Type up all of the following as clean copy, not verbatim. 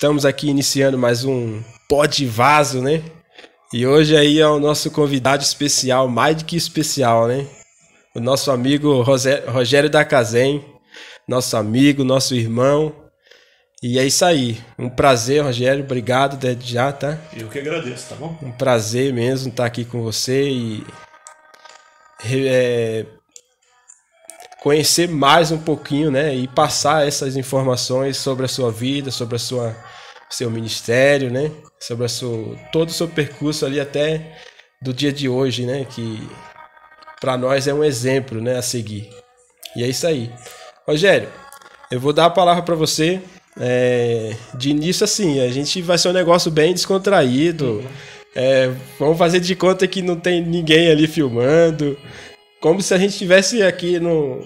Estamos aqui iniciando mais um Pod Vaso, né? E hoje aí é o nosso convidado especial, mais do que especial, né? O nosso amigo Rogério da Cazem, nosso amigo, nosso irmão. E é isso aí. Um prazer, Rogério. Obrigado desde já, tá? Eu que agradeço, tá bom? Um prazer mesmo estar aqui com você e conhecer mais um pouquinho, né? E passar essas informações sobre a sua vida, sobre seu ministério, né? Sobre todo o seu percurso ali até do dia de hoje, né? Que para nós é um exemplo, né? A seguir. E é isso aí. Rogério, eu vou dar a palavra para você. De início, assim, a gente vai ser um negócio bem descontraído. Vamos fazer de conta que não tem ninguém ali filmando. Como se a gente estivesse aqui no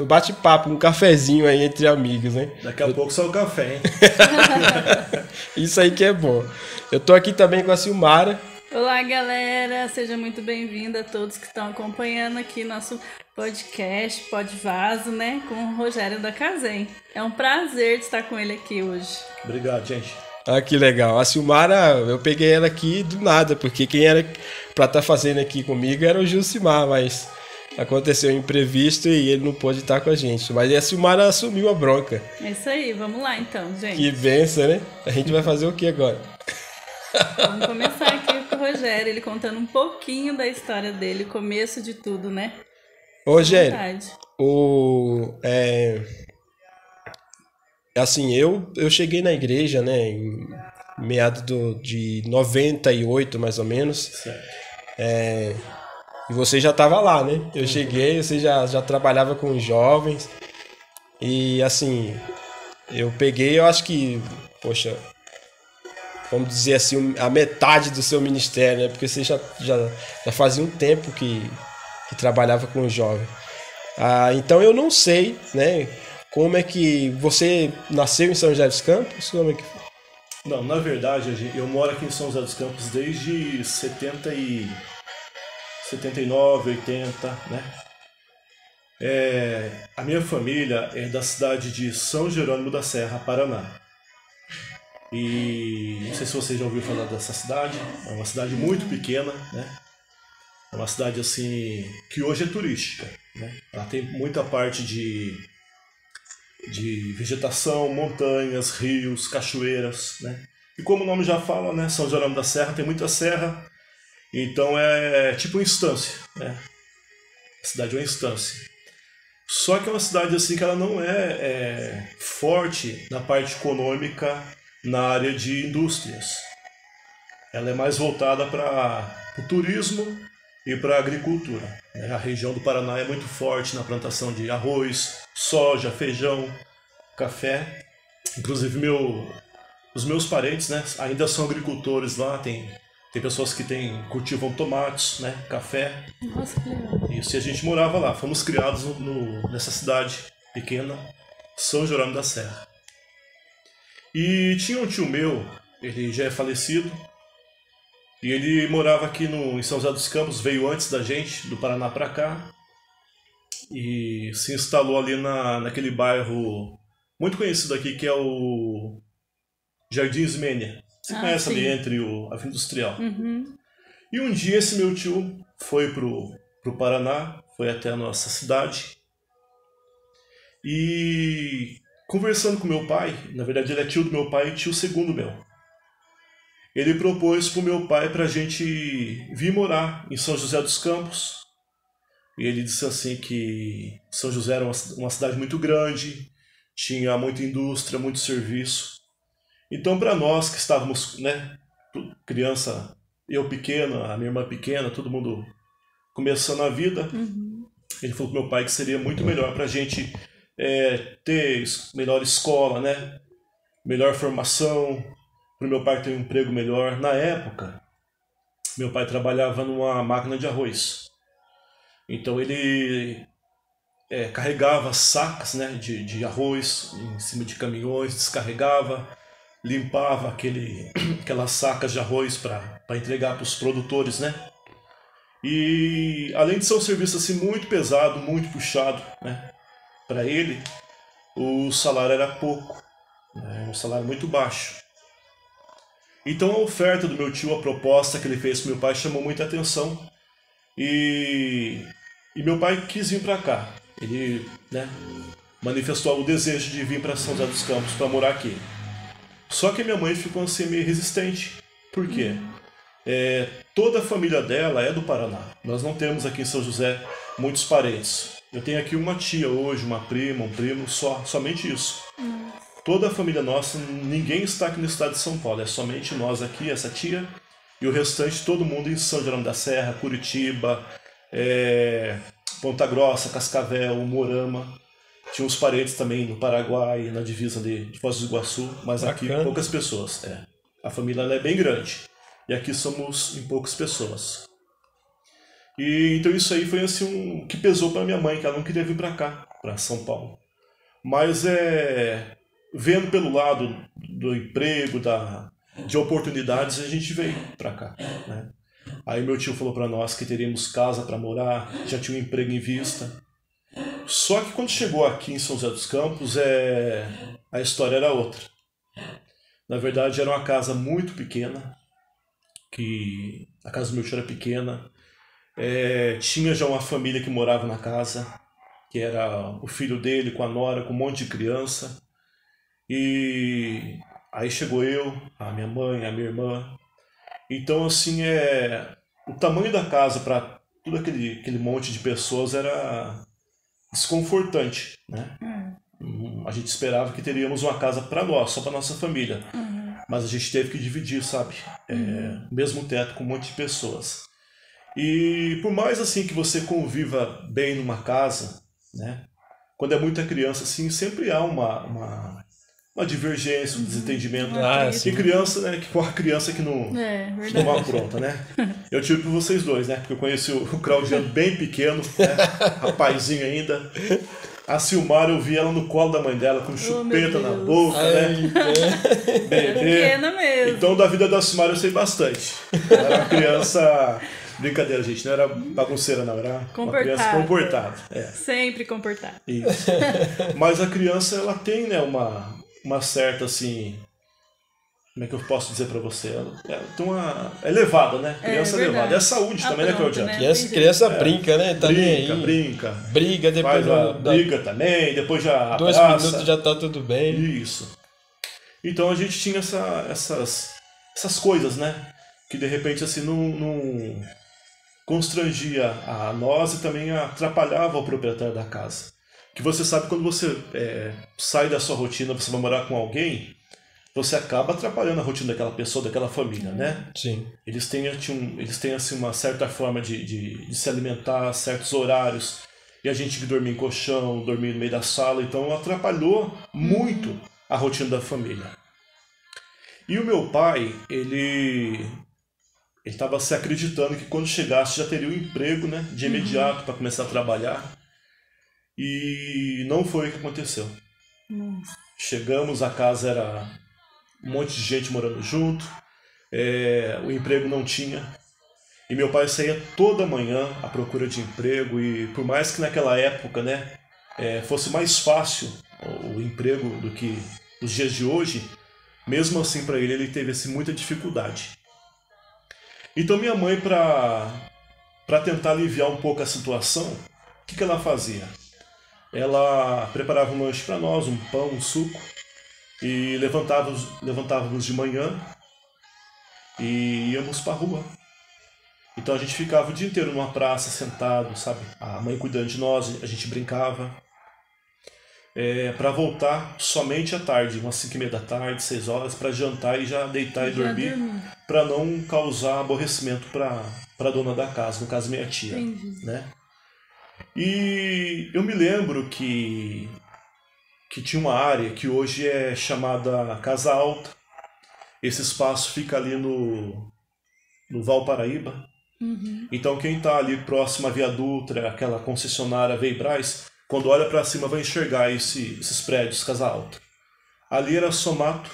bate-papo, um cafezinho aí entre amigos, né? Daqui a pouco só o café, hein? Isso aí que é bom. Eu tô aqui também com a Silmara. Olá, galera! Seja muito bem-vindo a todos que estão acompanhando aqui nosso podcast, Pod Vaso, né? Com o Rogério da Cazem. É um prazer estar com ele aqui hoje. Obrigado, gente. Ah, que legal. A Silmara, eu peguei ela aqui do nada, porque quem era pra estar fazendo aqui comigo era o Gilcimar, mas aconteceu um imprevisto e ele não pôde estar com a gente. Mas a Silmara assumiu a bronca. É isso aí, vamos lá então, gente. Que benção, né? A gente vai fazer o que agora? Vamos começar aqui com o Rogério, ele contando um pouquinho da história dele, o começo de tudo, né? Rogério, assim, eu cheguei na igreja, né, em meados de 98, mais ou menos. Certo. E você já estava lá, né? Eu cheguei, você já trabalhava com jovens. E, assim, eu acho que, poxa, vamos dizer assim, a metade do seu ministério, né? Porque você já fazia um tempo que trabalhava com jovem. Então eu não sei, né? Como é que você nasceu em São José dos Campos? Como é que... Não, na verdade, eu moro aqui em São José dos Campos desde 79, 80, né? A minha família é da cidade de São Jerônimo da Serra, Paraná. E não sei se você já ouviu falar dessa cidade. É uma cidade muito pequena, né? É uma cidade assim que hoje é turística, né? Ela tem muita parte de vegetação, montanhas, rios, cachoeiras, né? E como o nome já fala, né? São Jerônimo da Serra tem muita serra, então é tipo uma instância, né? A cidade é uma instância. Só que é uma cidade assim que ela não é forte na parte econômica, na área de indústrias. Ela é mais voltada para o turismo e para a agricultura. A região do Paraná é muito forte na plantação de arroz, soja, feijão, café. Inclusive os meus parentes, né, ainda são agricultores lá. Tem pessoas que cultivam tomates, né, café. Nossa, que legal. Isso, e a gente morava lá. Fomos criados nessa cidade pequena, São Jerônimo da Serra. E tinha um tio meu, ele já é falecido, e ele morava aqui em São José dos Campos, veio antes da gente, do Paraná para cá, e se instalou ali naquele bairro muito conhecido aqui, que é o Jardim Ismênia. Você conhece sim. ali entre a Avenida Industrial. Uhum. E um dia esse meu tio foi pro Paraná, foi até a nossa cidade, e conversando com meu pai, na verdade ele é tio do meu pai e tio segundo meu, ele propôs pro meu pai pra gente vir morar em São José dos Campos. E ele disse assim que São José era uma cidade muito grande, tinha muita indústria, muito serviço. Então para nós que estávamos, né, criança, eu pequena, a minha irmã pequena, todo mundo começando a vida, ele falou pro meu pai que seria muito melhor pra gente ter melhor escola, né, melhor formação, para o meu pai ter um emprego melhor. Na época, meu pai trabalhava numa máquina de arroz. Então ele carregava sacas, né, de arroz em cima de caminhões, descarregava, limpava aquelas sacas de arroz para entregar para os produtores, né? E além de ser um serviço assim muito pesado, muito puxado, né, para ele, o salário era pouco. né? Um salário muito baixo. Então a oferta do meu tio, a proposta que ele fez para meu pai chamou muita atenção. E meu pai quis vir para cá. Ele, né, manifestou o desejo de vir para São José dos Campos para morar aqui. Só que minha mãe ficou assim meio resistente. Por quê? Toda a família dela é do Paraná. Nós não temos aqui em São José muitos parentes. Eu tenho aqui uma tia hoje, uma prima, um primo, somente isso. Toda a família nossa, ninguém está aqui no estado de São Paulo. É somente nós aqui, essa tia, e o restante, todo mundo em São Jerônimo da Serra, Curitiba, Ponta Grossa, Cascavel, Morama. Tinha uns parentes também no Paraguai, na divisa de Foz do Iguaçu, mas Bacana. aqui poucas pessoas. A família ela é bem grande. E aqui somos em poucas pessoas. E então isso aí foi assim que pesou para minha mãe, que ela não queria vir para cá, para São Paulo. Mas vendo pelo lado do emprego, de oportunidades, a gente veio para cá, né? Aí meu tio falou para nós que teríamos casa para morar, já tinha um emprego em vista. Só que quando chegou aqui em São José dos Campos, a história era outra. Na verdade, era uma casa muito pequena, que a casa do meu tio era pequena. Tinha já uma família que morava na casa, que era o filho dele com a nora, com um monte de criança. E aí chegou eu, a minha mãe, a minha irmã. Então, assim, o tamanho da casa para todo aquele monte de pessoas era desconfortante, né? A gente esperava que teríamos uma casa para nós, só para nossa família. Mas a gente teve que dividir, sabe? Mesmo teto com um monte de pessoas. E por mais assim que você conviva bem numa casa, né? Quando é muita criança, assim, sempre há uma divergência, um desentendimento. E criança, né? Com a criança que não apronta, né? Eu tive por vocês dois, né? Porque eu conheci o Claudiano bem pequeno, né? Rapazinho ainda. A Silmara, eu vi ela no colo da mãe dela, com chupeta na boca, né? Bebê. Pequena mesmo. Então, da vida da Silmara eu sei bastante. Ela era uma criança... Brincadeira, gente, não era bagunceira, não. Era uma criança comportada. Sempre comportada. Isso. Mas a criança, ela tem, né, uma certa, assim... Como é que eu posso dizer pra você? Ela tem uma... É levada, né? Criança é levada. É saúde também, né, Claudiano? Criança brinca, né? Tá brinca. Briga, depois... Briga também, depois já 2 minutos já tá tudo bem. Isso. Então a gente tinha essas coisas, né? Que de repente, assim, não constrangia a nós e também atrapalhava o proprietário da casa. Que você sabe, quando você sai da sua rotina, você vai morar com alguém, você acaba atrapalhando a rotina daquela pessoa, daquela família, né? Sim. Eles têm assim, uma certa forma de se alimentar, certos horários, e a gente que dormia em colchão, dormia no meio da sala, então atrapalhou muito a rotina da família. E o meu pai, ele estava se acreditando que quando chegasse já teria um emprego, né, de imediato para começar a trabalhar. E não foi o que aconteceu. Chegamos, a casa era um monte de gente morando junto, o emprego não tinha. E meu pai saía toda manhã à procura de emprego, e por mais que naquela época, né, fosse mais fácil o emprego do que os dias de hoje, mesmo assim para ele teve assim, muita dificuldade. Então minha mãe, para tentar aliviar um pouco a situação, o que ela fazia? Ela preparava um lanche para nós, um pão, um suco, e levantávamos de manhã e íamos para a rua. Então a gente ficava o dia inteiro numa praça, sentado, sabe? A mãe cuidando de nós, a gente brincava. Para voltar somente à tarde, umas 5:30 da tarde, 6 horas, para jantar e já deitar e dormir, para não causar aborrecimento para a dona da casa, no caso minha tia. Né? E eu me lembro que tinha uma área que hoje é chamada Casa Alta. Esse espaço fica ali no Valparaíba. Então quem está ali próximo à Via Dutra, aquela concessionária Veibraz, quando olha para cima vai enxergar esses prédios, Casa Alta. Ali era só mato.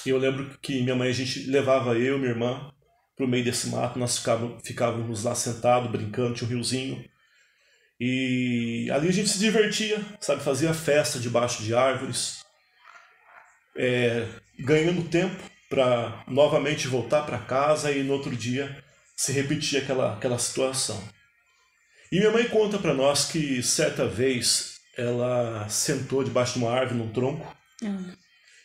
E eu lembro que minha mãe, a gente levava eu e minha irmã para o meio desse mato. Nós ficávamos lá sentados, brincando, tinha um riozinho. E ali a gente se divertia, sabe? Fazia festa debaixo de árvores. ganhando tempo para novamente voltar para casa e no outro dia se repetir aquela situação. E minha mãe conta para nós que certa vez ela sentou debaixo de uma árvore, num tronco,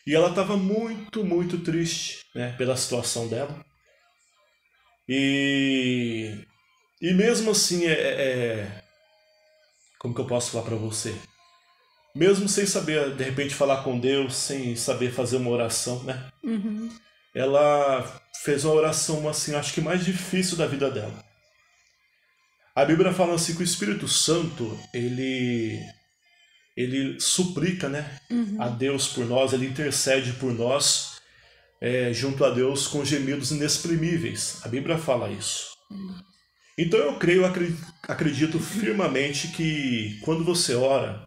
e ela estava muito, muito triste, né, pela situação dela. E mesmo assim, como que eu posso falar para você? Mesmo sem saber, de repente, falar com Deus, sem saber fazer uma oração, né? Ela fez uma oração, assim, acho que mais difícil da vida dela. A Bíblia fala assim que o Espírito Santo, ele suplica, né, a Deus por nós, ele intercede por nós, junto a Deus com gemidos inexprimíveis. A Bíblia fala isso. Então eu creio, acredito firmemente que quando você ora,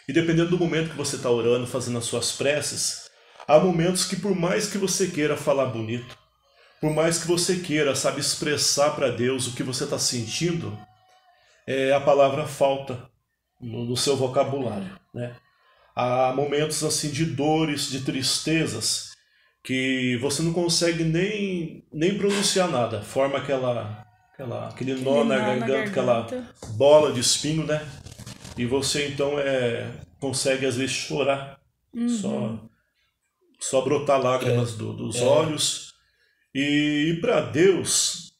e dependendo do momento que você está orando, fazendo as suas preces, há momentos que por mais que você queira falar bonito, por mais que você queira, sabe, expressar para Deus o que você está sentindo, a palavra falta no seu vocabulário, né? Há momentos assim de dores, de tristezas, que você não consegue nem pronunciar nada, forma aquele nó na garganta, aquela bola de espinho, né? E você então consegue às vezes chorar, só brotar lágrimas dos olhos. E para Deus,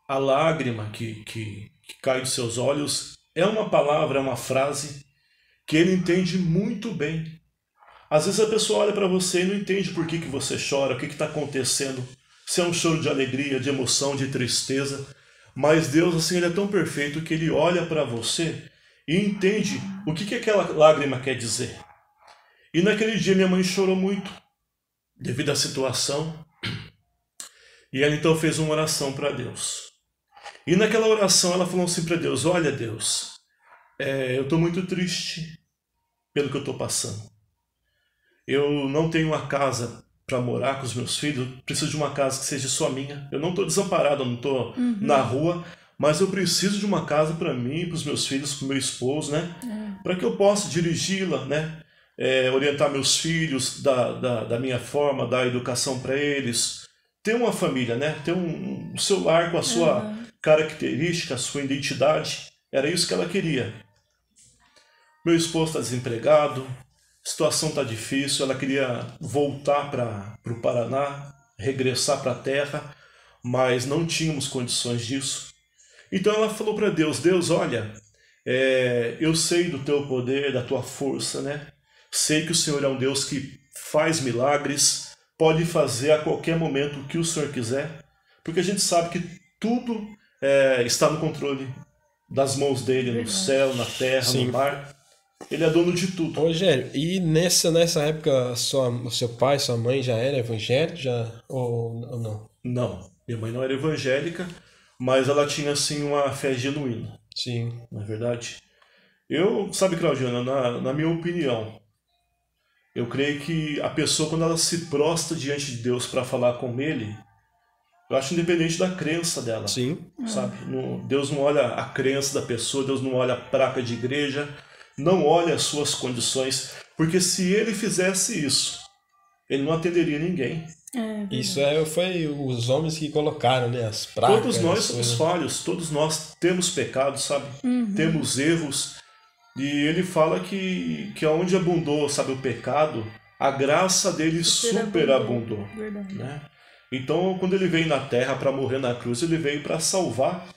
a lágrima que cai dos seus olhos é uma palavra, é uma frase que ele entende muito bem. Às vezes a pessoa olha para você e não entende por que você chora, o que está acontecendo, se é um choro de alegria, de emoção, de tristeza. Mas Deus, assim, ele é tão perfeito que ele olha para você e entende o que aquela lágrima quer dizer. E naquele dia minha mãe chorou muito devido à situação. E ela então fez uma oração para Deus. E naquela oração ela falou assim para Deus: olha Deus, eu estou muito triste pelo que eu estou passando. Eu não tenho uma casa para morar com os meus filhos, eu preciso de uma casa que seja só minha. Eu não estou desamparado, eu não estou na rua, mas eu preciso de uma casa para mim, para os meus filhos, para o meu esposo, né? Para que eu possa dirigi-la, né? Orientar meus filhos da minha forma, dar educação para eles, ter uma família, né? Ter um seu lar com a sua característica, a sua identidade. Era isso que ela queria. Meu esposo está desempregado, a situação está difícil, ela queria voltar para o Paraná, regressar para a terra, mas não tínhamos condições disso. Então ela falou para Deus: Deus, olha, eu sei do teu poder, da tua força, né? Sei que o Senhor é um Deus que faz milagres, pode fazer a qualquer momento o que o Senhor quiser, porque a gente sabe que tudo está no controle das mãos dele, no céu, na terra, no mar. Ele é dono de tudo. Rogério, e nessa época o seu pai, sua mãe já era evangélico? Ou não? Não, minha mãe não era evangélica, mas ela tinha assim uma fé genuína. Sim. Na verdade. Sabe, Claudiana, na minha opinião, eu creio que a pessoa, quando ela se prostra diante de Deus para falar com ele, eu acho independente da crença dela. Sim. Sabe? Deus não olha a crença da pessoa, Deus não olha a placa de igreja, não olha as suas condições, porque se ele fizesse isso, ele não atenderia ninguém. Isso foi os homens que colocaram, né, as placas. Todos nós somos falhos, todos nós temos pecados, sabe? Temos erros. E ele fala que onde abundou, sabe, o pecado, a graça dele superabundou. Né? Então, quando ele veio na terra para morrer na cruz, ele veio para salvar.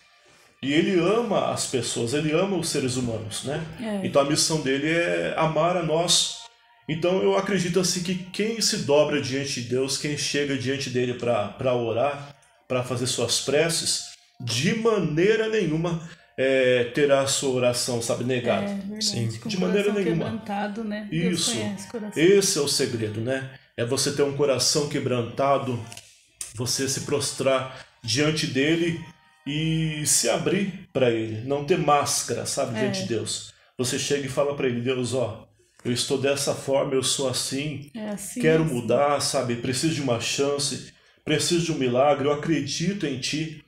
E ele ama as pessoas, ele ama os seres humanos, né? Então a missão dele é amar a nós. Então eu acredito assim que quem se dobra diante de Deus, quem chega diante dele para orar, para fazer suas preces, de maneira nenhuma terá a sua oração, sabe, negada. Sim. De maneira nenhuma. Né? Isso. Esse é o segredo, né? É você ter um coração quebrantado, você se prostrar diante dele e se abrir para ele, não ter máscara, sabe, diante de Deus. Você chega e fala para ele: Deus, eu estou dessa forma, eu sou assim, quero mudar, sabe, preciso de uma chance, preciso de um milagre, eu acredito em ti.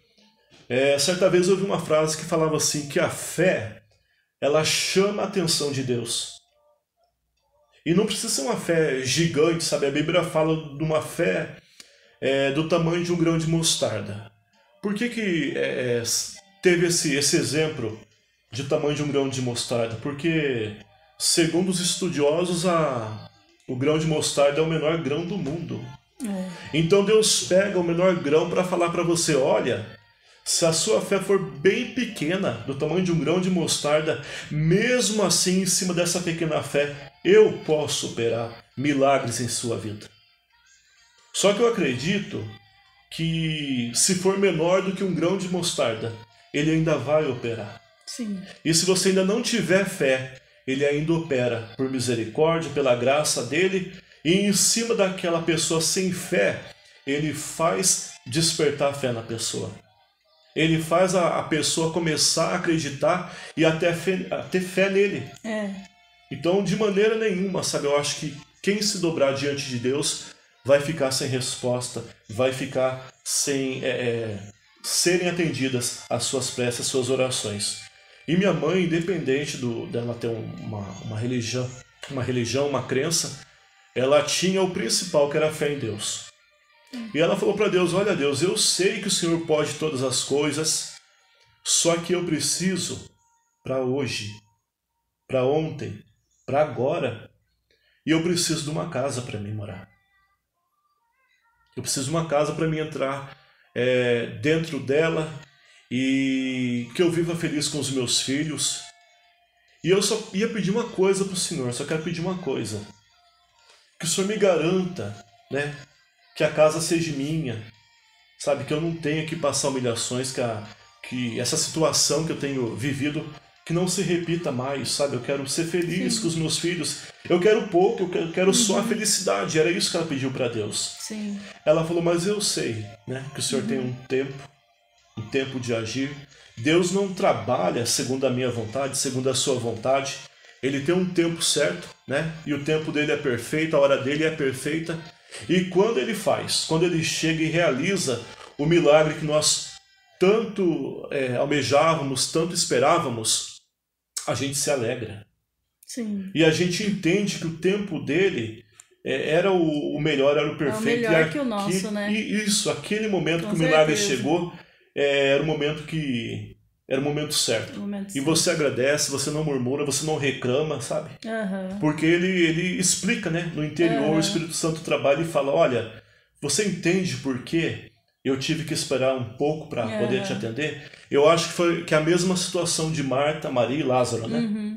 Certa vez eu ouvi uma frase que falava assim, que a fé, ela chama a atenção de Deus. E não precisa ser uma fé gigante, sabe? A Bíblia fala de uma fé do tamanho de um grão de mostarda. Por que teve esse exemplo de tamanho de um grão de mostarda? Porque, segundo os estudiosos, o grão de mostarda é o menor grão do mundo. Então Deus pega o menor grão para falar para você, olha, se a sua fé for bem pequena, do tamanho de um grão de mostarda, mesmo assim, em cima dessa pequena fé, eu posso operar milagres em sua vida. Só que eu acredito que se for menor do que um grão de mostarda, ele ainda vai operar. Sim. E se você ainda não tiver fé, ele ainda opera por misericórdia, pela graça dele, e em cima daquela pessoa sem fé, ele faz despertar a fé na pessoa. Ele faz a pessoa começar a acreditar e a ter fé nele. Então, de maneira nenhuma, sabe, eu acho que quem se dobrar diante de Deus vai ficar sem resposta, vai ficar sem serem atendidas as suas preces, as suas orações. E minha mãe, independente dela ter uma religião, uma crença, ela tinha o principal, que era a fé em Deus. E ela falou para Deus, olha Deus, eu sei que o Senhor pode todas as coisas, só que eu preciso para hoje, para ontem, para agora, e eu preciso de uma casa para mim morar. Eu preciso de uma casa para mim entrar dentro dela e que eu viva feliz com os meus filhos. E eu só ia pedir uma coisa para o Senhor, só quero pedir uma coisa. Que o Senhor me garanta, né, que a casa seja minha, sabe, que eu não tenha que passar humilhações, que essa situação que eu tenho vivido, que não se repita mais, sabe, eu quero ser feliz com os meus filhos, eu quero pouco, eu quero só a felicidade, era isso que ela pediu para Deus. Sim. Ela falou, mas eu sei, né, que o Senhor tem um tempo de agir, Deus não trabalha segundo a minha vontade, segundo a sua vontade, Ele tem um tempo certo, né? E o tempo dele é perfeito, a hora dele é perfeita. E quando ele faz, quando ele chega e realiza o milagre que nós tanto almejávamos, tanto esperávamos, a gente se alegra. Sim. E a gente entende que o tempo dele era o melhor, era o perfeito. É o melhor que o nosso, né? E isso, aquele momento Com que o milagre certeza. chegou, era o momento que... Era o momento certo. E você agradece, você não murmura, você não reclama, sabe? Porque ele explica, né? No interior, o Espírito Santo trabalha e fala, olha, você entende por que eu tive que esperar um pouco para poder te atender? Eu acho que é a mesma situação de Marta, Maria e Lázaro, né?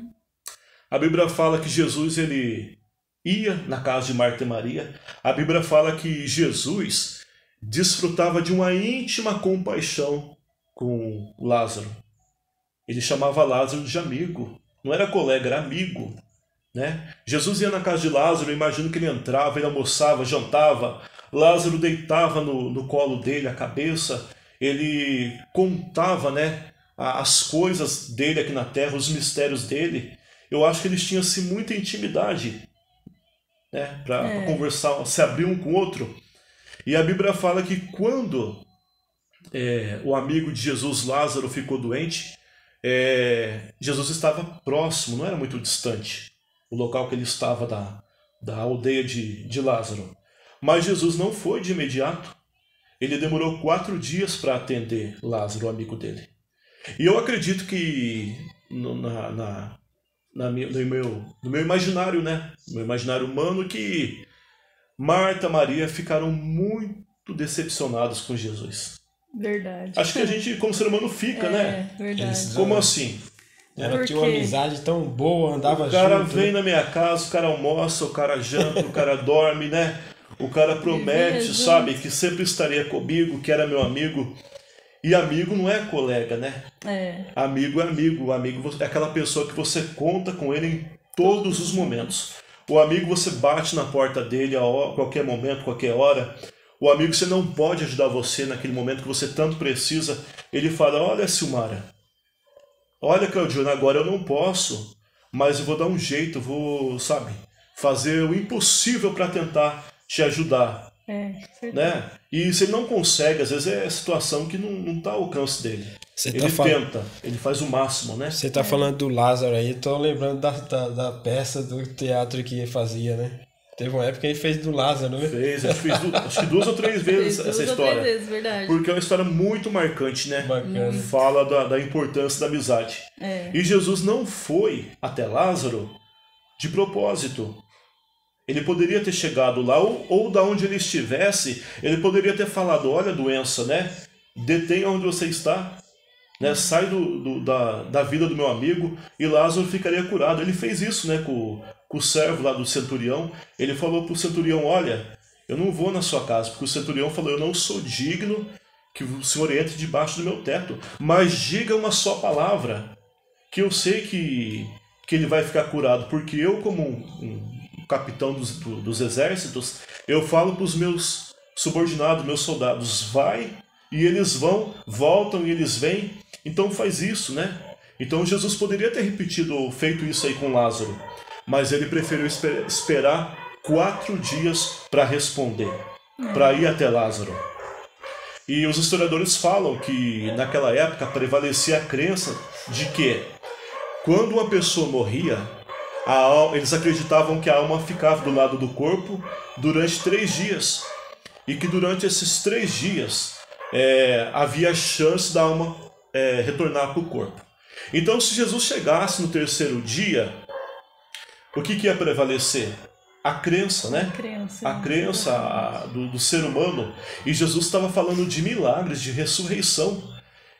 A Bíblia fala que Jesus, ele ia na casa de Marta e Maria. A Bíblia fala que Jesus desfrutava de uma íntima compaixão com Lázaro. Ele chamava Lázaro de amigo, não era colega, era amigo, né? Jesus ia na casa de Lázaro, eu imagino que ele entrava, ele almoçava, jantava, Lázaro deitava no colo dele, a cabeça, ele contava, né, as coisas dele aqui na terra, os mistérios dele. Eu acho que eles tinham assim, muita intimidade, né, para conversar, se abrir um com o outro. E a Bíblia fala que quando o amigo de Jesus, Lázaro, ficou doente, Jesus estava próximo, não era muito distante o local que ele estava da aldeia de Lázaro. Mas Jesus não foi de imediato. Ele demorou 4 dias para atender Lázaro, o amigo dele. E eu acredito que no meu imaginário, né, no meu imaginário humano, que Marta e Maria ficaram muito decepcionados com Jesus. Verdade. Acho que a gente, como ser humano, fica, né? Verdade. Como assim? Ela tinha uma amizade tão boa, andava junto. O cara vem na minha casa, o cara almoça, o cara janta, o cara dorme, né? O cara promete, sabe, que sempre estaria comigo, que era meu amigo. E amigo não é colega, né? Amigo é amigo. Amigo é aquela pessoa que você conta com ele em todos os momentos. O amigo você bate na porta dele a qualquer momento, qualquer hora. O amigo você não pode ajudar você naquele momento que você tanto precisa. Ele fala, olha Silmara, olha Claudiona, agora eu não posso, mas eu vou dar um jeito, vou, sabe, fazer o impossível para tentar te ajudar. certeza. Né? E se ele não consegue, às vezes é a situação que não está ao alcance dele. Ele tenta, ele faz o máximo, né? Você tá falando do Lázaro aí, eu tô lembrando da peça do teatro que ele fazia, né? Teve uma época que ele fez do Lázaro, né? Fez, acho que 2 ou 3 vezes essa história. 3 vezes, verdade. Porque é uma história muito marcante, né? Bacana. Fala da importância da amizade. E Jesus não foi até Lázaro de propósito. Ele poderia ter chegado lá, ou da onde ele estivesse, ele poderia ter falado, olha a doença, né? Detenha onde você está, né? Sai da vida do meu amigo, e Lázaro ficaria curado. Ele fez isso, né, com o servo lá do centurião. Ele falou para o centurião, olha, eu não vou na sua casa, porque o centurião falou, eu não sou digno que o senhor entre debaixo do meu teto, mas diga uma só palavra, que eu sei que ele vai ficar curado, porque eu, como um capitão dos exércitos, eu falo para os meus subordinados, meus soldados, vai, e eles vão, voltam e eles vêm, então faz isso, né? Então Jesus poderia ter feito isso aí com Lázaro, mas ele preferiu esperar 4 dias para responder, para ir até Lázaro. E os historiadores falam que naquela época prevalecia a crença de que quando uma pessoa morria, eles acreditavam que a alma ficava do lado do corpo durante 3 dias. E que durante esses 3 dias havia chance da alma retornar para o corpo. Então, se Jesus chegasse no 3º dia, o que ia prevalecer? A crença, né? A crença do ser humano. E Jesus estava falando de milagres, de ressurreição.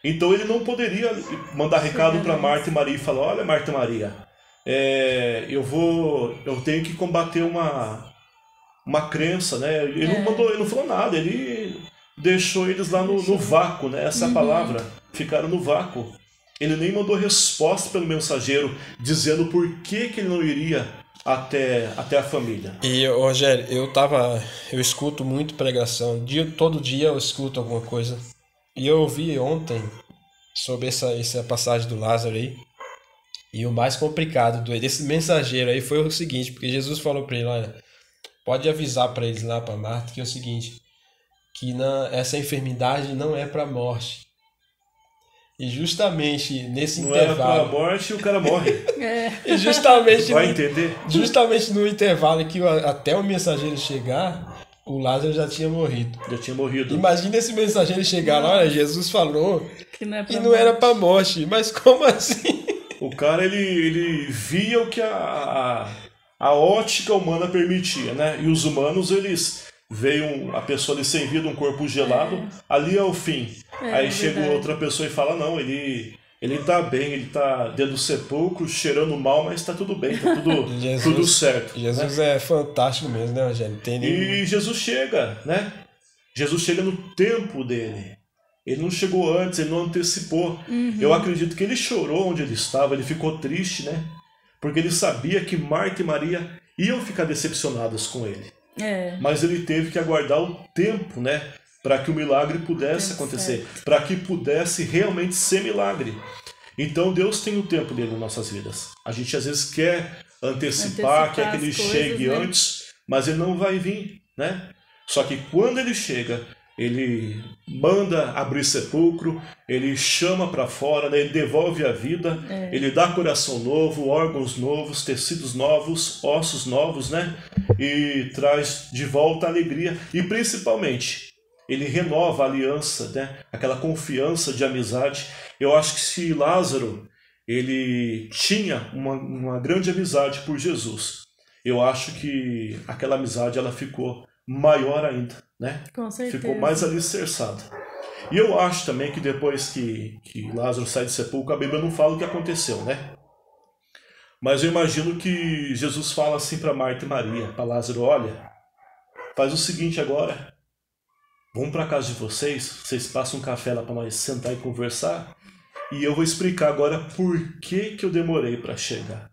Então ele não poderia mandar recado para Marta e Maria e falar, olha, Marta e Maria, eu tenho que combater uma crença, né? Ele não falou nada, ele deixou eles lá no vácuo, né? Essa é a palavra, ficaram no vácuo. Ele nem mandou resposta pelo mensageiro, dizendo por que ele não iria até a família. E, Rogério, eu escuto muito pregação, todo dia eu escuto alguma coisa. E eu ouvi ontem sobre essa passagem do Lázaro aí. E o mais complicado desse mensageiro aí foi o seguinte, porque Jesus falou para ele, olha, pode avisar para eles lá, para Marta, que é o seguinte, que essa enfermidade não é para a morte. E justamente nesse intervalo... Não era para a morte e o cara morre. E justamente... Vai entender? Justamente no intervalo que até o mensageiro chegar... O Lázaro já tinha morrido. Já tinha morrido. Imagina esse mensageiro chegar lá, olha, Jesus falou que não era para morte. Mas como assim? O cara, ele via o que a ótica humana permitia, né? E os humanos, eles veem a pessoa ali sem vida, um corpo gelado, ali é o fim. Aí chega outra pessoa e fala, não, ele tá bem, ele tá dentro do sepulcro, cheirando mal, mas tá tudo bem, tá tudo certo. Jesus, né? É fantástico mesmo, né, Rogério? E Jesus chega, né? Jesus chega no tempo dele. Ele não chegou antes, ele não antecipou. Eu acredito que ele chorou onde ele estava, ele ficou triste, né? Porque ele sabia que Marta e Maria iam ficar decepcionadas com ele. Mas ele teve que aguardar o tempo, né? Para que o milagre pudesse acontecer, para que pudesse realmente ser milagre. Então Deus tem o tempo dele nas nossas vidas. A gente às vezes quer antecipar quer que ele chegue antes, mas ele não vai vir, né? Só que quando ele chega, ele manda abrir sepulcro, ele chama para fora, né? Ele devolve a vida, ele dá coração novo, órgãos novos, tecidos novos, ossos novos, né? E traz de volta a alegria e principalmente ele renova a aliança, né? Aquela confiança de amizade. Eu acho que se Lázaro ele tinha uma grande amizade por Jesus, eu acho que aquela amizade ela ficou maior ainda, né? Com certeza. Ficou mais alicerçada. E eu acho também que depois que Lázaro sai do sepulcro, a Bíblia não fala o que aconteceu, né? Mas eu imagino que Jesus fala assim para Marta e Maria, para Lázaro, olha, faz o seguinte agora, vamos para casa de vocês passam um café lá para nós sentar e conversar, e eu vou explicar agora por que eu demorei para chegar.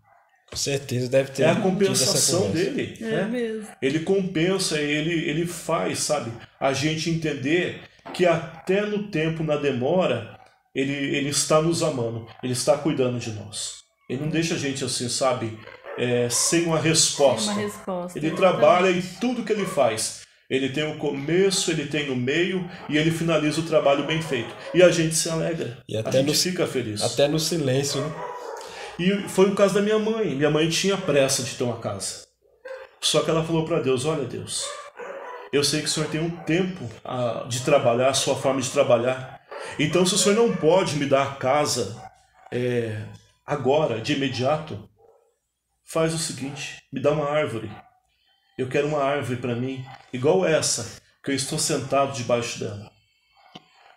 Com certeza deve ter. É a compensação dele. É mesmo. Ele compensa, ele faz, sabe, a gente entender que até no tempo, na demora, ele está nos amando, ele está cuidando de nós. Ele não deixa a gente assim, sabe, sem uma resposta. Sem uma resposta. Ele trabalha e tudo que ele faz, Ele tem o começo, ele tem o meio e ele finaliza o trabalho bem feito. E a gente se alegra, E a até gente fica feliz. Até no silêncio, né? E foi o caso da minha mãe. Minha mãe tinha pressa de ter uma casa. Só que ela falou para Deus, olha Deus, eu sei que o Senhor tem um tempo de trabalhar, a sua forma de trabalhar. Então se o Senhor não pode me dar a casa agora, de imediato, faz o seguinte, me dá uma árvore. Eu quero uma árvore para mim, igual essa, que eu estou sentado debaixo dela.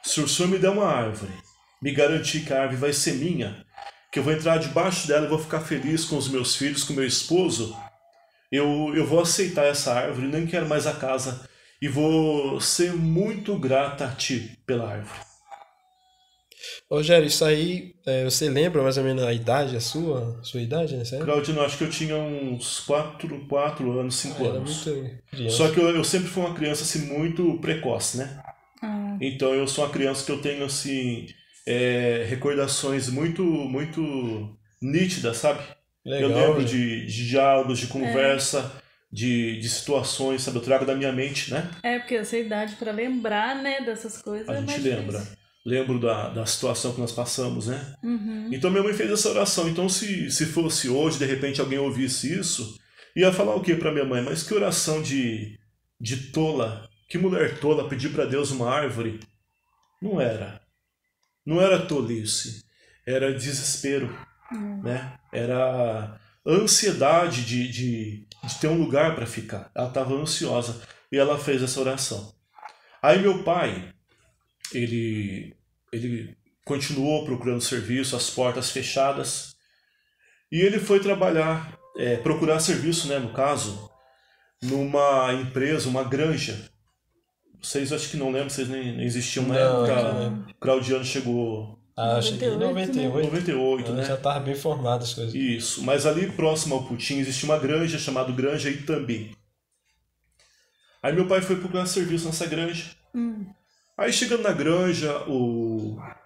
Se o Senhor me der uma árvore, me garantir que a árvore vai ser minha, que eu vou entrar debaixo dela e vou ficar feliz com os meus filhos, com meu esposo, eu vou aceitar essa árvore, nem quero mais a casa, e vou ser muito grata a Ti pela árvore. Rogério, isso aí, você lembra mais ou menos a idade, a sua idade, né? Claudino, acho que eu tinha uns 4 anos, 5 anos. Era muito criança. Só que eu sempre fui uma criança assim, muito precoce, né? Então eu sou uma criança que eu tenho assim, recordações muito nítidas, sabe? Legal, eu lembro né? de diálogos, de conversa, de situações, sabe? Eu trago da minha mente, né? Porque essa idade para lembrar, né, dessas coisas A é gente mais lembra. difícil. Lembro da situação que nós passamos, né? Uhum. Então minha mãe fez essa oração. Então se fosse hoje, de repente alguém ouvisse isso, ia falar o quê para minha mãe? Mas que oração de tola, que mulher tola pedir para Deus uma árvore? Não era. Não era tolice. Era desespero, né? Era ansiedade de ter um lugar para ficar. Ela estava ansiosa e ela fez essa oração. Aí meu pai, ele continuou procurando serviço, as portas fechadas, e ele foi trabalhar, procurar serviço, né, no caso, numa empresa, uma granja. Vocês acho que não lembram, vocês nem existiam na época. Claudiano chegou Cheguei em 98. 98, né? Já estava bem formado as coisas. Isso, mas ali próximo ao Putim existia uma granja chamada Granja Itambi. Aí meu pai foi procurar serviço nessa granja. Aí chegando na granja,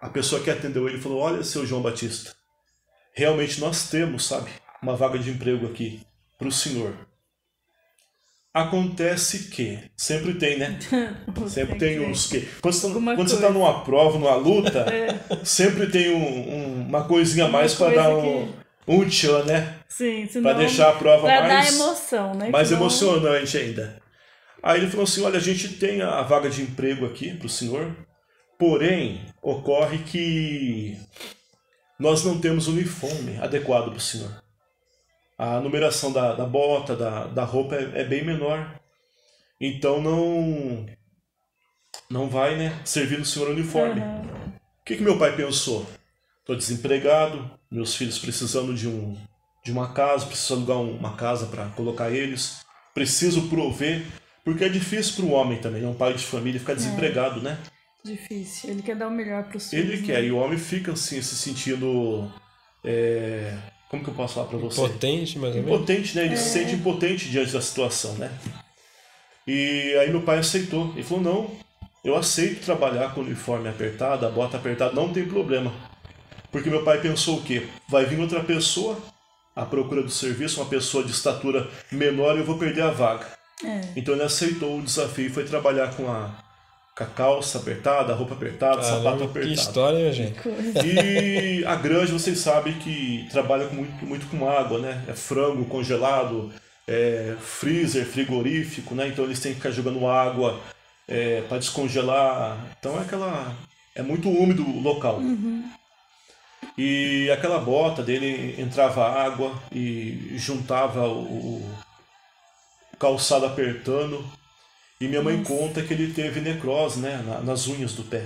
a pessoa que atendeu ele falou, olha, seu João Batista, realmente nós temos, sabe, uma vaga de emprego aqui para o senhor. Acontece que, sempre tem, né? Sempre tem uns que... Quando você está numa prova, numa luta, sempre tem uma coisinha a mais para dar um tchan, né? Sim, para deixar a prova pra mais... dar emoção, né? Mais emocionante ainda. Aí ele falou assim, olha, a gente tem a vaga de emprego aqui para o senhor, porém, ocorre que nós não temos uniforme adequado para o senhor. A numeração da bota, da roupa é bem menor. Então não vai, né, servir no senhor uniforme. O que meu pai pensou? Estou desempregado, meus filhos precisando de uma casa, preciso alugar uma casa para colocar eles, preciso prover. Porque é difícil para o homem também, um pai de família, ficar desempregado, né? Difícil. Ele quer dar o melhor para os filhos. Ele quer, e o homem fica assim, se sentindo... como que eu posso falar para você? Impotente, mais ou menos. Impotente, né? Ele se sente impotente diante da situação, né? E aí meu pai aceitou. Ele falou, não, eu aceito trabalhar com o uniforme apertado, a bota apertada, não tem problema. Porque meu pai pensou o quê? Vai vir outra pessoa à procura do serviço, uma pessoa de estatura menor, e eu vou perder a vaga. Então ele aceitou o desafio e foi trabalhar com a calça apertada, a roupa apertada, sapato apertado. Que história, minha gente. E a granja, vocês sabem que trabalha muito com água, né? É frango congelado, freezer, frigorífico, né? Então eles têm que ficar jogando água para descongelar. Então é muito úmido o local. E aquela bota dele entrava água e juntava o calçado apertando, e minha mãe conta que ele teve necrose, né, nas unhas do pé.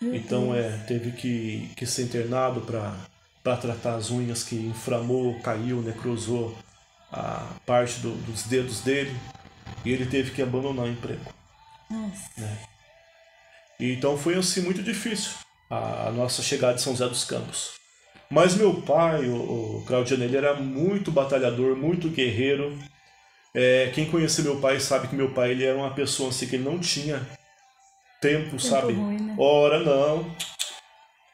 Então teve que ser internado para tratar as unhas, que inflamou, caiu, necrosou a parte dos dedos dele, e ele teve que abandonar o emprego. Né? E então foi assim muito difícil a nossa chegada de São José dos Campos. Mas meu pai, o Claudiano, ele era muito batalhador, muito guerreiro. Quem conhece meu pai sabe que meu pai ele era uma pessoa assim que ele não tinha tempo, sabe? Ruim, né? Ora, não.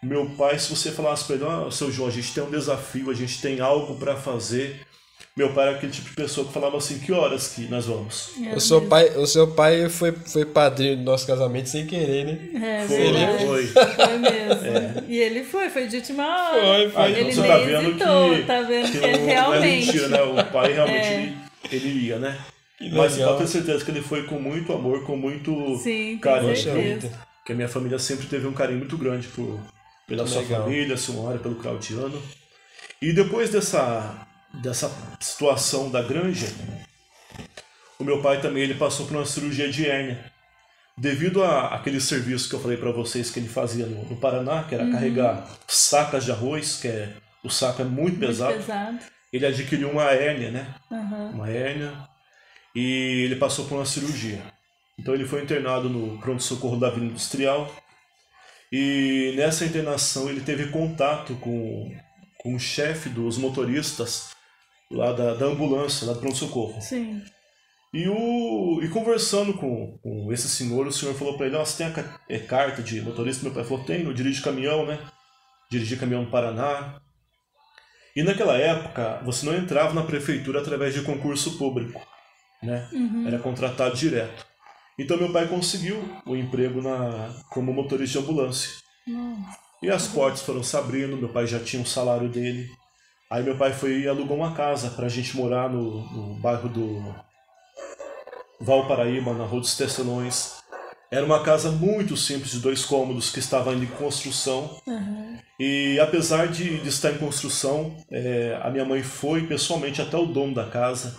Meu pai, se você falasse para ele, seu João, a gente tem um desafio, a gente tem algo para fazer. Meu pai era aquele tipo de pessoa que falava assim, que horas que nós vamos? O seu pai foi padrinho do nosso casamento sem querer, né? Foi. Foi mesmo. E ele foi de última hora. Foi. Ele Então, nem hesitou, tá vendo que não realmente. é mentira, né? O pai realmente ele ia, né? Mas legal. pode ter certeza que ele foi com muito amor, com muito Sim, carinho. certeza. Porque a minha família sempre teve um carinho muito grande pela sua legal. família, Silmara, pelo Claudiano. E depois dessa situação da granja, o meu pai também ele passou por uma cirurgia de hérnia. Devido àquele serviço que eu falei para vocês que ele fazia no Paraná, que era carregar sacas de arroz, o saco é muito pesado. Ele adquiriu uma hérnia, né? Uma hérnia. E ele passou por uma cirurgia. Então ele foi internado no pronto-socorro da Vila Industrial. E nessa internação ele teve contato com o chefe dos motoristas lá da ambulância, lá do pronto-socorro. Sim. E conversando com esse senhor, o senhor falou para ele, você tem a carta de motorista? Meu pai falou, tenho, eu dirijo caminhão, né? Dirigi caminhão no Paraná. E naquela época, você não entrava na prefeitura através de concurso público, né? Era contratado direto. Então meu pai conseguiu o emprego como motorista de ambulância. E as portas foram se abrindo, meu pai já tinha um salário dele. Aí meu pai foi e alugou uma casa pra gente morar no bairro do Valparaíba, na Rua dos Tecelões. Era uma casa muito simples, de 2 cômodos, que estava ainda em construção. E apesar de estar em construção, a minha mãe foi pessoalmente até o dono da casa.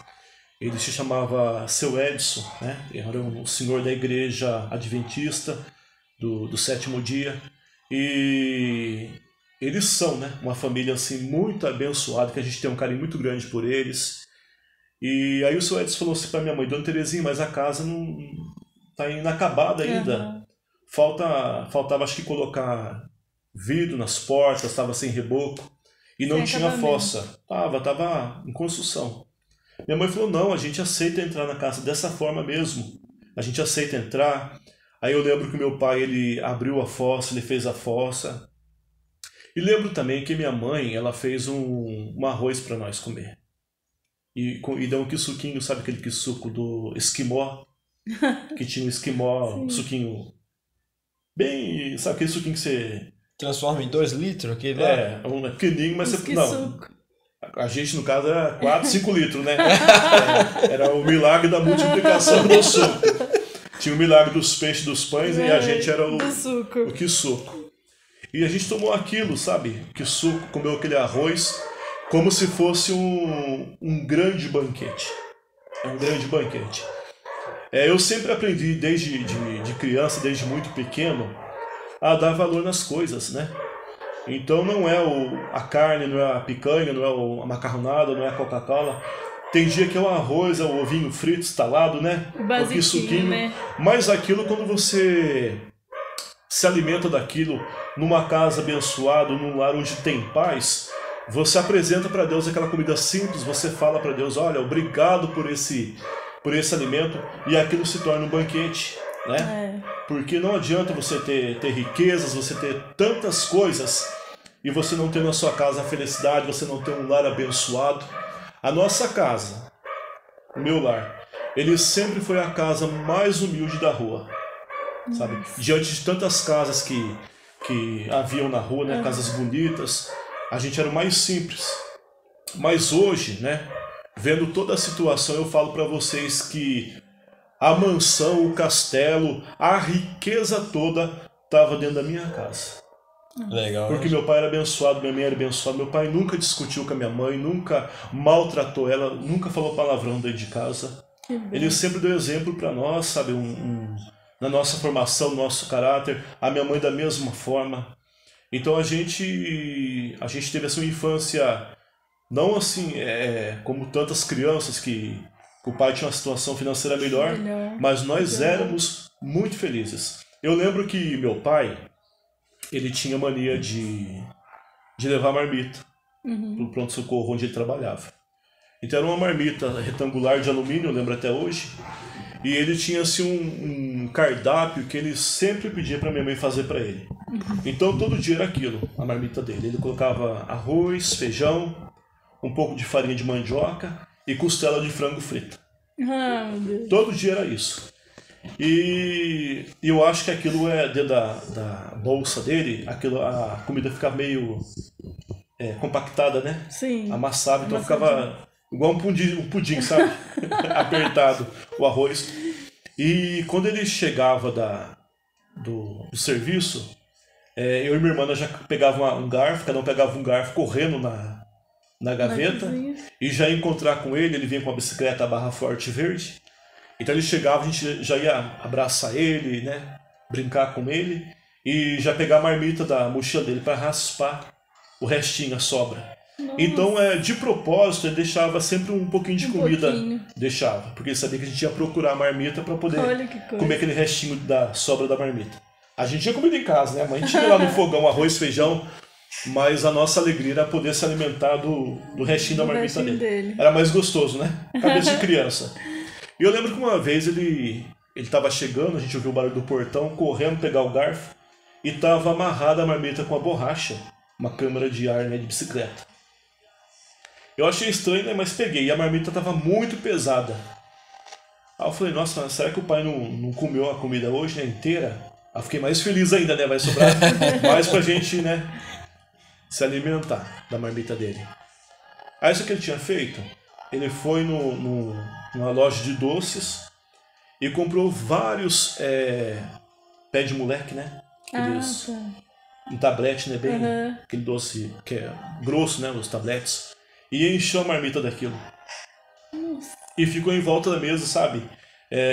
Ele se chamava Seu Edson, né? Era um senhor da igreja adventista do 7º dia. E eles são, né, uma família assim, muito abençoada, que a gente tem um carinho muito grande por eles. E aí o Seu Edson falou assim para minha mãe, Dona Terezinha, mas a casa não está inacabada ainda. Faltava acho que colocar vidro nas portas, estava sem reboco. E não tinha fossa. Tava em construção. Minha mãe falou, não, a gente aceita entrar na casa dessa forma mesmo. A gente aceita entrar. Aí eu lembro que meu pai, ele abriu a fossa, ele fez a fossa. E lembro também que minha mãe, ela fez um arroz para nós comer. E deu um quisuquinho, sabe aquele quisuco do esquimó? Que tinha um esquimó, um suquinho bem... Sabe aquele suquinho que você... Transforma em 2 litros aquele lá? Um pequenininho, mas você... Não, a gente, no caso, era 4, 5 litros, né? Era o milagre da multiplicação do suco. Tinha o milagre dos peixes, dos pães, e a gente era o quisuco. E a gente tomou aquilo, sabe? Quisuco, comeu aquele arroz, como se fosse um grande banquete. Um grande banquete. Eu sempre aprendi, desde de criança, desde muito pequeno, a dar valor nas coisas, né? Então não é a carne, não é a picanha, não é a macarronada, não é a Coca-Cola. Tem dia que é o arroz, é o ovinho frito, estalado, né? O quisuquinho, né? Mas aquilo, quando você se alimenta daquilo numa casa abençoada, num lar onde tem paz, você apresenta para Deus aquela comida simples, você fala para Deus, olha, obrigado por esse alimento, e aquilo se torna um banquete, né? Porque não adianta você ter riquezas, você ter tantas coisas e você não ter na sua casa a felicidade, você não ter um lar abençoado. A nossa casa, o meu lar, ele sempre foi a casa mais humilde da rua, sabe? Diante de tantas casas que haviam na rua, né? Casas bonitas, a gente era o mais simples. Mas hoje, né? Vendo toda a situação, eu falo para vocês que a mansão, o castelo, a riqueza toda estava dentro da minha casa. Legal. Porque meu pai era abençoado, minha mãe era abençoada. Meu pai nunca discutiu com a minha mãe, nunca maltratou ela, nunca falou palavrão dentro de casa. Ele sempre deu exemplo para nós, sabe, na nossa formação, no nosso caráter. A minha mãe da mesma forma. Então a gente teve essa infância, não assim, como tantas crianças que o pai tinha uma situação financeira melhor, mas nós éramos muito felizes. Eu lembro que meu pai, ele tinha mania de levar marmita para o pronto-socorro onde ele trabalhava. Então era uma marmita retangular de alumínio, eu lembro até hoje, e ele tinha assim um cardápio que ele sempre pedia para minha mãe fazer para ele. Então todo dia era aquilo, a marmita dele. Ele colocava arroz, feijão, um pouco de farinha de mandioca e costela de frango frita. Ah, meu Deus. Todo dia era isso. E eu acho que aquilo é dentro da bolsa dele, a comida ficava meio compactada, né? Sim. Amassava, então ficava igual um pudim, sabe? Apertado o arroz. E quando ele chegava do serviço, eu e minha irmã já pegava um garfo, cada um pegava um garfo correndo na gaveta e já ia encontrar com ele. Ele vinha com a bicicleta Barra Forte verde. Então ele chegava, a gente já ia abraçar ele, né? Brincar com ele e já pegar a marmita da mochila dele para raspar o restinho, a sobra. Nossa. Então, de propósito, ele deixava sempre um pouquinho de comida. Deixava, porque ele sabia que a gente ia procurar a marmita para poder comer aquele restinho da sobra da marmita. A gente tinha comida em casa, né? Mas a gente tinha lá no fogão arroz, feijão, mas a nossa alegria era poder se alimentar do restinho da marmita dele. Era mais gostoso, né? Cabeça de criança. E eu lembro que uma vez ele estava chegando, a gente ouviu o barulho do portão, correndo pegar o garfo, e estava amarrada a marmita com a borracha, uma câmara de ar, né, de bicicleta. Eu achei estranho, né, mas peguei, e a marmita estava muito pesada. Aí eu falei, nossa, será que o pai não comeu a comida hoje, né, inteira? Aí eu fiquei mais feliz ainda, né, vai sobrar mais pra gente, né, se alimentar da marmita dele. Aí isso que ele tinha feito, ele foi numa loja de doces e comprou vários pé de moleque, né? Aqueles, um tablete, né? Bem, aquele doce que é grosso, né? Os tabletes. E encheu a marmita daquilo. Nossa. E ficou em volta da mesa, sabe?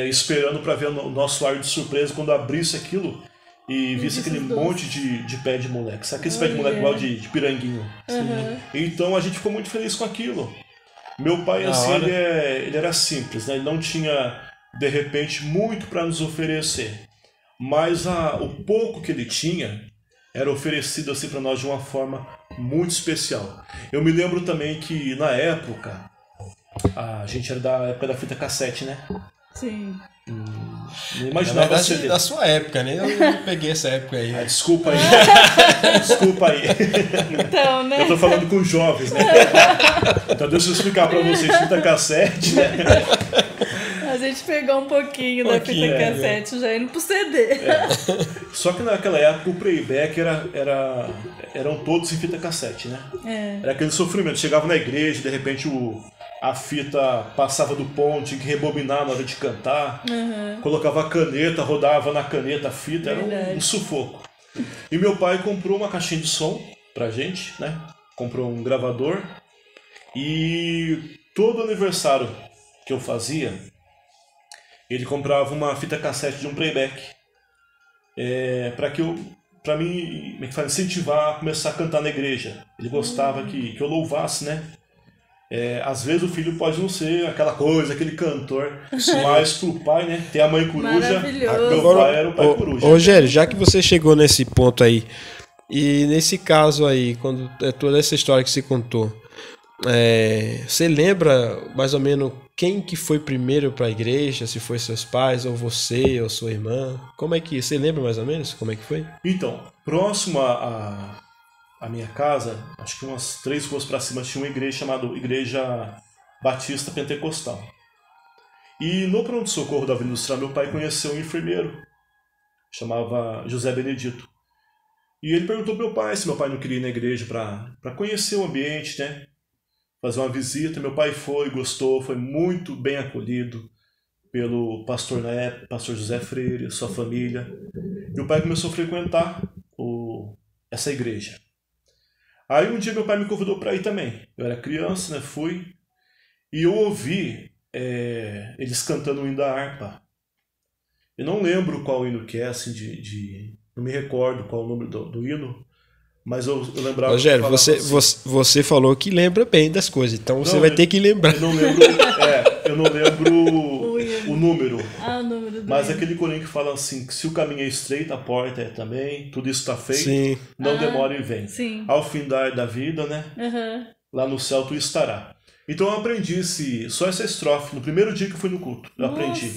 Esperando para ver o nosso ar de surpresa quando abrisse aquilo e visse aquele monte de pé de moleque. Sabe aquele pé de moleque igual de piranguinho? Então a gente ficou muito feliz com aquilo. Meu pai, assim, ele era simples, né? Ele não tinha, de repente, muito para nos oferecer. Mas o pouco que ele tinha era oferecido assim para nós de uma forma muito especial. Eu me lembro também que, na época, a gente era da época da fita cassete, né? Sim. Não imaginava na verdade, da sua época, né? Eu não peguei essa época aí. Desculpa aí. Desculpa aí. Então, né? Eu tô falando com jovens, né? Então deixa eu explicar pra vocês. Fita cassete, né? A gente pegou um pouquinho da fita cassete já indo pro CD. Só que naquela época o playback eram todos em fita cassete, né? Era aquele sofrimento. Chegava na igreja, de repente a fita passava do ponto, tinha que rebobinar na hora de cantar, colocava a caneta, rodava na caneta a fita, era um sufoco. E meu pai comprou uma caixinha de som pra gente, né? Comprou um gravador e todo aniversário que eu fazia, ele comprava uma fita cassete de um playback para mim, como é que fala, incentivar a começar a cantar na igreja. Ele gostava que eu louvasse, né? Às vezes o filho pode não ser aquela coisa, aquele cantor, mas pro pai, né? Tem a mãe coruja, meu pai era o pai coruja. Rogério, já que você chegou nesse ponto aí, e nesse caso aí, quando toda essa história que você contou, você lembra mais ou menos quem que foi primeiro para a igreja? Se foi seus pais, ou você, ou sua irmã? Como é que você lembra mais ou menos como é que foi? Então, próximo a minha casa, acho que umas 3 ruas para cima, tinha uma igreja chamada Igreja Batista Pentecostal. E no pronto-socorro da Avenida Industrial, meu pai conheceu um enfermeiro, chamava José Benedito. E ele perguntou para meu pai se meu pai não queria ir na igreja para conhecer o ambiente, né? Fazer uma visita. Meu pai foi, gostou, foi muito bem acolhido pelo pastor na época, pastor José Freire, sua família. Meu pai começou a frequentar essa igreja. Aí um dia meu pai me convidou para ir também. Eu era criança, né? Fui. E eu ouvi eles cantando o hino da harpa. Eu não lembro qual hino que é, assim, não me recordo qual o nome do hino, mas eu lembrava... Rogério, você falou que lembra bem das coisas, então você vai ter que lembrar. Eu não lembro o número. O número do mas aquele corinho que fala assim, que se o caminho é estreito, a porta é também, tudo isso está feito, Sim. Não demore e vem. Sim. Ao fim da vida, né? Lá no céu tu estará. Então eu aprendi só essa estrofe no primeiro dia que eu fui no culto. Eu aprendi.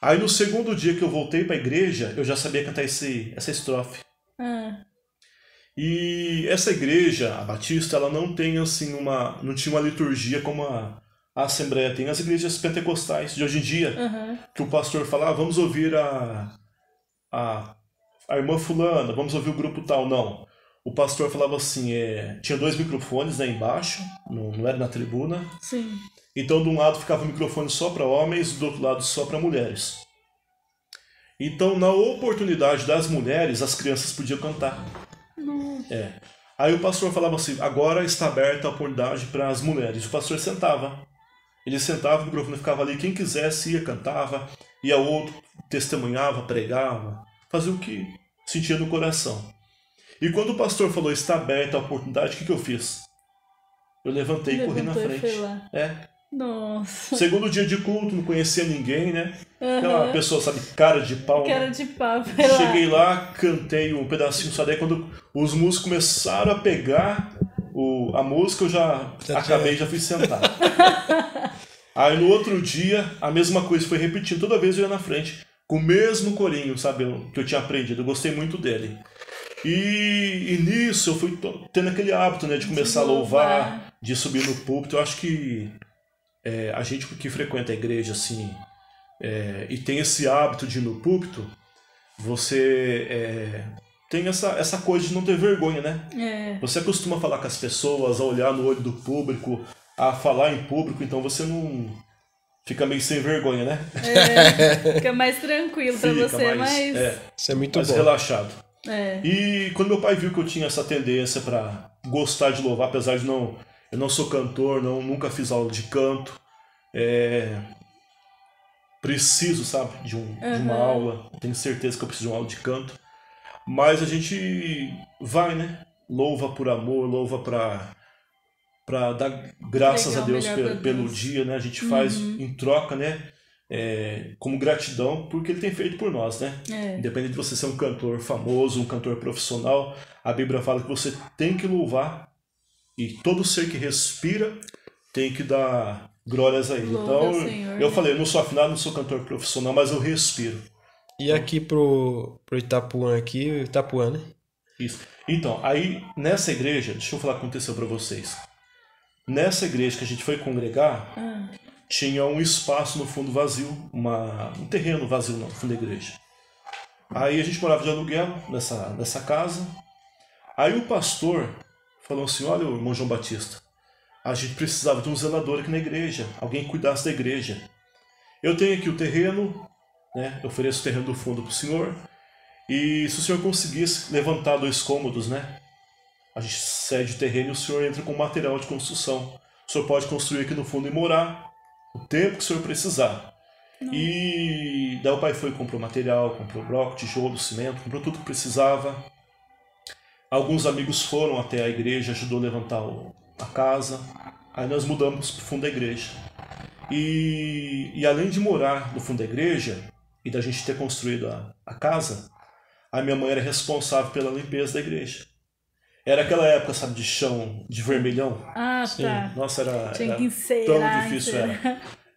Aí no segundo dia que eu voltei para a igreja, eu já sabia cantar essa estrofe. E essa igreja, a Batista, ela não tem assim não tinha uma liturgia como a Assembleia tem. As igrejas pentecostais de hoje em dia, que o pastor fala, vamos ouvir a irmã fulana, vamos ouvir o grupo tal. Não. O pastor falava assim, tinha 2 microfones, né, embaixo, não era na tribuna. Sim. Então, de um lado ficava o microfone só para homens, do outro lado só para mulheres. Então, na oportunidade das mulheres, as crianças podiam cantar. Aí o pastor falava assim, agora está aberta a oportunidade para as mulheres. O pastor sentava. Ele sentava, o microfone ficava ali, quem quisesse ia, cantava, ia outro, testemunhava, pregava, fazia o que sentia no coração. E quando o pastor falou, está aberta a oportunidade, o que eu fiz? Eu levantei e corri na frente. Nossa. Segundo dia de culto, não conhecia ninguém, né? Aquela pessoa, sabe, cara de pau. Cara de pau. Cheguei lá, cantei um pedacinho, só daí quando os músicos começaram a pegar a música, eu já acabei, já fui sentar. Aí no outro dia, a mesma coisa foi repetindo, toda vez eu ia na frente, com o mesmo corinho, sabe, que eu tinha aprendido, eu gostei muito dele. E nisso eu fui tendo aquele hábito, né, de começar a louvar, de subir no púlpito. Eu acho que a gente que frequenta a igreja assim, e tem esse hábito de ir no púlpito, você tem essa coisa de não ter vergonha, né? Você acostuma a falar com as pessoas, a olhar no olho do público, a falar em público, então você não fica meio sem vergonha, né? Fica mais tranquilo para você, mas... Isso é muito mais bom. Relaxado. E quando meu pai viu que eu tinha essa tendência para gostar de louvar, apesar de eu não sou cantor, nunca fiz aula de canto, preciso, sabe, de uma aula, tenho certeza que eu preciso de uma aula de canto, mas a gente vai, né, louva por amor, louva para dar graças a Deus pelo dia, né, a gente faz em troca, né, como gratidão porque ele tem feito por nós, né? Independente de você ser um cantor famoso, um cantor profissional, a Bíblia fala que você tem que louvar e todo ser que respira tem que dar glórias a ele. Então, eu falei, eu não sou afinado, não sou cantor profissional, mas eu respiro. E aqui pro Itapuã aqui, Itapuã, né? Isso. Então, aí nessa igreja, deixa eu falar o que aconteceu para vocês. Nessa igreja que a gente foi congregar, tinha um espaço no fundo vazio, um terreno vazio no fundo da igreja. Aí a gente morava de aluguel nessa casa. Aí o pastor falou assim, olha, o irmão João Batista, a gente precisava de um zelador aqui na igreja, alguém que cuidasse da igreja. Eu tenho aqui o terreno, né? Eu ofereço o terreno do fundo para o senhor, e se o senhor conseguisse levantar 2 cômodos, né? A gente cede o terreno e o senhor entra com material de construção. O senhor pode construir aqui no fundo e morar o tempo que o senhor precisar. E daí o pai foi e comprou material, comprou bloco, tijolo, cimento, comprou tudo que precisava. Alguns amigos foram até a igreja, ajudou a levantar a casa. Aí nós mudamos para o fundo da igreja. E além de morar no fundo da igreja e da gente ter construído a casa, a minha mãe era responsável pela limpeza da igreja. Era aquela época, sabe, de chão, de vermelhão. Tá. Nossa, era que encerar, tão difícil.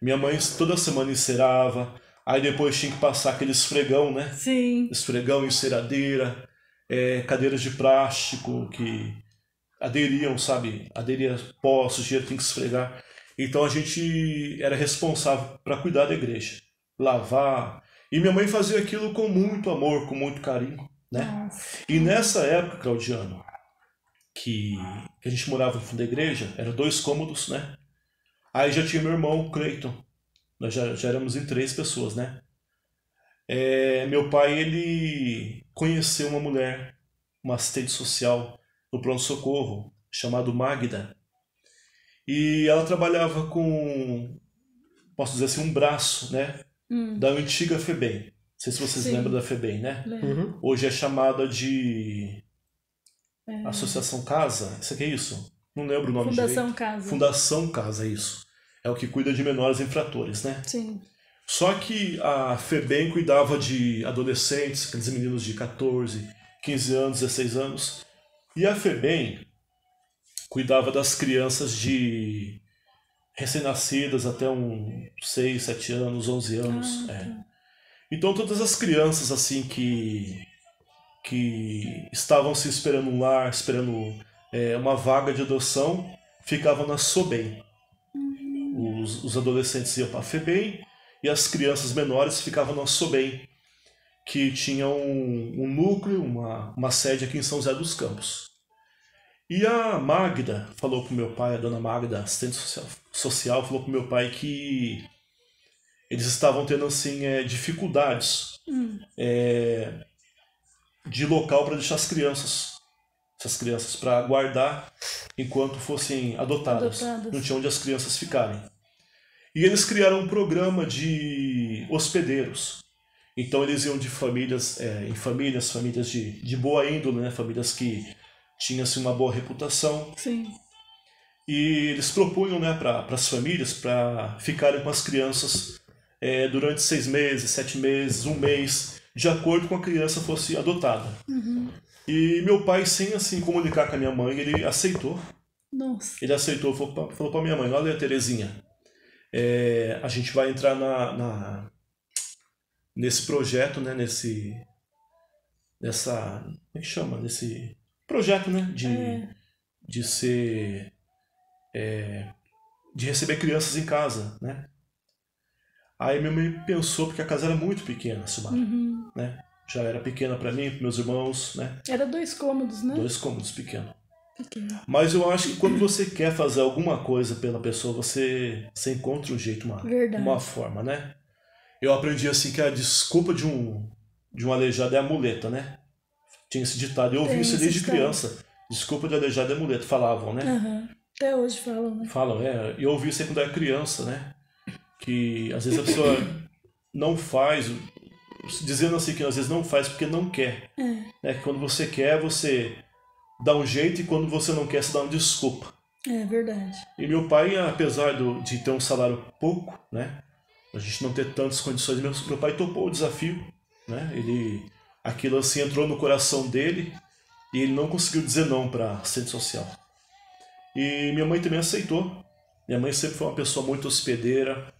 Minha mãe toda semana encerava, aí depois tinha que passar aquele esfregão, né? Sim. Esfregão, enceradeira, cadeiras de plástico que aderiam, sabe? Aderia pó, sujeira, tem que esfregar. Então a gente era responsável para cuidar da igreja, lavar. E minha mãe fazia aquilo com muito amor, com muito carinho, né? Nossa. E nessa época, Claudiano, que a gente morava no fundo da igreja, eram 2 cômodos, né? Aí já tinha meu irmão, Cleiton. Nós já éramos em 3 pessoas, né? Meu pai, ele conheceu uma mulher, uma assistente social no pronto-socorro, chamada Magda. E ela trabalhava com, posso dizer assim, um braço, né? Da antiga FEBEM. Não sei se vocês lembram da FEBEM, né? Hoje é chamada de Associação Casa. Isso aqui é isso? Não lembro o nome direito. Fundação Casa. Fundação Casa, é isso. É o que cuida de menores infratores, né? Sim. Só que a FEBEM cuidava de adolescentes, aqueles meninos de 14, 15 anos, 16 anos. E a FEBEM cuidava das crianças de recém-nascidas até uns 6, 7 anos, 11 anos. Então todas as crianças assim que que estavam se esperando um lar, esperando uma vaga de adoção, ficavam na SOBEM. Os adolescentes iam para a FEBEM e as crianças menores ficavam na SOBEM, que tinha um núcleo, uma sede aqui em São José dos Campos. E a Magda falou para o meu pai, a dona Magda, assistente social, falou para o meu pai que eles estavam tendo assim, dificuldades de local para deixar essas crianças para guardar enquanto fossem adotadas. Não tinha onde as crianças ficarem. E eles criaram um programa de hospedeiros. Então eles iam de famílias em famílias de boa índole, né? Famílias que tinham assim, uma boa reputação. Sim. E eles propunham, né, para as famílias para ficarem com as crianças durante 6 meses, 7 meses, 1 mês, de acordo com a criança fosse adotada. E meu pai, sem assim comunicar com a minha mãe, ele aceitou. Nossa. Ele aceitou, falou para minha mãe: olha, Terezinha, a gente vai entrar nesse projeto, né, nesse projeto, né, de ser de receber crianças em casa, né? Aí minha mãe pensou, porque a casa era muito pequena, Silmara, né? Já era pequena para mim, para meus irmãos, né? Era 2 cômodos, né? 2 cômodos, pequeno. Mas eu acho que quando você quer fazer alguma coisa pela pessoa, você encontra um jeito, uma forma, né? Eu aprendi assim que a desculpa de um aleijado é a muleta, né? Tinha esse ditado, eu ouvi isso desde criança. Desculpa de aleijado é muleta, falavam, né? Até hoje falam, né? Falam, eu ouvi isso aí quando era criança, né? Que às vezes a pessoa não faz, dizendo assim que às vezes não faz porque não quer. Né? Que quando você quer, você dá um jeito, e quando você não quer, você dá uma desculpa. É verdade. E meu pai, apesar de ter um salário pouco, né? A gente não ter tantas condições, meu pai topou o desafio, né? Aquilo assim entrou no coração dele e ele não conseguiu dizer não para assistente social. E minha mãe também aceitou. Minha mãe sempre foi uma pessoa muito hospedeira.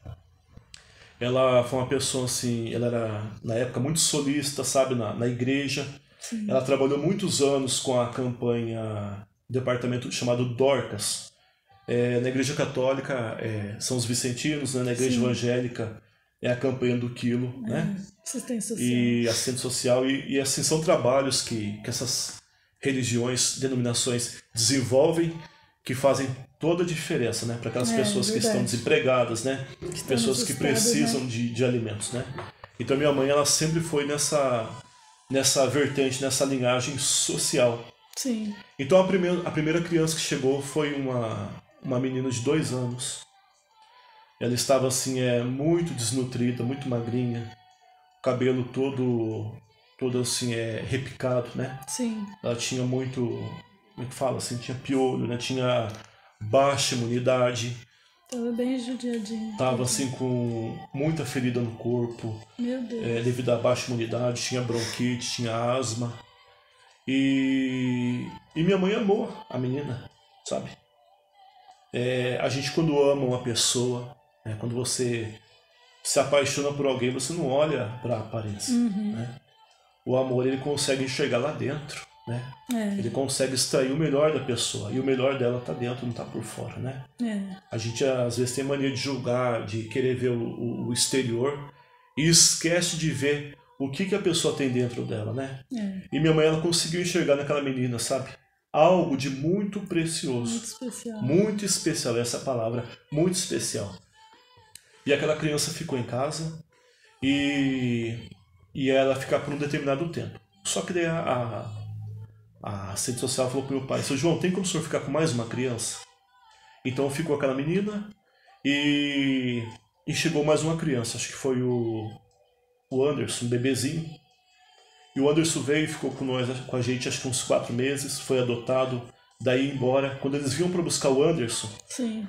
Ela foi uma pessoa assim, ela era na época muito solícita, sabe, na igreja. Sim. Ela trabalhou muitos anos com a campanha, departamento chamado Dorcas. Na igreja católica são os vicentinos, né? Na igreja evangélica é a campanha do quilo, né? Assistência social. E assistente social, e assim são trabalhos que essas religiões, denominações desenvolvem, que fazem toda a diferença, né? Para aquelas pessoas que estão desempregadas, né? Pessoas que precisam, né? de alimentos, né? Então minha mãe, ela sempre foi nessa vertente, nessa linhagem social. Sim. Então a primeira criança que chegou foi uma menina de 2 anos. Ela estava assim, muito desnutrida, muito magrinha, cabelo todo assim, repicado, né? Sim. Ela tinha muito, como é que fala assim, tinha piolho, né? Tinha baixa imunidade. Tava bem judiadinha. Tava assim com muita ferida no corpo. Meu Deus. Devido à baixa imunidade, tinha bronquite, tinha asma. E minha mãe amou a menina, sabe? A gente, quando ama uma pessoa, quando você se apaixona por alguém, você não olha para a aparência, né? O amor, ele consegue enxergar lá dentro, né? Ele consegue extrair o melhor da pessoa, e o melhor dela tá dentro, não tá por fora, né? A gente às vezes tem mania de julgar, de querer ver o exterior, e esquece de ver o que a pessoa tem dentro dela, né? E minha mãe, ela conseguiu enxergar naquela menina, sabe? Algo de muito precioso. Muito especial. Muito especial, essa palavra, muito especial. E aquela criança ficou em casa e ela ficar por um determinado tempo. Só que daí a assistente social falou para o meu pai: seu João, tem como o senhor ficar com mais uma criança? Então ficou aquela menina e chegou mais uma criança, acho que foi o Anderson, um bebezinho. E o Anderson veio e ficou com a gente acho que uns 4 meses, foi adotado, daí embora. Quando eles vinham para buscar o Anderson, sim,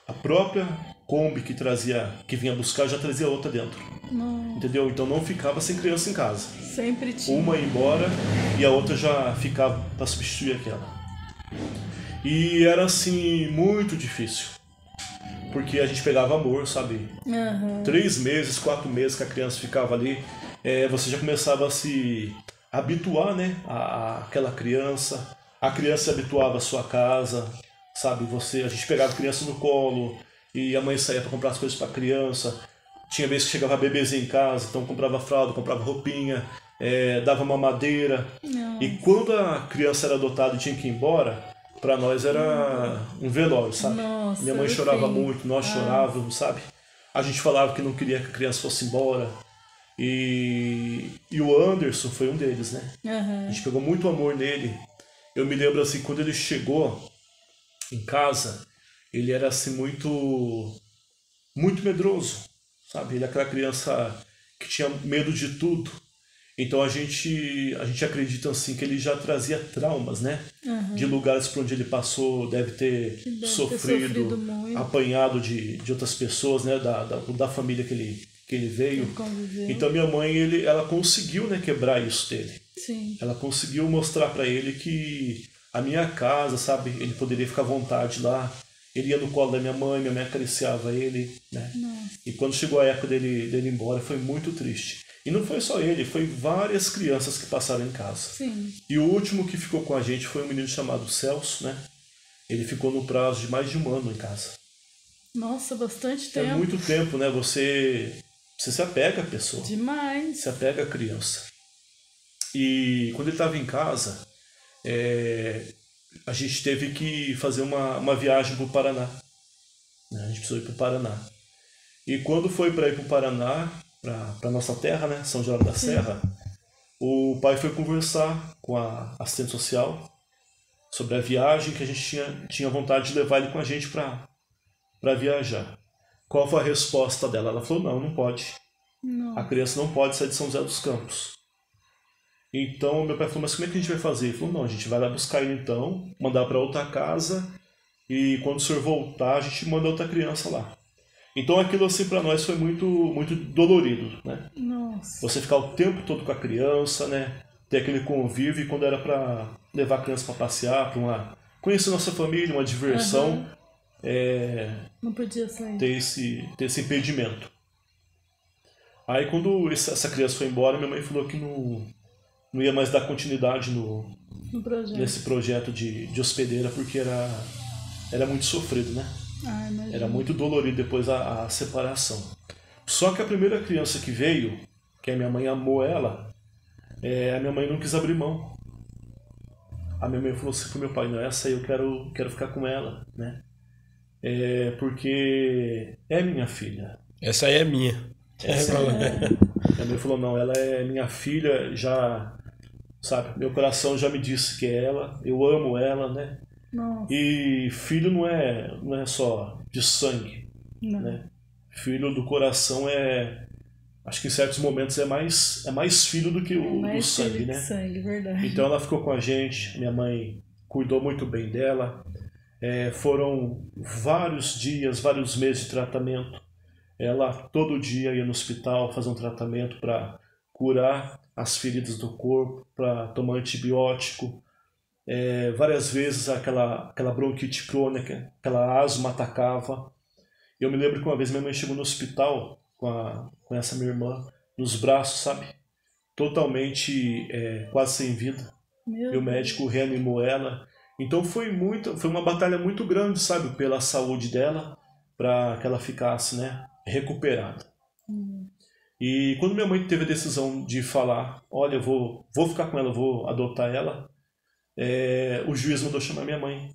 a própria Kombi que vinha buscar já trazia outra dentro. Não. Entendeu? Então não ficava sem criança em casa. Sempre tinha. Uma ia embora e a outra já ficava para substituir aquela. E era assim, muito difícil. Porque a gente pegava amor, sabe? 3 meses, 4 meses que a criança ficava ali. você já começava a se habituar, né, àquela criança. A criança se habituava à sua casa, sabe? A gente pegava a criança no colo e a mãe saía para comprar as coisas para a criança. Tinha vezes que chegava bebezinho em casa, então comprava fralda, comprava roupinha, dava mamadeira. Não. E quando a criança era adotada e tinha que ir embora, para nós era um velório, sabe? Nossa, Minha mãe chorava sim. muito, nós chorávamos, sabe? A gente falava que não queria que a criança fosse embora. E o Anderson foi um deles, né? A gente pegou muito amor nele. Eu me lembro assim, quando ele chegou em casa, ele era assim muito medroso, sabe? Ele é aquela criança que tinha medo de tudo. Então a gente acredita assim que ele já trazia traumas, né? De lugares por onde ele passou, deve ter sofrido muito. apanhado de outras pessoas, né? Da família que ele veio. Então minha mãe, ela conseguiu, né, quebrar isso dele. Sim. Ela conseguiu mostrar para ele que a minha casa, sabe? Ele poderia ficar à vontade lá. Ele ia no colo da minha mãe acariciava ele, né? Nossa. E quando chegou a época dele ir embora, foi muito triste. E não foi só ele, foi várias crianças que passaram em casa. Sim. E o último que ficou com a gente foi um menino chamado Celso, né? Ele ficou no prazo de mais de um ano em casa. Nossa, bastante tempo. É muito tempo, né? Você se apega à pessoa. Demais. Se apega à criança. E quando ele estava em casa, a gente teve que fazer uma viagem para o Paraná. A gente precisou ir para o Paraná. E quando foi para ir para o Paraná, para nossa terra, né, São João da Serra, o pai foi conversar com a assistente social sobre a viagem, que a gente tinha vontade de levar ele com a gente para viajar. Qual foi a resposta dela? Ela falou, não pode. Não. A criança não pode sair de São José dos Campos. Então meu pai falou, mas como é que a gente vai fazer? Ele falou, não, a gente vai lá buscar ele então, mandar para outra casa, e quando o senhor voltar, a gente manda outra criança lá. Então aquilo assim para nós foi muito, muito dolorido, né? Nossa. Você ficar o tempo todo com a criança, né? Ter aquele convívio, e quando era para levar a criança para passear, para conhecer nossa família, uma diversão, não podia sair. ter esse impedimento. Aí quando essa criança foi embora, minha mãe falou que não ia mais dar continuidade nesse projeto de hospedeira, porque era muito sofrido, né? Era muito dolorido depois a separação. Só que a primeira criança que veio, que a minha mãe amou ela, a minha mãe não quis abrir mão. A minha mãe falou assim pro meu pai, não, essa aí eu quero ficar com ela, né? Porque é minha filha. Essa aí é minha. Minha mãe falou, não, ela é minha filha, já, sabe, meu coração já me disse que é ela, eu amo ela, né? Nossa. E filho não é só de sangue, né? Filho do coração acho que em certos momentos é mais filho do que o sangue, né? Sangue, verdade. Então ela ficou com a gente, minha mãe cuidou muito bem dela. Foram vários dias, vários meses de tratamento. Ela todo dia ia no hospital fazer um tratamento para curar as feridas do corpo, para tomar antibiótico. Várias vezes aquela bronquite crônica, aquela asma atacava. Eu me lembro que uma vez minha mãe chegou no hospital com essa minha irmã nos braços, sabe? Totalmente quase sem vida. E o médico reanimou ela. Então foi uma batalha muito grande, sabe? Pela saúde dela, para que ela ficasse, né, recuperada. E quando minha mãe teve a decisão de falar, olha, eu vou ficar com ela, vou adotar ela, o juiz mandou chamar minha mãe.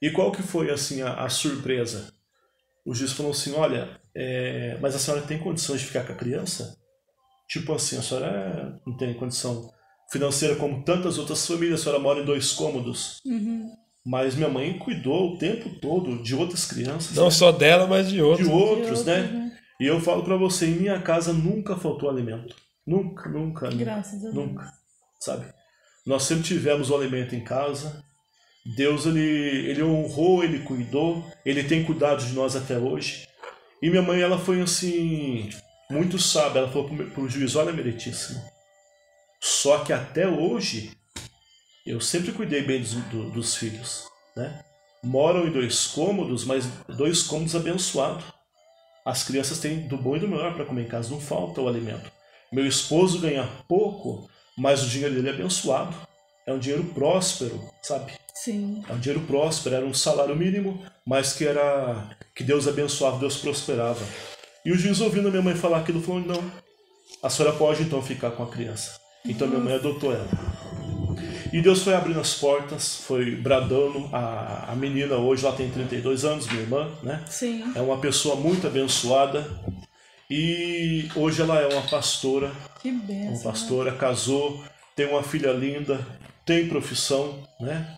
E qual que foi assim a surpresa? O juiz falou assim, olha, mas a senhora tem condições de ficar com a criança? Tipo assim, a senhora não tem condição financeira como tantas outras famílias, a senhora mora em 2 cômodos. Mas minha mãe cuidou o tempo todo de outras crianças. Não, né? Só dela, mas de outros. De outros, né? E eu falo pra você, em minha casa nunca faltou alimento. Nunca. Graças a Deus. Nunca, sabe? Nós sempre tivemos o alimento em casa. Deus, ele honrou, ele cuidou, ele tem cuidado de nós até hoje. E minha mãe, ela foi assim, muito sábia. Ela falou pro juiz, olha, meritíssimo, só que até hoje eu sempre cuidei bem dos filhos, né? Moram em 2 cômodos, mas 2 cômodos abençoados. As crianças têm do bom e do melhor para comer em casa, não falta o alimento. Meu esposo ganha pouco, mas o dinheiro dele é abençoado. É um dinheiro próspero, sabe? Sim. É um dinheiro próspero, era um salário mínimo, mas que Deus abençoava, Deus prosperava. E o juiz, ouvindo a minha mãe falar aquilo, falou: não, a senhora pode então ficar com a criança. Então minha mãe adotou ela. E Deus foi abrindo as portas, foi bradando. A menina hoje, ela tem 32 anos, minha irmã, né? Sim. É uma pessoa muito abençoada. E hoje ela é uma pastora. Que bênção. Uma pastora, casou, tem uma filha linda, tem profissão, né?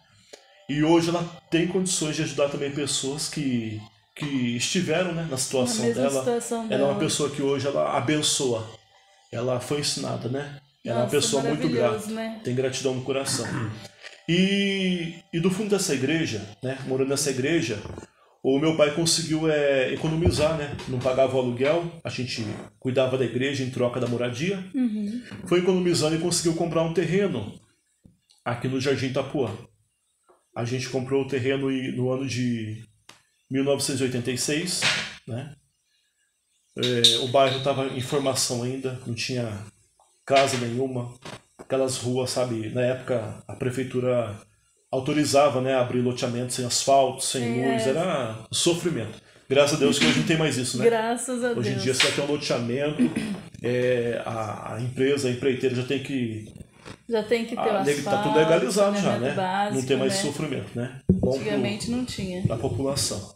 E hoje ela tem condições de ajudar também pessoas que estiveram, né, na situação dela. Ela é uma pessoa que hoje ela abençoa. Ela foi ensinada, né? Ela é uma pessoa muito grata, né? Tem gratidão no coração. E do fundo dessa igreja, né, morando nessa igreja, o meu pai conseguiu economizar, né? Não pagava o aluguel, a gente cuidava da igreja em troca da moradia. Foi economizando e conseguiu comprar um terreno aqui no Jardim Itapuã. A gente comprou o terreno no ano de 1986, né? O bairro estava em formação ainda, não tinha casa nenhuma. Aquelas ruas, sabe? Na época a prefeitura autorizava, né, abrir loteamento sem asfalto, sem luz, era sofrimento. Graças a Deus que hoje não tem mais isso, né? Graças a Deus. Hoje em dia você vai ter um loteamento, a empresa, a empreiteira já tem que ter o asfalto, tá tudo legalizado já, né? Básico, não tem mais né? sofrimento, né? Antigamente não tinha. Da população.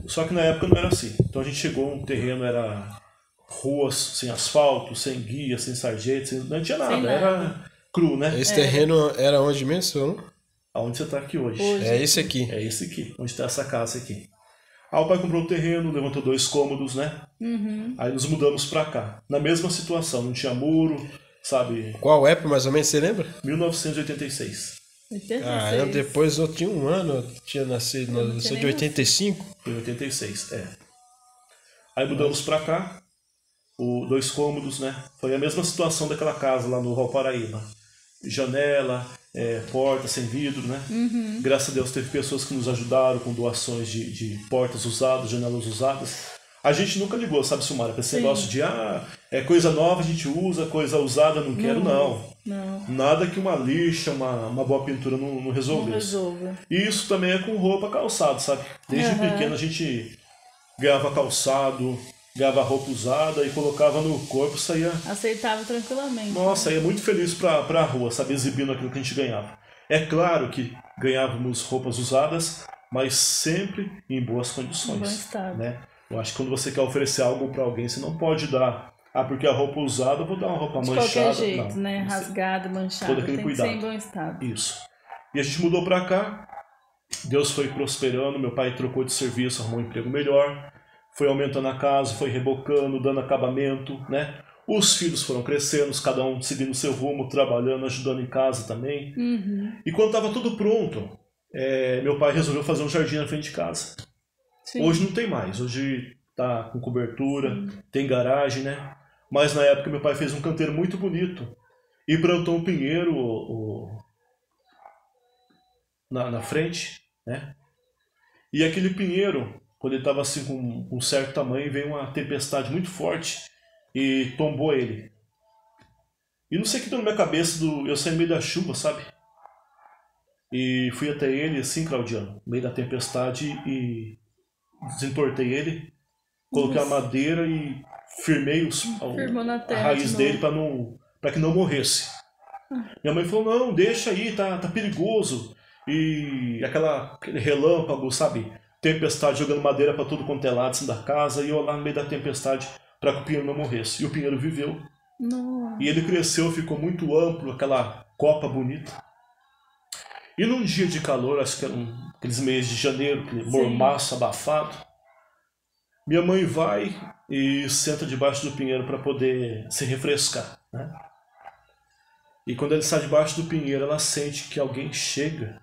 Só que na época não era assim. Então a gente chegou, um terreno era ruas sem asfalto, sem guia, sem sarjeta, não tinha nada, era cru, né? Esse terreno era onde mesmo? Aonde você está aqui hoje. É esse aqui. É esse aqui, onde está essa casa aqui. Aí o pai comprou um terreno, levantou 2 cômodos, né? Aí nos mudamos para cá. Na mesma situação, não tinha muro, sabe? Qual época mais ou menos, você lembra? 1986. Eu depois eu tinha um ano, eu tinha nascido, eu sou de 85. Foi 86, Aí mudamos para cá, 2 cômodos, né? Foi a mesma situação daquela casa lá no Valparaíba. Janela, porta sem vidro, né? Graças a Deus teve pessoas que nos ajudaram com doações de portas usadas, janelas usadas. A gente nunca ligou, sabe, Silmara, para esse negócio de coisa nova a gente usa, coisa usada não quero, não. Nada que uma lixa, uma boa pintura não resolvesse. E isso também é com roupa, calçado, sabe? Desde pequeno a gente ganhava calçado, ganhava roupa usada e colocava no corpo, saía... Aceitava tranquilamente. Nossa, ia muito feliz pra rua, sabe, exibindo aquilo que a gente ganhava. É claro que ganhávamos roupas usadas, mas sempre em boas condições. Em bom estado. Né? Eu acho que quando você quer oferecer algo para alguém, você não pode dar... porque a roupa usada, eu vou dar uma roupa manchada. De qualquer jeito, não, né? Rasgada, manchada, todo aquele tem cuidado. Que ser em bom estado. Isso. E a gente mudou para cá, Deus foi prosperando, meu pai trocou de serviço, arrumou um emprego melhor, foi aumentando a casa, foi rebocando, dando acabamento, né? Os filhos foram crescendo, cada um seguindo seu rumo, trabalhando, ajudando em casa também. E quando estava tudo pronto, meu pai resolveu fazer um jardim na frente de casa. Sim. Hoje não tem mais, hoje tá com cobertura, tem garagem, né? Mas na época meu pai fez um canteiro muito bonito e plantou um pinheiro na frente, né? E aquele pinheiro, quando ele estava assim com um certo tamanho, veio uma tempestade muito forte e tombou ele. E não sei o que deu na minha cabeça, eu saí no meio da chuva, sabe? E fui até ele assim, Claudiano, no meio da tempestade e desentortei ele, coloquei a madeira e firmei a raiz dele para que não morresse. Minha mãe falou, não, deixa aí, tá perigoso. E aquele relâmpago, sabe? Tempestade jogando madeira para tudo quanto é lado assim, da casa, e eu lá no meio da tempestade para que o pinheiro não morresse. E o pinheiro viveu. Não. E ele cresceu, ficou muito amplo, aquela copa bonita. E num dia de calor, acho que eram aqueles meses de janeiro, aquele mormaço abafado, minha mãe vai e senta debaixo do pinheiro para poder se refrescar, né? E quando ela está debaixo do pinheiro, ela sente que alguém chega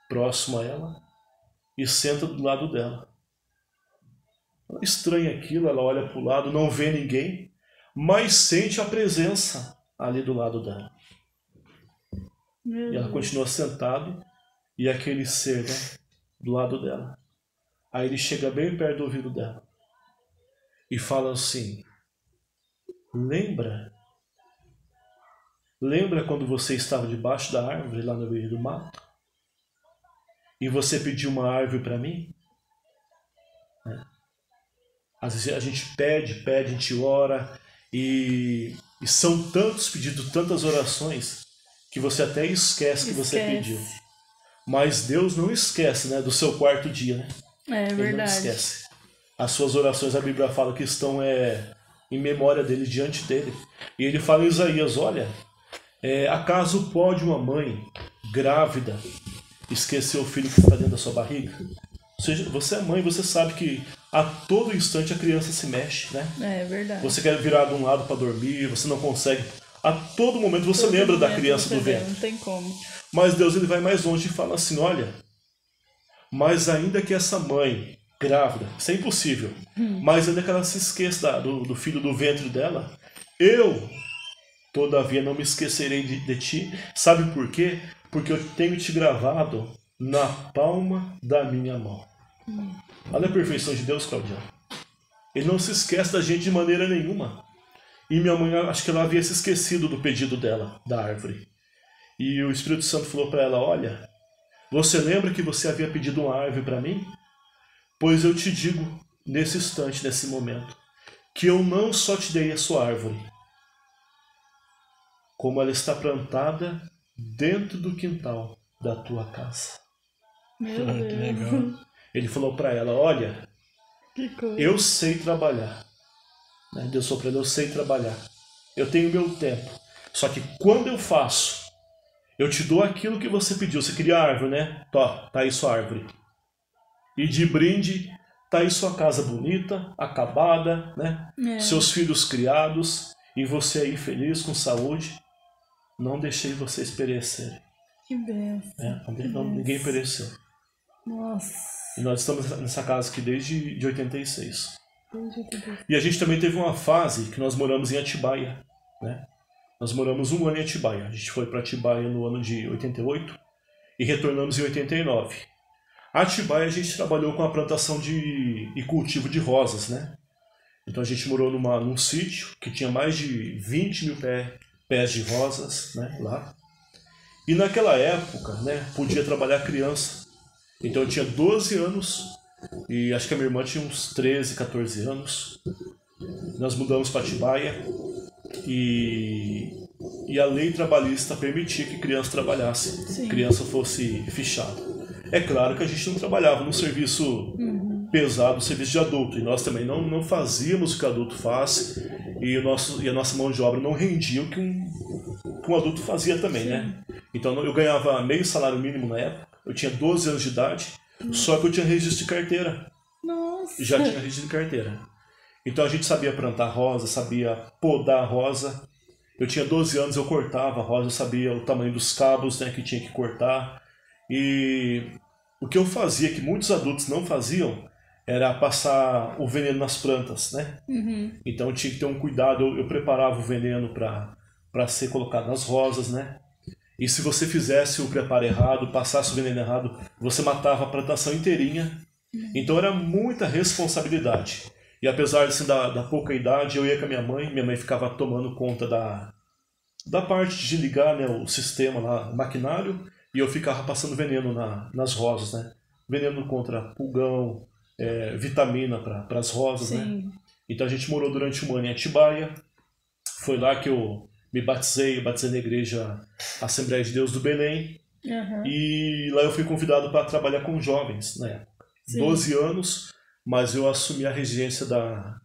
próximo a ela e senta do lado dela. Ela estranha aquilo, ela olha para o lado, não vê ninguém, mas sente a presença ali do lado dela. E ela continua sentada e aquele ser, né, do lado dela. Aí ele chega bem perto do ouvido dela e fala assim, lembra Lembra quando você estava debaixo da árvore lá no meio do mato? E você pediu uma árvore para mim? Às vezes a gente pede, a gente ora, e são tantos pedidos, tantas orações, que você até esquece que você pediu. Mas Deus não esquece, né, do seu quarto dia, né? É verdade. Ele não esquece. As suas orações, a Bíblia fala que estão em memória dele, diante dele. E ele fala em Isaías, olha, acaso pode uma mãe grávida esquecer o filho que está dentro da sua barriga? Ou seja, você é mãe, você sabe que a todo instante a criança se mexe, né? É verdade. Você quer virar de um lado para dormir, você não consegue. A todo momento você lembra da criança do ventre. Não tem como. Mas Deus ele vai mais longe e fala assim, olha, mas ainda que essa mãe grávida, isso é impossível, mas ainda que ela se esqueça do filho do ventre dela, eu, todavia, não me esquecerei de ti. Sabe por quê? Porque eu tenho te gravado na palma da minha mão. Olha a perfeição de Deus, Claudiano. Ele não se esquece da gente de maneira nenhuma. E minha mãe, acho que ela havia se esquecido do pedido dela, da árvore. E o Espírito Santo falou para ela, olha, você lembra que você havia pedido uma árvore para mim? Pois eu te digo, nesse instante, nesse momento, que eu não só te dei a sua árvore, como ela está plantada dentro do quintal da tua casa. Meu Deus. Que legal. Ele falou para ela, olha, Que coisa. eu sei trabalhar. Deus falou para ela, eu sei trabalhar. Eu tenho meu tempo. Só que quando eu faço, eu te dou aquilo que você pediu. Você queria árvore, né? Tá aí sua árvore. E de brinde, tá aí sua casa bonita, acabada, né? Seus filhos criados, e você aí feliz, com saúde. Não deixei vocês perecerem. Que benção. Ninguém pereceu. Nossa. E nós estamos nessa casa aqui desde 86. E a gente também teve uma fase que nós moramos em Atibaia, né? Nós moramos 1 ano em Atibaia. A gente foi para Atibaia no ano de 88 e retornamos em 89. Atibaia a gente trabalhou com a plantação e cultivo de rosas, né? Então a gente morou num sítio que tinha mais de 20 mil pés de rosas, né, lá. E naquela época, né, podia trabalhar criança. Então eu tinha 12 anos e acho que a minha irmã tinha uns 13, 14 anos. Nós mudamos para Atibaia e a lei trabalhista permitia que criança trabalhasse, Sim. criança fosse fichada. É claro que a gente não trabalhava num serviço pesado, serviço de adulto, e nós também não fazíamos o que o adulto faz, e a nossa mão de obra não rendia o que um adulto fazia também, Sim. né? Então eu ganhava meio salário mínimo na época, eu tinha 12 anos de idade, só que eu tinha registro de carteira. Nossa. Já tinha registro de carteira. Então a gente sabia plantar rosa, sabia podar a rosa. Eu tinha 12 anos, eu cortava a rosa, eu sabia o tamanho dos cabos, né, que tinha que cortar. E o que eu fazia, que muitos adultos não faziam, era passar o veneno nas plantas, né? Então tinha que ter um cuidado, eu preparava o veneno para ser colocado nas rosas, né? E se você fizesse o preparo errado, passasse o veneno errado, você matava a plantação inteirinha. Então era muita responsabilidade. E apesar assim, da pouca idade, eu ia com a minha mãe ficava tomando conta da parte de ligar, né, o sistema lá, o maquinário, e eu ficava passando veneno nas rosas, né? Veneno contra pulgão, vitamina para as rosas, Sim. né? Então a gente morou durante 1 ano em Atibaia. Foi lá que eu me batizei na igreja Assembleia de Deus do Belém. E lá eu fui convidado para trabalhar com jovens, né? Sim. 12 anos, mas eu assumi a regência da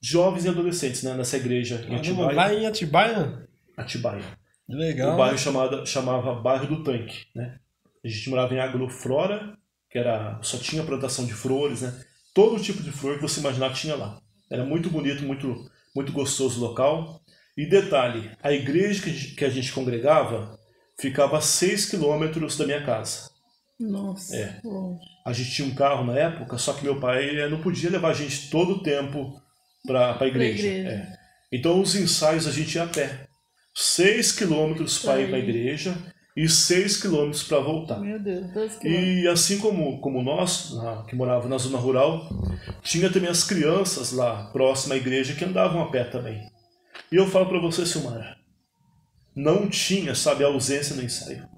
jovens e adolescentes, né, nessa igreja em Atibaia. Lá em Atibaia? Atibaia. Legal. O bairro chamava Bairro do Tanque, né? A gente morava em Agroflora, que só tinha plantação de flores, né? Todo tipo de flor que você imaginar tinha lá. Era muito bonito, muito, muito gostoso o local. E detalhe, a igreja que a gente congregava ficava a 6 quilômetros da minha casa. Nossa. A gente tinha um carro na época, só que meu pai não podia levar a gente todo o tempo para a igreja. Então os ensaios a gente ia a pé. 6 quilômetros para ir para a igreja e 6 quilômetros para voltar. Meu Deus, 12 quilômetros. E assim como nós, que morávamos na zona rural, tinha também as crianças lá próxima à igreja que andavam a pé também. E eu falo para você, Silmara, não tinha, sabe, ausência no ensaio.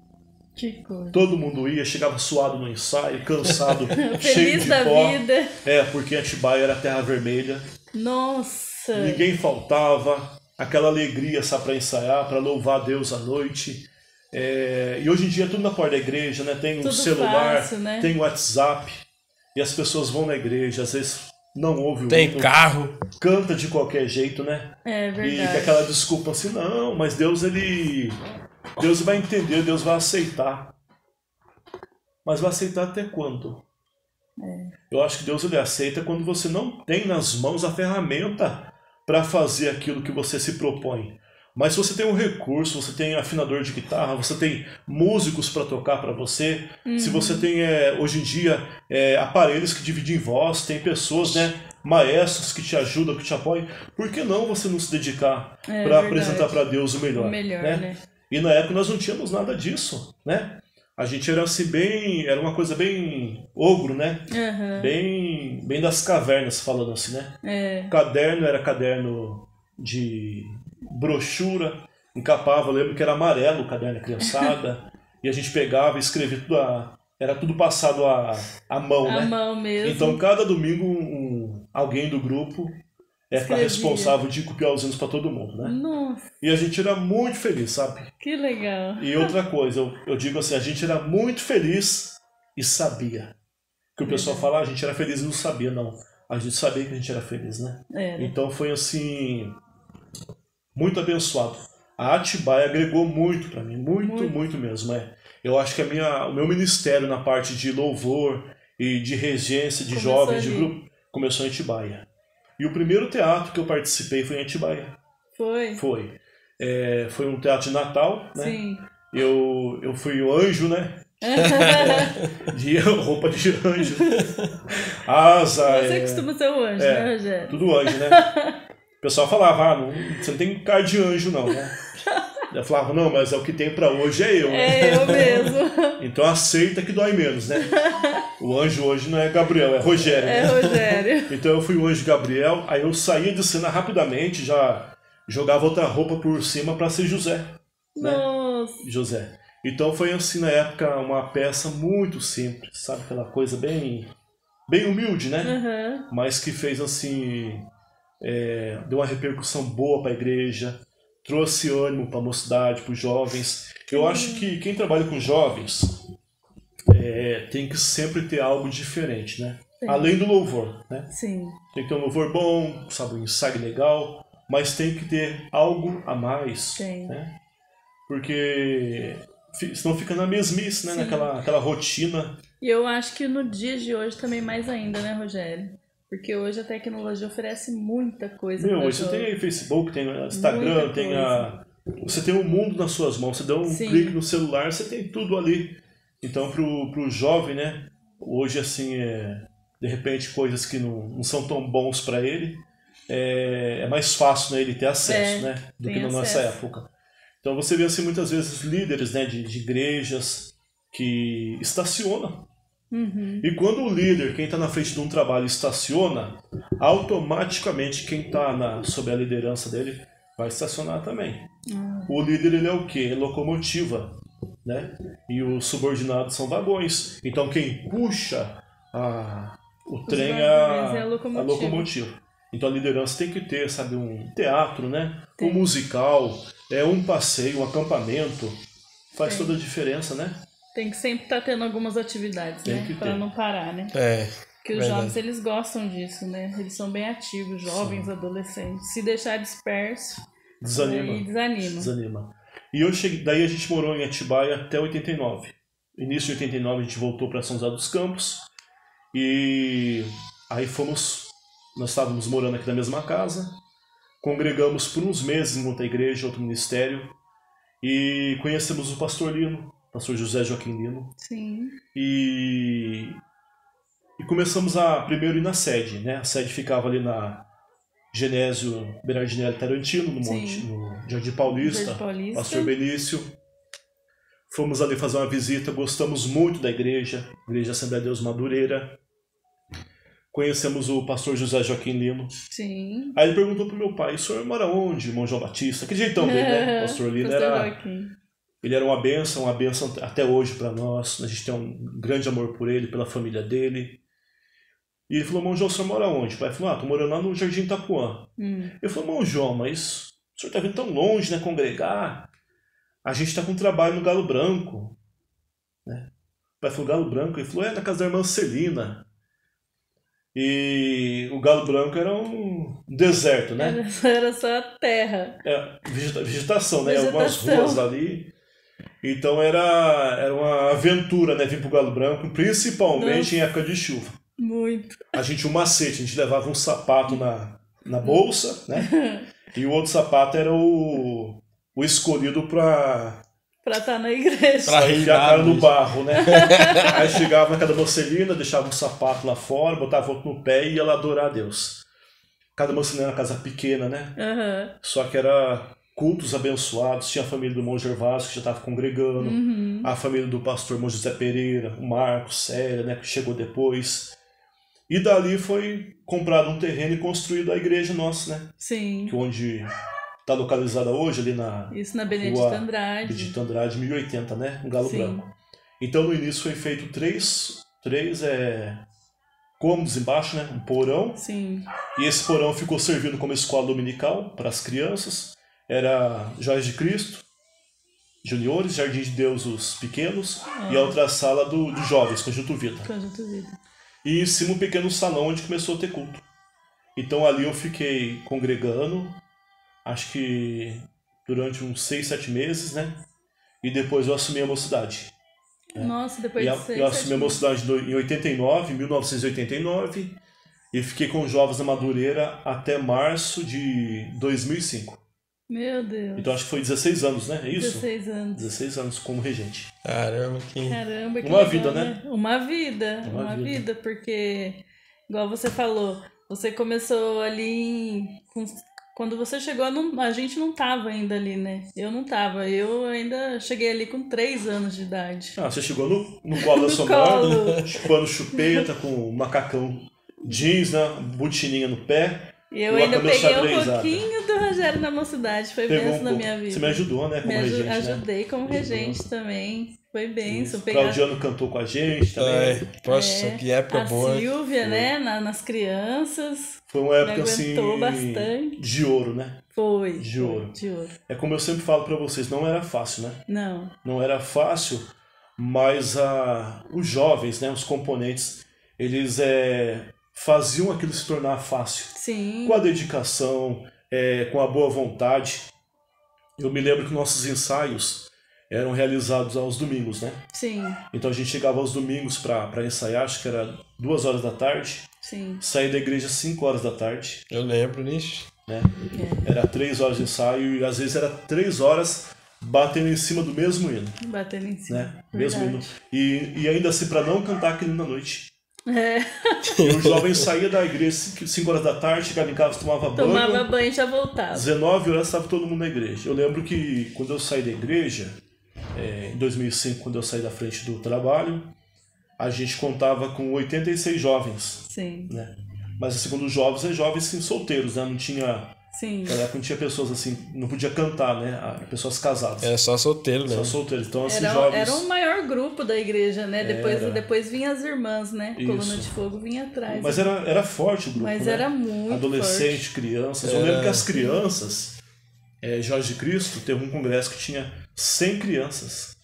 Que coisa. Todo mundo ia, chegava suado no ensaio, cansado, cheio Feliz de da pó. vida. Porque Atibaia era terra vermelha. Nossa. Ninguém faltava, aquela alegria, sabe, para ensaiar, para louvar a Deus à noite. E hoje em dia tudo na porta da igreja, né? Tem um Tudo celular, fácil, né? tem WhatsApp, e as pessoas vão na igreja, às vezes não ouvem o Tem hino, carro. canta de qualquer jeito, né? É E verdade. com aquela desculpa assim, não, mas Deus vai entender, Deus vai aceitar. Mas vai aceitar até quando? Eu acho que Deus ele aceita quando você não tem nas mãos a ferramenta para fazer aquilo que você se propõe. Mas se você tem um recurso, você tem afinador de guitarra, você tem músicos para tocar para você, se você tem, hoje em dia, aparelhos que dividem voz, tem pessoas, né, maestros que te ajudam, que te apoiam, por que não você não se dedicar para apresentar para Deus o melhor? O melhor, né? E na época nós não tínhamos nada disso, né? A gente era assim era uma coisa bem ogro, né? Uhum. Bem das cavernas, falando assim, né? Caderno era caderno de brochura, encapava, eu lembro que era amarelo o caderno da criançada, e a gente pegava e escrevia tudo, era tudo passado à mão, né? À mão mesmo. Então cada domingo alguém do grupo era responsável de copiar os hinos para todo mundo, né? Nossa. E a gente era muito feliz, sabe? Que legal. E outra coisa, eu digo assim, a gente era muito feliz e sabia. Que o pessoal fala, a gente era feliz e não sabia, não. A gente sabia que a gente era feliz, né? Então foi assim, muito abençoado. A Atibaia agregou muito para mim, muito mesmo. Eu acho que o meu ministério na parte de louvor e de regência de jovens, de grupo, começou em Atibaia. E o primeiro teatro que eu participei foi em Atibaia. Foi? Foi. Foi um teatro de Natal, né? Sim. Eu fui o anjo, né? De roupa de anjo. Asa. Você costuma ser o anjo, né, Rogério? Tudo anjo, né? O pessoal falava, você não tem cara de anjo, não, né? Eu falava, não, mas é o que tem pra hoje é eu, né? É eu mesmo. Então aceita que dói menos, né? O anjo hoje não é Gabriel, é Rogério. É Rogério. Então eu fui o anjo Gabriel, aí eu saía de cena rapidamente, já jogava outra roupa por cima pra ser José. Nossa. Né? José. Então foi assim na época uma peça muito simples, sabe? Aquela coisa bem humilde, né? Uhum. Mas que fez assim, deu uma repercussão boa para a igreja, trouxe ânimo para a mocidade, para os jovens. Eu acho que quem trabalha com jovens tem que sempre ter algo diferente, né? Sim. Além do louvor, né? Sim. Tem que ter um louvor bom, sabe, um ensaio legal, mas tem que ter algo a mais, Sim. né? Porque senão fica na mesmice, né? Naquela rotina. E eu acho que no dia de hoje também mais ainda, né, Rogério? Porque hoje a tecnologia oferece muita coisa. Hoje você tem aí Facebook, tem Instagram, você tem o mundo nas suas mãos. Você dá um clique no celular, você tem tudo ali. Então, pro jovem, né? Hoje, assim, de repente, coisas que não são tão bons para ele, é mais fácil, né, ele ter acesso, né? Do que na nossa época. Então, você vê, assim, muitas vezes líderes, né, de igrejas que estacionam. Uhum. E quando o líder, quem está na frente de um trabalho, estaciona, automaticamente quem está sob a liderança dele vai estacionar também. O líder, ele é o quê? É locomotiva, né? E os subordinados são vagões. Então quem puxa o trem é a locomotiva. Então a liderança tem que ter, sabe, um teatro, né? Um musical, um passeio, um acampamento. Faz toda a diferença, né? Tem que sempre estar tendo algumas atividades, né? Para não parar, né? Porque os jovens, eles gostam disso, né? Eles são bem ativos, jovens, adolescentes. Se deixar disperso, desanima. E daí a gente morou em Atibaia até 89. Início de 89 a gente voltou para São José dos Campos. E aí nós estávamos morando aqui na mesma casa. Congregamos por uns meses em outra igreja, outro ministério. E conhecemos o pastor Lino. Pastor José Joaquim Lino. Sim. E começamos a primeiro ir na sede, né? A sede ficava ali na Genésio Bernardinelli Tarantino, no Jardim Paulista, Pastor Benício. Fomos ali fazer uma visita, gostamos muito da igreja Assembleia de Deus Madureira. conhecemos o pastor José Joaquim Lino. Sim. Aí ele perguntou pro meu pai, o senhor mora onde, irmão João Batista? Que jeitão dele, né? O pastor Lino ele era uma bênção até hoje para nós. A gente tem um grande amor por ele, pela família dele. E ele falou, irmão João, o senhor mora onde? O pai falou, tô morando lá no Jardim Itapuã. Ele falou, irmão João, mas o senhor tá vindo tão longe, né, congregar? A gente tá com trabalho no Galo Branco. Né? O pai falou, Galo Branco? Ele falou, na casa da irmã Celina. E o Galo Branco era um deserto, né? Era só terra. Vegetação, né? Algumas ruas ali. Então era uma aventura, né? Vir pro Galo Branco, principalmente em época de chuva. Muito. A gente tinha um macete, a gente levava um sapato na bolsa, né? E o outro sapato era o escolhido pra estar na igreja. Pra enfiar a cara no barro, né? Aí chegava na casa da Mocelina, deixava um sapato lá fora, botava outro no pé e ia lá adorar a Deus. Cada Mocelina era uma casa pequena, né? Só que era cultos abençoados. Tinha a família do irmão Gervásio, que já estava congregando. A família do pastor irmão José Pereira, o Marcos, Célia, né? Que chegou depois. E dali foi comprado um terreno e construído a igreja nossa, né? Sim. Que onde está localizada hoje, ali na... Isso, na Benedito Andrade. Benedito Andrade, 1080, né? Um Galo Branco. Então, no início foi feito três cômodos embaixo, né? Um porão. Sim. E esse porão ficou servindo como escola dominical para as crianças. Era Joias de Cristo, juniores, Jardim de Deus, os pequenos. E a outra sala dos jovens, Conjunto Vida. Conjunto Vida. E em cima um pequeno salão onde começou a ter culto. Então ali eu fiquei congregando, acho que durante uns 6, 7 meses, né? E depois eu assumi a mocidade. Nossa, depois de 6, 7 meses. Eu assumi a mocidade em 1989, e fiquei com os jovens na Madureira até março de 2005. Meu Deus. Então acho que foi 16 anos, né? É isso? 16 anos. 16 anos como regente. Caramba, que uma legal, vida, né? Uma vida, porque, igual você falou, você começou ali quando você chegou, a gente não tava ainda ali, né? Eu não tava. Eu ainda cheguei ali com 3 anos de idade. Você chegou no colo da sua mãe, chupando chupeta, com macacão jeans, né? Botininha no pé. E eu ainda peguei um pouquinho do Rogério na mocidade. Foi benção na minha vida. Você me ajudou, né? Como regente, ajudei como regente também. Foi benção. Claudiano cantou com a gente também. Nossa, que época boa. A Silvia, né? Nas crianças. Foi uma época assim bastante. De ouro, né? Foi. De ouro. É como eu sempre falo pra vocês, não era fácil, né? Não. Não era fácil, mas os jovens, né? Os componentes, eles faziam aquilo se tornar fácil. Sim. Com a dedicação, com a boa vontade. Eu me lembro que nossos ensaios eram realizados aos domingos, né? Sim. Então a gente chegava aos domingos para ensaiar, acho que era 2 horas da tarde. Sim. Saía da igreja às 5 horas da tarde. Eu lembro nisso. Né? Era 3 horas de ensaio e às vezes era 3 horas batendo em cima do mesmo hino. Batendo em cima. Né? Mesmo hino. E ainda assim, para não cantar aquele hino na noite. O jovem saía da igreja 5 horas da tarde, chegava em casa, tomava banho e já voltava. 19 horas estava todo mundo na igreja. Eu lembro que quando eu saí da igreja, em 2005, quando eu saí da frente do trabalho, a gente contava com 86 jovens. Sim. Né? Mas segundo os jovens, jovens assim, solteiros, né? Não tinha... Sim. Naquela época não tinha pessoas assim, não podia cantar, né? Pessoas casadas. Era só solteiro, né? Só solteiros. Então, assim, jovens... Era o maior grupo da igreja, né? Depois vinha as irmãs, né? Isso. Coluna de Fogo vinha atrás. Mas era forte o grupo, mas né? era muito adolescente, forte. Crianças. Eu lembro que as crianças, Jorge de Cristo, teve um congresso que tinha 100 crianças.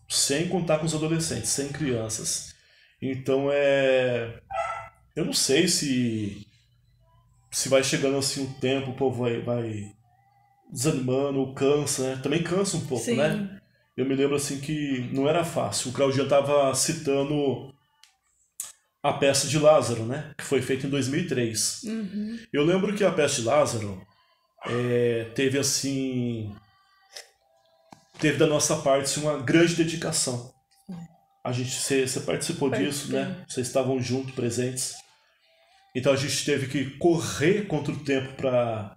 Sem contar com os adolescentes, 100 crianças. Então, eu não sei se vai chegando assim o tempo, o povo vai desanimando ou cansa, né? Também cansa um pouco, Sim. né? Eu me lembro assim que não era fácil. O Claudiano estava citando a peça de Lázaro, né? Que foi feita em 2003. Uhum. Eu lembro que a peça de Lázaro teve assim... Teve da nossa parte assim, uma grande dedicação. Você participou disso, né? Vocês estavam juntos, presentes. Então a gente teve que correr contra o tempo para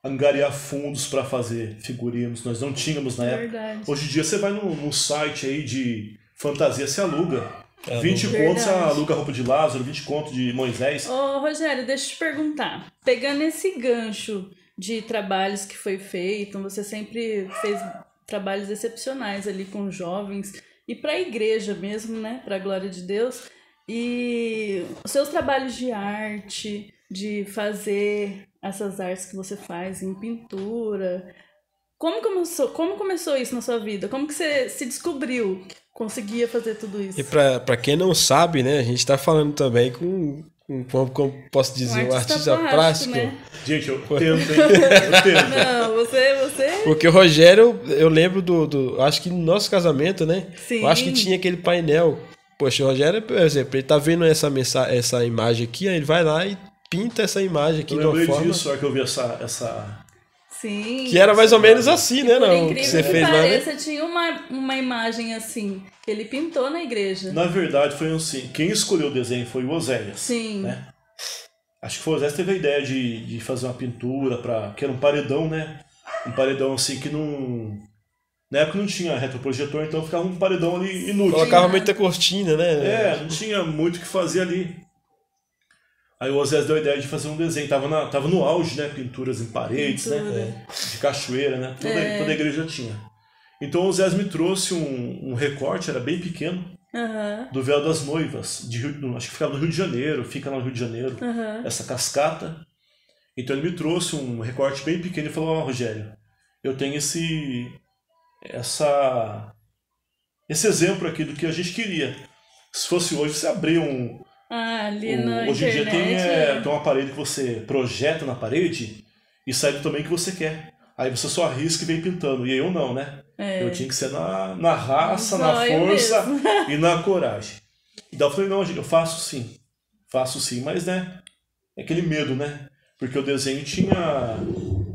angariar fundos para fazer figurinos. Nós não tínhamos na época. Verdade. Hoje em dia você vai num site aí de fantasia, você aluga 20 contos você aluga a roupa de Lázaro, 20 contos de Moisés. Ô, Rogério, deixa eu te perguntar. Pegando esse gancho de trabalhos que foi feito, você sempre fez trabalhos excepcionais ali com jovens e para a igreja mesmo, né? Para a glória de Deus. E os seus trabalhos de arte, de fazer essas artes que você faz em pintura, como começou isso na sua vida? Como que você se descobriu que conseguia fazer tudo isso? E para quem não sabe, né, a gente está falando também com como posso dizer, um artista plástico. Né? Gente, eu tento, eu tento. Não, você... Porque o Rogério, eu lembro acho que no nosso casamento, né? Sim. Eu acho que tinha aquele painel. Poxa, o Rogério, por exemplo, ele tá vendo essa imagem aqui, aí ele vai lá e pinta essa imagem aqui de uma forma... Eu lembrei disso, a hora que eu vi essa... Sim. Que era mais ou menos assim, né? Não, que você fez lá, né? Tinha uma imagem assim, que ele pintou na igreja. Na verdade, foi assim, quem escolheu o desenho foi o Oséias. Sim. Né? Acho que o Oséias teve a ideia de fazer uma pintura, que era um paredão, né? Um paredão assim que não... Na época não tinha retroprojetor, então ficava um paredão ali inútil. Colocava muita cortina, né? Não tinha muito o que fazer ali. Aí o Oséias deu a ideia de fazer um desenho, tava no auge, né? Pinturas em paredes, né? De cachoeira, né? Toda a igreja tinha. Então o Oséias me trouxe um recorte, era bem pequeno, do Véu das Noivas, acho que ficava no Rio de Janeiro, fica lá no Rio de Janeiro, essa cascata. Então ele me trouxe um recorte bem pequeno e falou, Rogério, eu tenho esse exemplo aqui do que a gente queria. Se fosse hoje, você abrir ali na hoje internet, em dia tem um aparelho que você projeta na parede e sai do tamanho que você quer. Aí você só arrisca e vem pintando. E eu não, né? Eu tinha que ser na raça, na força e na coragem. Então eu falei, não, eu faço sim, mas né, é aquele medo, né? Porque o desenho tinha,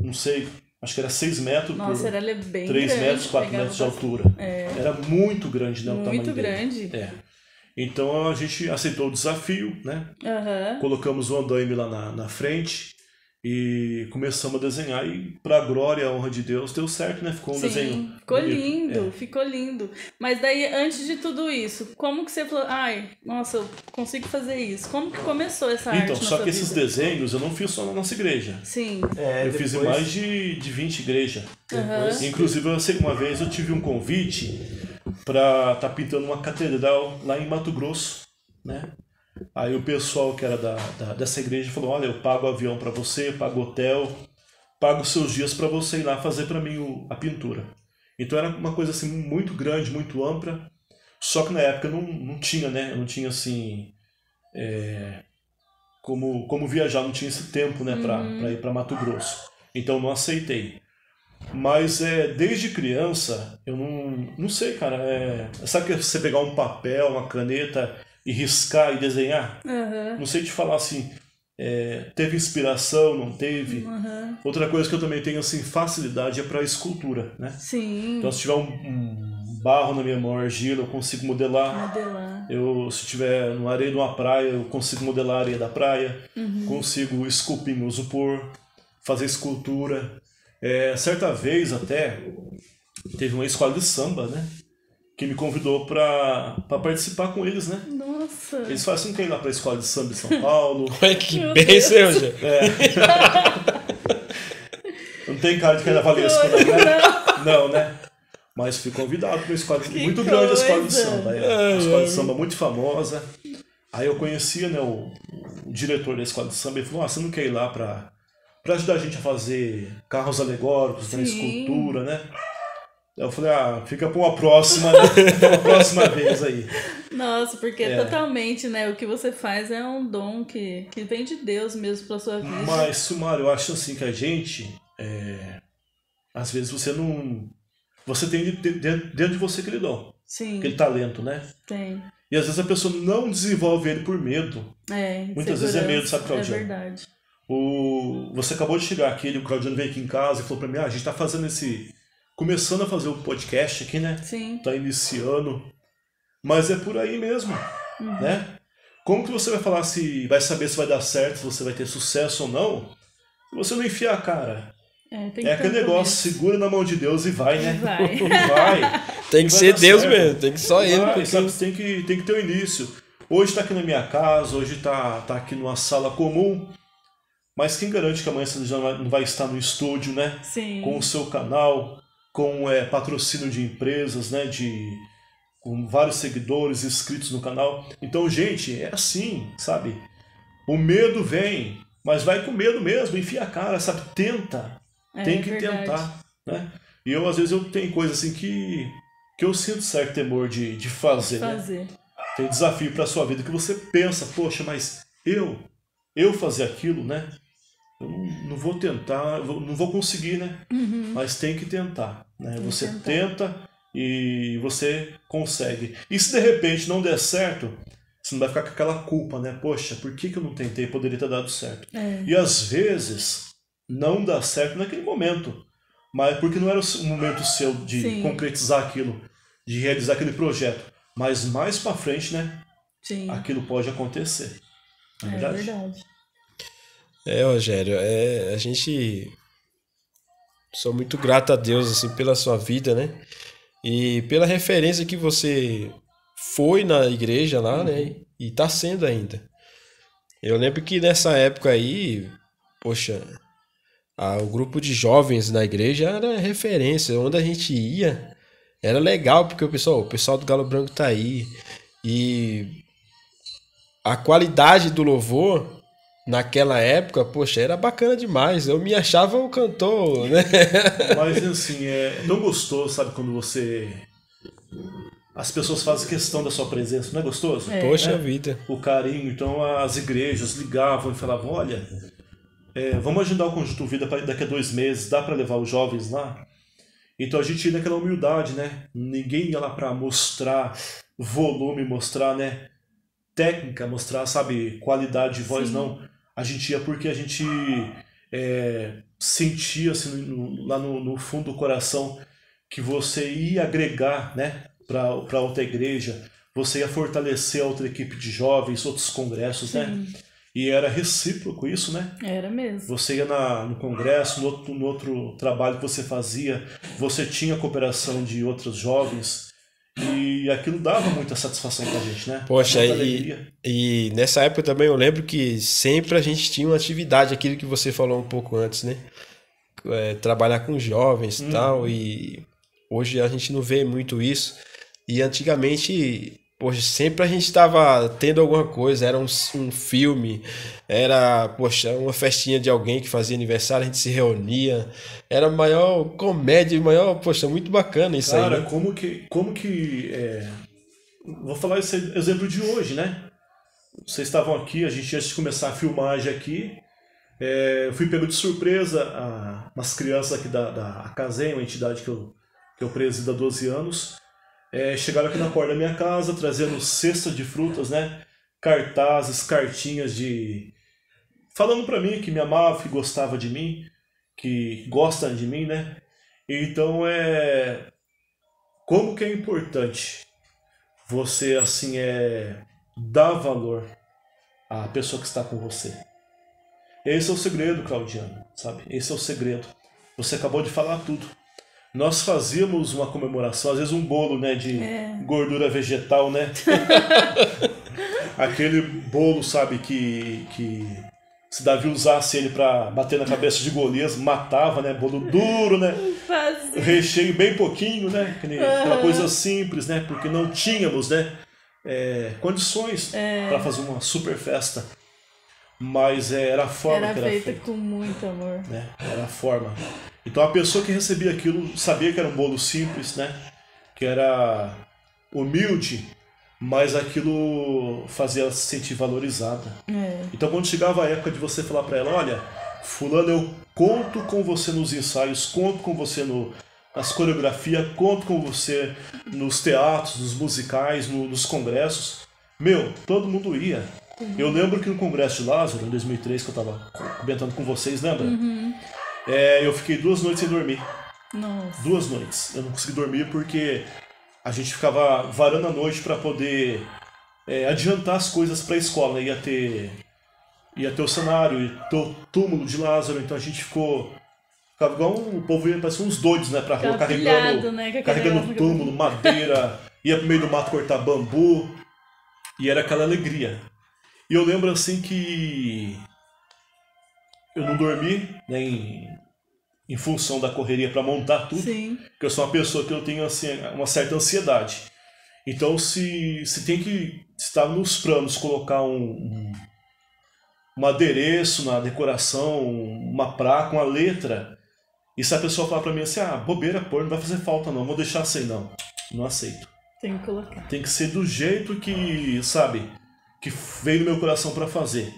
não sei, acho que era 6 metros por era bem 3 grande, metros, 4 metros de altura. Era muito grande, né? O tamanho dele. Muito grande. Então a gente aceitou o desafio, né? Colocamos o andaime lá na frente e começamos a desenhar e pra glória e a honra de Deus deu certo, né? Ficou um desenho ficou lindo, ficou lindo. Mas daí, antes de tudo isso, como que você falou, nossa, eu consigo fazer isso? Como que começou essa arte? Então, só que esses desenhos eu não fiz só na nossa igreja. Sim. Eu fiz em mais de 20 igrejas. Inclusive, uma vez eu tive um convite para estar pintando uma catedral lá em Mato Grosso, né? Aí o pessoal que era dessa igreja falou, olha, eu pago o avião para você, pago o hotel, pago os seus dias para você ir lá fazer para mim a pintura. Então era uma coisa assim muito grande, muito ampla, só que na época não tinha, né? Eu não tinha assim como viajar, não tinha esse tempo, né, para ir para Mato Grosso. Então não aceitei. Mas desde criança, eu não sei, cara. Sabe que você pegar um papel, uma caneta e riscar e desenhar? Não sei te falar assim, teve inspiração, não teve? Outra coisa que eu também tenho assim, facilidade é para escultura, né? Sim. Então se tiver um barro na minha mão, argila, eu consigo modelar. Se tiver na areia de uma praia, eu consigo modelar a areia da praia. Consigo esculpir meu isopor, fazer escultura. Certa vez até teve uma escola de samba, né, que me convidou para participar com eles, né? Nossa! Eles fazem assim, quem ir lá para a escola de samba de São Paulo. Que bem, Sérgio! Não tem cara de carnavalesco, não, né? Mas fui convidado para uma escola muito grande, a escola de samba. Uma escola de samba muito famosa. Aí eu conhecia, né, o diretor da escola de samba e falou, você não quer ir lá para ajudar a gente a fazer carros alegóricos, né, escultura, né? Eu falei, fica para uma próxima, né? Uma próxima vez aí. Nossa, porque totalmente, né, o que você faz é um dom que vem de Deus mesmo para sua vida. Mas, Sumário, eu acho assim que a gente, às vezes você não... Você tem dentro de você aquele dom, aquele talento, né? Tem. E às vezes a pessoa não desenvolve ele por medo. Muitas vezes é medo, sabe, Claudiano? É verdade. Você acabou de chegar aqui, o Claudiano veio aqui em casa e falou pra mim, a gente tá fazendo começando a fazer o podcast aqui, né? Sim. Tá iniciando. Mas é por aí mesmo, né? Como que você vai saber se vai dar certo, se você vai ter sucesso ou não, se você não enfiar a cara? É aquele negócio, segura na mão de Deus e vai, né? Vai. Vai. Tem que ser Deus mesmo, tem que só ele. Vai, sabe, tem que ter um início. Hoje está aqui na minha casa, hoje está aqui numa sala comum, mas quem garante que amanhã você já não vai estar no estúdio, né? Sim. Com o seu canal, com patrocínio de empresas, né? Com vários seguidores inscritos no canal. Então, gente, é assim, sabe? O medo vem, mas vai com medo mesmo, enfia a cara, sabe? Tenta. Tem que tentar, né? E às vezes, eu tenho coisas assim que eu sinto certo temor de fazer, né? Tem desafio para sua vida que você pensa, poxa, mas eu fazer aquilo, né? Eu não vou tentar, não vou conseguir, né? Mas tem que tentar, né? Você tenta e você consegue. E se de repente não der certo, você não vai ficar com aquela culpa, né? Poxa, por que eu não tentei? Poderia ter dado certo. E às vezes não dá certo naquele momento, mas porque não era o momento seu de concretizar aquilo, de realizar aquele projeto. Mas mais pra frente, né? Sim. Aquilo pode acontecer. Não é verdade? Verdade. Rogério, a gente... Sou muito grato a Deus assim, pela sua vida, né? E pela referência que você foi na igreja lá, né? E tá sendo ainda. Eu lembro que nessa época aí, poxa, o grupo de jovens na igreja era referência. Onde a gente ia, era legal, porque o pessoal do Galo Branco tá aí. E a qualidade do louvor naquela época, poxa, era bacana demais. Eu me achava um cantor, né? Mas assim, é tão gostoso, sabe, quando as pessoas fazem questão da sua presença, não é gostoso? Poxa vida. O carinho. Então as igrejas ligavam e falavam, olha, vamos agendar o Conjunto Vida para daqui a 2 meses, dá para levar os jovens lá? Então a gente ia naquela humildade, né? Ninguém ia lá para mostrar volume, mostrar, né, técnica, mostrar, sabe, qualidade de voz, não. A gente ia porque a gente sentia assim, lá no fundo do coração que você ia agregar, né, para outra igreja, você ia fortalecer a outra equipe de jovens, outros congressos, né? E era recíproco isso, né? Era mesmo. Você ia no congresso, no outro trabalho que você fazia, você tinha a cooperação de outros jovens. E aquilo dava muita satisfação pra gente, né? Poxa, e nessa época também eu lembro que sempre a gente tinha uma atividade, aquilo que você falou um pouco antes, né? Trabalhar com jovens e tal, e hoje a gente não vê muito isso. E antigamente, poxa, sempre a gente estava tendo alguma coisa, era um filme, era, poxa, uma festinha de alguém que fazia aniversário, a gente se reunia, era a maior comédia, poxa, muito bacana isso. Cara, aí, né? como que vou falar esse exemplo de hoje, né? Vocês estavam aqui, a gente antes de começar a filmagem aqui, eu fui pego de surpresa, umas crianças aqui da Casem, uma entidade que eu presido há 12 anos, chegaram aqui na porta da minha casa, trazendo cestas de frutas, né? Cartazes, cartinhas falando pra mim que me amava, que gostava de mim, que gosta de mim, né? Então, como que é importante você, assim, dar valor à pessoa que está com você. Esse é o segredo, Claudiano, sabe? Esse é o segredo. Você acabou de falar tudo. Nós fazíamos uma comemoração, às vezes um bolo, né, de gordura vegetal, né? Aquele bolo, sabe, que se Davi usasse ele para bater na cabeça de Golias, matava, né? Bolo duro, né? Recheio bem pouquinho, né? Aquela coisa simples, né? Porque não tínhamos, né, condições para fazer uma super festa. Mas era a forma que era feita. Com muito amor. Né? Era a forma. Então a pessoa que recebia aquilo sabia que era um bolo simples, né? Que era humilde, mas aquilo fazia ela se sentir valorizada. Então quando chegava a época de você falar para ela, olha, fulano, eu conto com você nos ensaios, conto com você nas coreografias, conto com você nos teatros, nos musicais, nos congressos, todo mundo ia. Eu lembro que no Congresso de Lázaro, em 2003, que eu estava comentando com vocês, lembra? Eu fiquei 2 noites sem dormir. Nossa. 2 noites. Eu não consegui dormir porque a gente ficava varando a noite para poder adiantar as coisas para a escola. Ia ter o cenário, ia ter o túmulo de Lázaro, então a gente ficou Ficava igual o povo ia, parecia uns doidos, né, pra rua, carregando, né? carregando túmulo, madeira, ia pro meio do mato cortar bambu, e era aquela alegria. E eu lembro assim que eu não dormi, né, em função da correria para montar tudo, Sim. porque eu sou uma pessoa que eu tenho assim, uma certa ansiedade. Então, se tem que estar nos planos colocar um adereço na decoração, uma placa, uma letra, e se a pessoa falar para mim assim, bobeira, pô, não vai fazer falta não, vou deixar sem, não aceito. Tem que colocar. Tem que ser do jeito que, sabe, que veio no meu coração para fazer.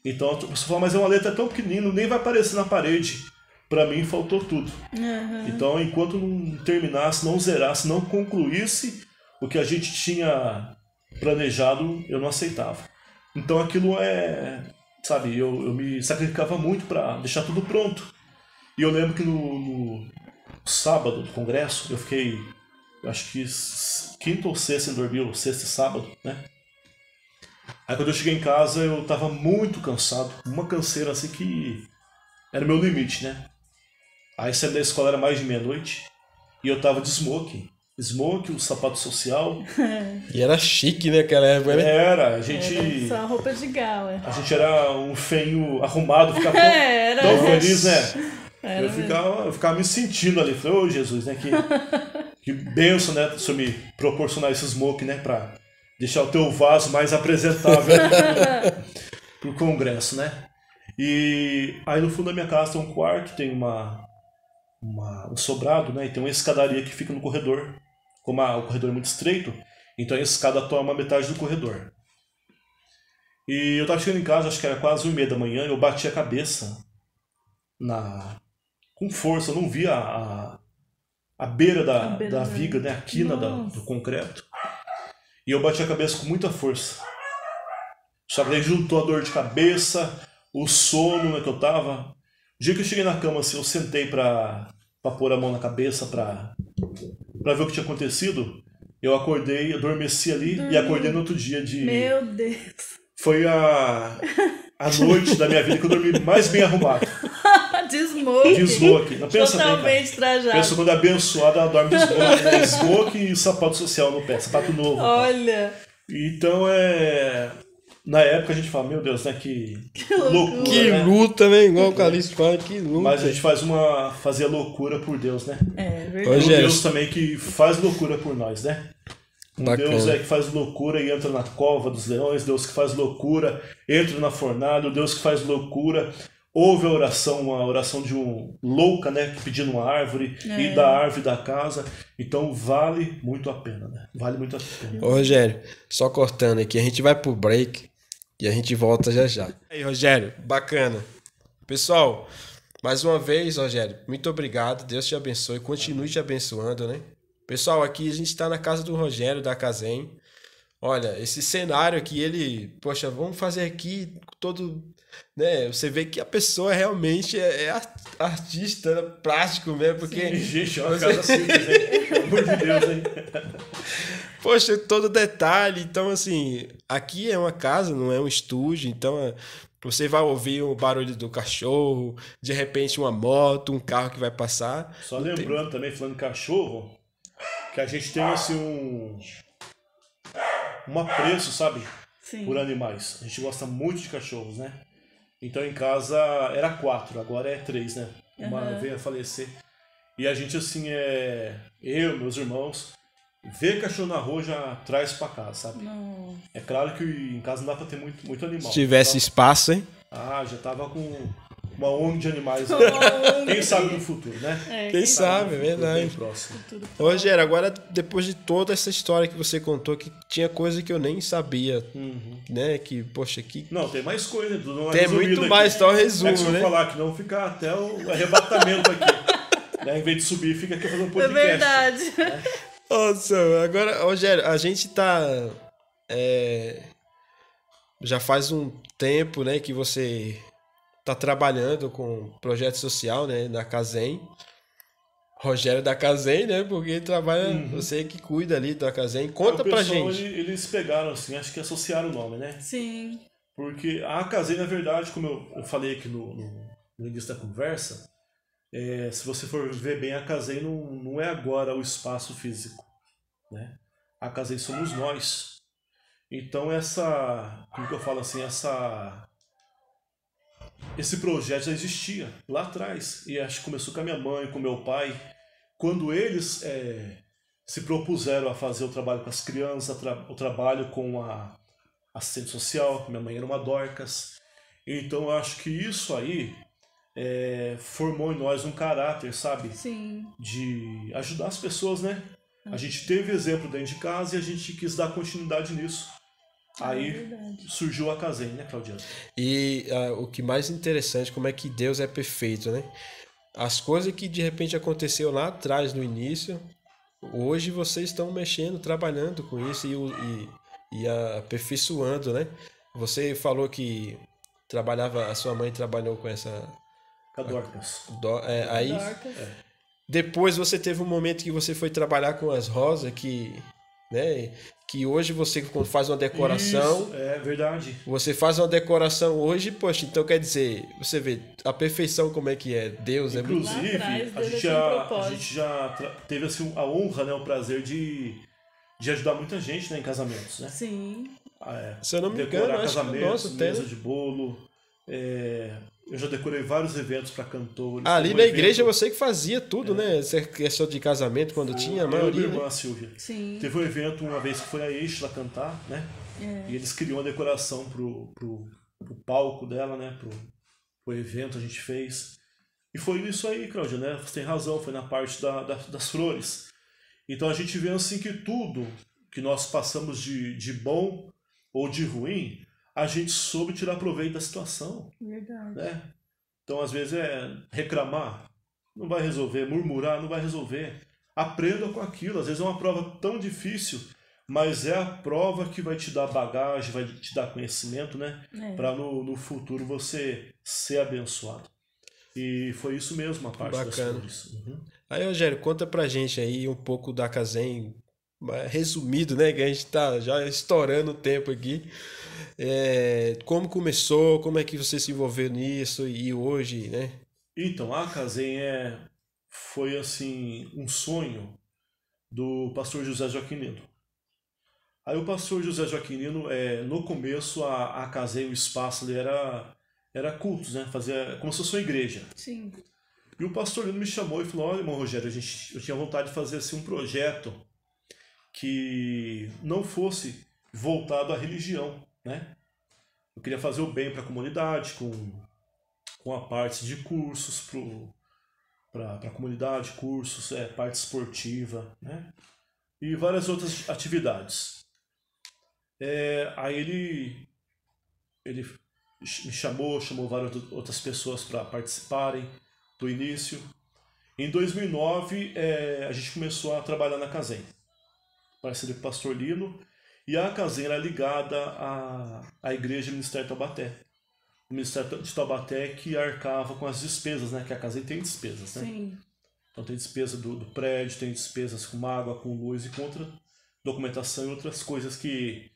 Então, a pessoa fala, mas é uma letra tão pequenina, nem vai aparecer na parede. Para mim, faltou tudo. Uhum. Então, enquanto não terminasse, não zerasse, não concluísse o que a gente tinha planejado, eu não aceitava. Então, aquilo sabe, eu me sacrificava muito para deixar tudo pronto. E eu lembro que no sábado do congresso, eu fiquei, acho que quinta ou sexta em dormir, ou sexta e sábado, né? Aí quando eu cheguei em casa, eu tava muito cansado, uma canseira assim que era o meu limite, né? Aí saí da escola, era mais de meia-noite, e eu tava de smoking, o sapato social. E era chique, né, aquela época, né? Era, a gente... Era só roupa de gala. A gente era um feinho arrumado, ficava tão feliz, né? Eu ficava me sentindo ali, falei, ô Jesus, né, que bênção, né, se eu me proporcionar esse smoking, né, pra deixar o teu vaso mais apresentável pro congresso, né? E aí no fundo da minha casa tem um quarto, tem um sobrado, né? E tem uma escadaria que fica no corredor. Como o corredor é muito estreito, então a escada toma metade do corredor. E eu tava chegando em casa, acho que era quase 1h30 da manhã, eu bati a cabeça com força, eu não via a beira da viga, né? A quina do concreto. E eu bati a cabeça com muita força. Só que daí juntou a dor de cabeça, o sono, né, que eu tava. O dia que eu cheguei na cama, assim, eu sentei pra pôr a mão na cabeça, pra ver o que tinha acontecido. Eu acordei, adormeci ali e acordei no outro dia de... Meu Deus! Foi a noite da minha vida que eu dormi mais bem arrumado. De smoking. Não, pensa totalmente bem, trajado. Pensa quando é abençoada, ela dorme de smoking, né? Smoking e sapato social no pé, sapato novo. Olha! Então na época a gente fala, meu Deus, né? Que loucura. Que luta, né? Igual o Calixto fala, que luta. Mas a gente fazia loucura por Deus, né? É verdade. Por Deus também que faz loucura por nós, né? Deus que faz loucura e entra na cova dos leões, Deus que faz loucura, entra na fornalha, Deus que faz loucura. Houve uma oração de um louca, né, pedindo uma árvore, e da árvore da casa. Então vale muito a pena, né? Vale muito a pena. Ô, Rogério, só cortando aqui, a gente vai pro break e a gente volta já já. Aí, Rogério, bacana. Pessoal, mais uma vez, Rogério, muito obrigado. Deus te abençoe, continue te abençoando, né? Pessoal, aqui a gente está na casa do Rogério, da Casem. Olha, esse cenário aqui, poxa, vamos fazer aqui todo, né? Você vê que a pessoa realmente é artista, plástico mesmo, porque... Sim, gente, é uma casa simples, hein? Pelo amor de Deus, hein? Poxa, todo detalhe. Então, assim, aqui é uma casa, não é um estúdio, então você vai ouvir o barulho do cachorro, de repente uma moto, um carro que vai passar. Só lembrando também, falando de cachorro, que a gente tem, assim, um apreço, sabe? Sim. Por animais. A gente gosta muito de cachorros, né? Então em casa era 4, agora é 3, né? Uma veio a falecer. E a gente, assim, eu, meus irmãos, vê cachorro na rua já traz pra casa, sabe? Não. É claro que em casa não dá pra ter muito animal. Se tivesse espaço, hein? Já tava com uma ONG de animais. Quem sabe no futuro, né? Quem sabe, é verdade. Bem próximo. Rogério, agora depois de toda essa história que você contou, que tinha coisa que eu nem sabia, né? Que, poxa, que... Não, tem mais coisa. Tem muito mais, só resumo, se eu falar que não ficar até o arrebatamento aqui. Né? Em vez de subir, fica aqui fazendo um podcast. É verdade. Né? Nossa, agora, Rogério, a gente tá... já faz um tempo, né, que você tá trabalhando com projeto social, né, na Casem. Rogério da Casem, né, porque ele trabalha, você que cuida ali da Casem. Conta pra gente. Eles pegaram assim, acho que associaram o nome, né? Sim. Porque a Casem, na verdade, como eu falei aqui no início da conversa, se você for ver bem, a Casem não é agora o espaço físico, né? A Casem somos nós. Então como que eu falo assim, esse projeto já existia lá atrás, e acho que começou com a minha mãe, com meu pai, quando eles se propuseram a fazer o trabalho com as crianças, o trabalho com a assistente social, minha mãe era uma Dorcas. Então eu acho que isso aí formou em nós um caráter, sabe? Sim. De ajudar as pessoas, né? A gente teve exemplo dentro de casa e a gente quis dar continuidade nisso. Aí surgiu a Casem, né, Claudiano? E o que mais interessante, como é que Deus é perfeito, né? As coisas que de repente aconteceu lá atrás, no início, hoje vocês estão mexendo, trabalhando com isso e aperfeiçoando, né? Você falou que a sua mãe trabalhou com essa... Com a Dorcas. Aí, depois você teve um momento que você foi trabalhar com as rosas, né? Que hoje você faz uma decoração. Isso, é verdade. Você faz uma decoração hoje, poxa, então quer dizer, você vê a perfeição como é que é. Deus inclusive, a gente já teve assim, a honra, né, o prazer de ajudar muita gente, né, em casamentos, né? Sim. Se eu não me engano, acho casamentos, que mesa de bolo. Eu já decorei vários eventos para cantores. Ali na igreja você que fazia tudo, né? Essa questão de casamento, quando tinha, a maioria. Eu e minha irmã, Silvia. Sim. Teve um evento uma vez que foi a Eixla cantar, né? E eles queriam uma decoração pro palco dela, né? Pro evento a gente fez. E foi isso aí, Cláudia, né? Você tem razão, foi na parte das flores. Então a gente vê assim que tudo que nós passamos de bom ou de ruim, a gente soube tirar proveito da situação. Verdade. Né? Então, às vezes, reclamar não vai resolver, murmurar não vai resolver. Aprenda com aquilo. Às vezes é uma prova tão difícil, mas é a prova que vai te dar bagagem, vai te dar conhecimento, né? Para no futuro você ser abençoado. E foi isso mesmo, a parte das flores. Aí, Rogério, conta pra gente aí um pouco da Casem, resumido, né? Que a gente tá já estourando o tempo aqui. Como começou, como é que você se envolveu nisso e hoje, né? Então, a Casem foi assim um sonho do pastor José Joaquinino. Aí o pastor José Joaquinino, no começo, a Casem, o espaço ali era cultos, né? Fazia como se fosse uma igreja. Sim. E o pastor Lino me chamou e falou: olha, irmão Rogério, eu tinha vontade de fazer assim, um projeto que não fosse voltado à religião, né? Eu queria fazer o bem para a comunidade, com a parte de cursos para a comunidade, cursos, parte esportiva, né? E várias outras atividades. Aí ele me chamou várias outras pessoas para participarem do início. Em 2009, a gente começou a trabalhar na Casem, parceria com o pastor Lino, e a Casem era ligada à igreja Ministério de Taubaté. O Ministério de Taubaté que arcava com as despesas, né? Que a Casem tem despesas, né? Sim. Então tem despesa do prédio, tem despesas com água, com luz e com outra documentação e outras coisas que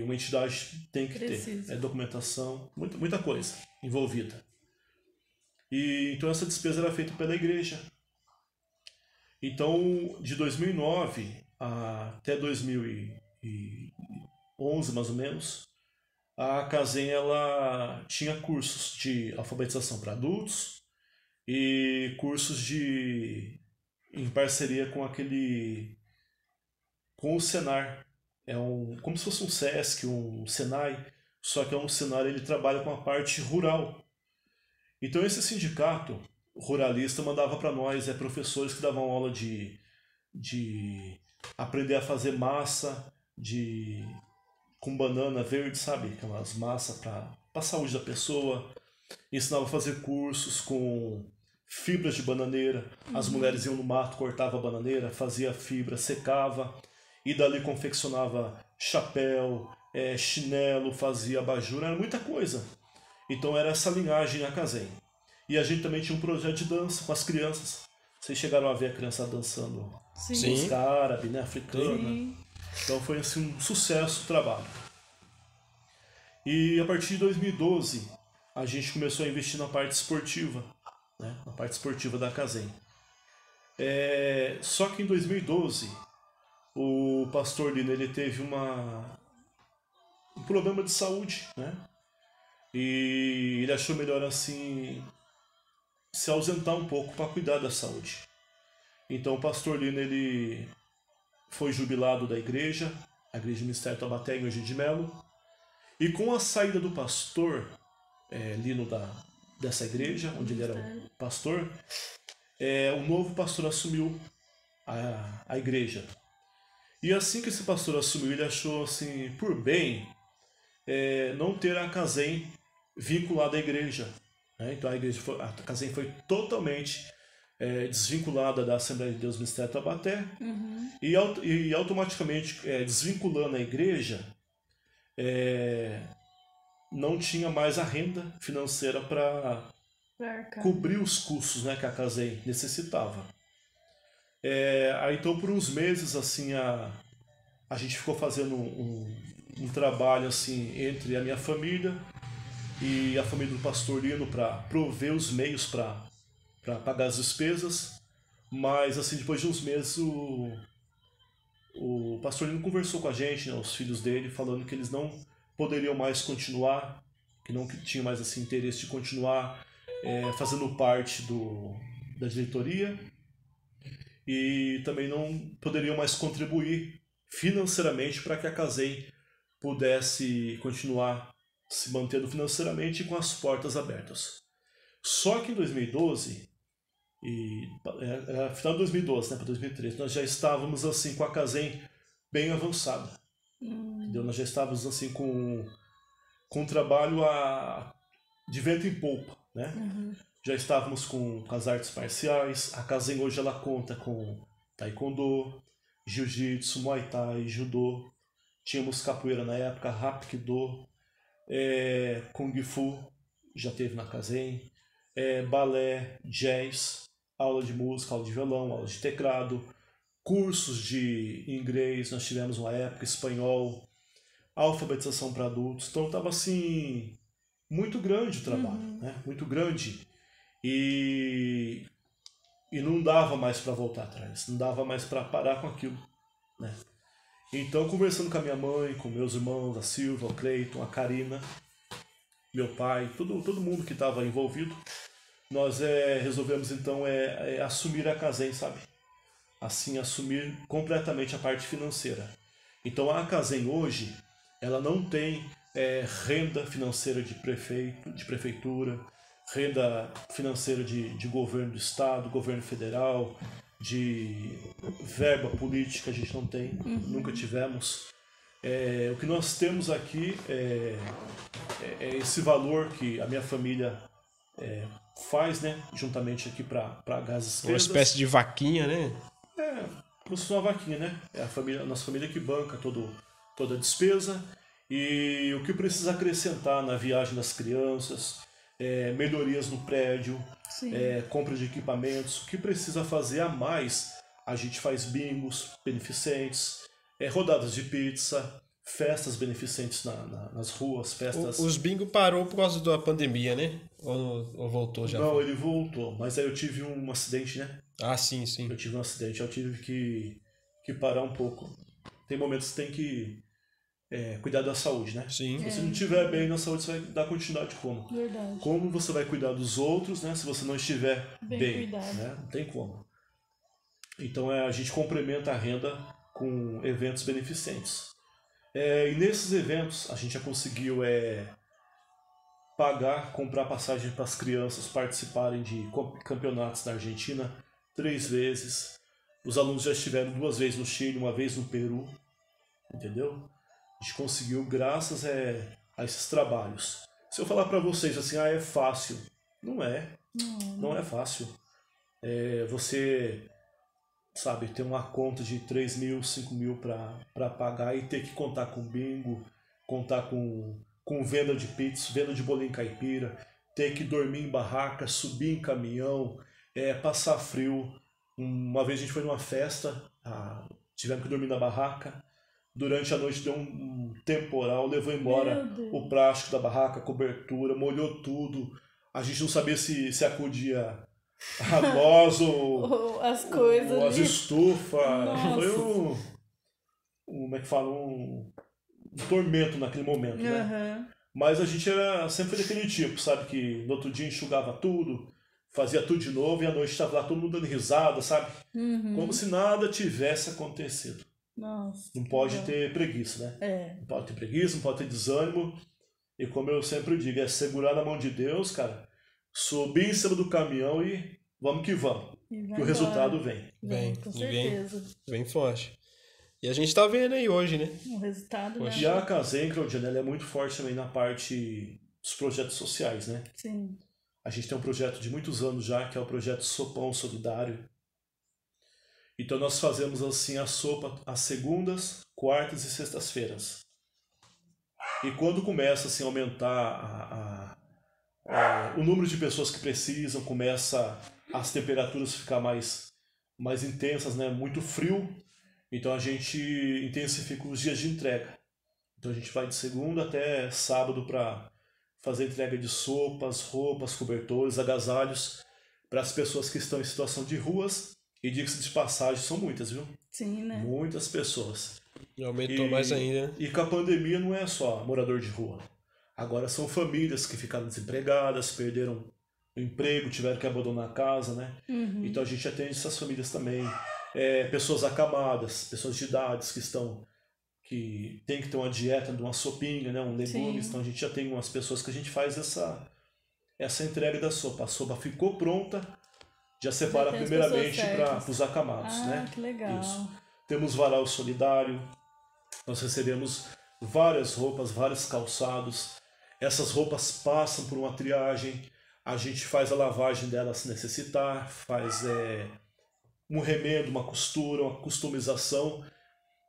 uma entidade tem que ter. Documentação, muita coisa envolvida. E então essa despesa era feita pela igreja. Então, de 2009 até 2011, mais ou menos, a Casem ela tinha cursos de alfabetização para adultos e cursos em parceria com o Senar. Como se fosse um SESC, um Senai, só que um Senar ele trabalha com a parte rural. Então esse sindicato ruralista mandava para nós professores que davam aula de aprender a fazer massa com banana verde, sabe? Aquelas massas para a saúde da pessoa. Ensinava a fazer cursos com fibras de bananeira. As mulheres iam no mato, cortavam a bananeira, fazia fibra, secava e dali confeccionava chapéu, chinelo, fazia abajur, era muita coisa. Então era essa linhagem a Casem. E a gente também tinha um projeto de dança com as crianças. Vocês chegaram a ver a criança dançando música árabe, né, africana. Sim. Então foi assim, um sucesso o trabalho. E a partir de 2012, a gente começou a investir na parte esportiva. né, na parte esportiva da Casem. Só que em 2012, o pastor Lino ele teve um problema de saúde, né? E ele achou melhor assim se ausentar um pouco para cuidar da saúde. Então o pastor Lino ele foi jubilado da igreja, a igreja do Ministério Taubaté em Mogi de Melo. E com a saída do pastor Lino dessa igreja, onde ele era o pastor, o novo pastor assumiu a igreja. E assim que esse pastor assumiu, ele achou assim, por bem não ter a Casem vinculada à igreja. Né? Então a Casem foi totalmente desvinculada da Assembleia de Deus Ministério Taubaté. Uhum. E automaticamente desvinculando a igreja, não tinha mais a renda financeira para cobrir os custos, né, que a Casem necessitava. Aí então por uns meses assim a gente ficou fazendo um trabalho assim entre a minha família e a família do pastor Lino para prover os meios para pagar as despesas. Mas assim, depois de uns meses o pastor Lino conversou com a gente, né, os filhos dele, falando que eles não poderiam mais continuar, que não tinham mais assim, interesse de continuar fazendo parte da diretoria, e também não poderiam mais contribuir financeiramente para que a Casem pudesse continuar se mantendo financeiramente e com as portas abertas. Só que em 2012, final de 2012, né, para 2013, nós já estávamos assim com a Casem bem avançada. Entendeu? Nós já estávamos assim com um trabalho de vento em polpa, né? Uhum. Já estávamos com as artes marciais. A Casem hoje ela conta com taekwondo, jiu-jitsu, muay thai, judô. Tínhamos capoeira na época, hapkido, kung fu, já teve na Casem, balé, jazz, aula de música, aula de violão, aula de teclado, cursos de inglês, nós tivemos uma época, espanhol, alfabetização para adultos. Então estava assim, muito grande o trabalho, né? Muito grande. E não dava mais para voltar atrás, não dava mais para parar com aquilo, né? Então, conversando com a minha mãe, com meus irmãos, a Silvia, o Cleiton, a Karina, meu pai, todo mundo que estava envolvido, nós resolvemos então assumir a Casem, sabe? Assim, assumir completamente a parte financeira. Então a Casem hoje, ela não tem renda financeira de prefeitura, renda financeira de governo do estado, governo federal, de verba política a gente não tem, nunca tivemos. O que nós temos aqui é esse valor que a minha família faz, né, juntamente aqui para pagar as despesas. Uma espécie de vaquinha, né? Como se fosse uma vaquinha, né? É a nossa família que banca toda a despesa. E o que precisa acrescentar na viagem das crianças, melhorias no prédio, compra de equipamentos, o que precisa fazer a mais, a gente faz bingos beneficentes, rodadas de pizza, festas beneficentes nas ruas, festas... Os bingos parou por causa da pandemia, né? Ou voltou já? Não, ele voltou, mas aí eu tive um acidente, né? Ah, sim. Eu tive um acidente, eu tive que parar um pouco. Tem momentos que tem que cuidar da saúde, né? Sim. Se você não estiver bem na saúde, você vai dar continuidade como? Verdade. Como você vai cuidar dos outros, né? Se você não estiver bem, né? Não tem como. Então a gente complementa a renda com eventos beneficentes. E nesses eventos a gente já conseguiu comprar passagem para as crianças participarem de campeonatos na Argentina 3 vezes. Os alunos já estiveram 2 vezes no Chile, 1 vez no Peru, entendeu? A gente conseguiu graças a esses trabalhos. Se eu falar para vocês assim, é fácil, não é. Não é fácil. Você, sabe, ter uma conta de 3 mil, 5 mil para pagar e ter que contar com bingo, contar com venda de pizza, venda de bolinho caipira, ter que dormir em barraca, subir em caminhão, passar frio. Uma vez a gente foi numa festa, tivemos que dormir na barraca. Durante a noite deu um temporal, levou embora o plástico da barraca, a cobertura, molhou tudo. A gente não sabia se acudia Nós, as coisas as estufas. Foi como é que fala? Um tormento naquele momento, né? Mas a gente era sempre daquele tipo, sabe? Que no outro dia enxugava tudo, fazia tudo de novo e à noite estava lá todo mundo dando risada, sabe? Como se nada tivesse acontecido. Nossa, não pode ter preguiça, né? Não pode ter preguiça, não pode ter desânimo. E como eu sempre digo, é segurar na mão de Deus, cara, subir em cima do caminhão e vamos que vamos. Que o resultado vem. Vem, com certeza. Vem forte. E a gente tá vendo aí hoje, né? O resultado, né? E a Kaizen, Claudiana, ela é muito forte também na parte dos projetos sociais, né? Sim. A gente tem um projeto de muitos anos já, que é o projeto Sopão Solidário. Então nós fazemos assim a sopa às segundas, quartas e sextas-feiras. E quando começa assim, a aumentar o número de pessoas que precisam, começa as temperaturas ficar mais intensas, né? Muito frio. Então a gente intensifica os dias de entrega. Então a gente vai de segunda até sábado para fazer entrega de sopas, roupas, cobertores, agasalhos para as pessoas que estão em situação de ruas. E diga-se de passagem, são muitas, viu? Sim, né? Muitas pessoas. E aumentou mais ainda. E com a pandemia não é só morador de rua. Agora são famílias que ficaram desempregadas, perderam o emprego, tiveram que abandonar a casa, né? Então a gente atende essas famílias também. Pessoas acamadas, pessoas de idades que tem que ter uma dieta de uma sopinha, né? Um legumes. Sim. Então a gente já tem umas pessoas que a gente faz essa entrega da sopa. A sopa ficou pronta, já separa primeiramente para os acamados, né? Que legal. Isso. Temos varal solidário, nós recebemos várias roupas, vários calçados. Essas roupas passam por uma triagem, a gente faz a lavagem delas se necessitar, faz um remendo, uma costura, uma customização.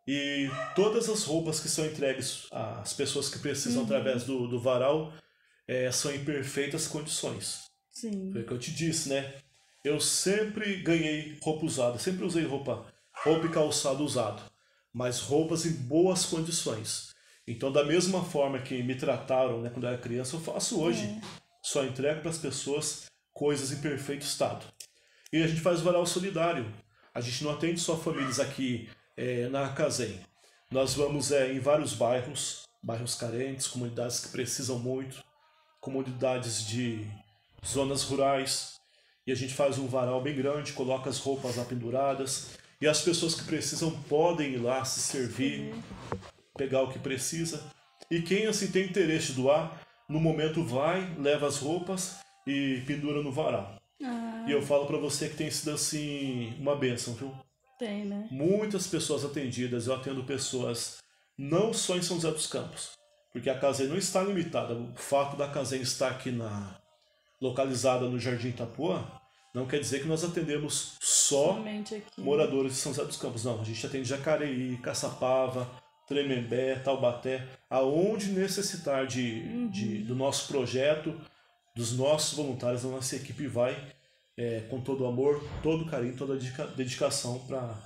E todas as roupas que são entregues às pessoas que precisam através do varal são em perfeitas condições. Sim. Foi o que eu te disse, né? Eu sempre ganhei roupa usada, sempre usei roupa e calçado usado, mas roupas em boas condições. Então, da mesma forma que me trataram, né, quando eu era criança, eu faço hoje. Só entrego para as pessoas coisas em perfeito estado. E a gente faz varal solidário. A gente não atende só famílias aqui na Kaizen. Nós vamos em vários bairros carentes, comunidades que precisam muito, comunidades de zonas rurais. E a gente faz um varal bem grande, coloca as roupas lá penduradas. E as pessoas que precisam podem ir lá se servir, pegar o que precisa. E quem assim tem interesse de doar, no momento vai, leva as roupas e pendura no varal. E eu falo para você que tem sido assim uma bênção, viu? Tem, né? Muitas pessoas atendidas, eu atendo pessoas não só em São José dos Campos, porque a Kaizen não está limitada. O fato da Kaizen estar aqui localizada no Jardim Itapuã, não quer dizer que nós atendemos só moradores de São José dos Campos. Não, a gente atende Jacareí, Caçapava, Tremembé, Taubaté, aonde necessitar do nosso projeto, dos nossos voluntários, a nossa equipe vai com todo o amor, todo o carinho, toda a dedicação para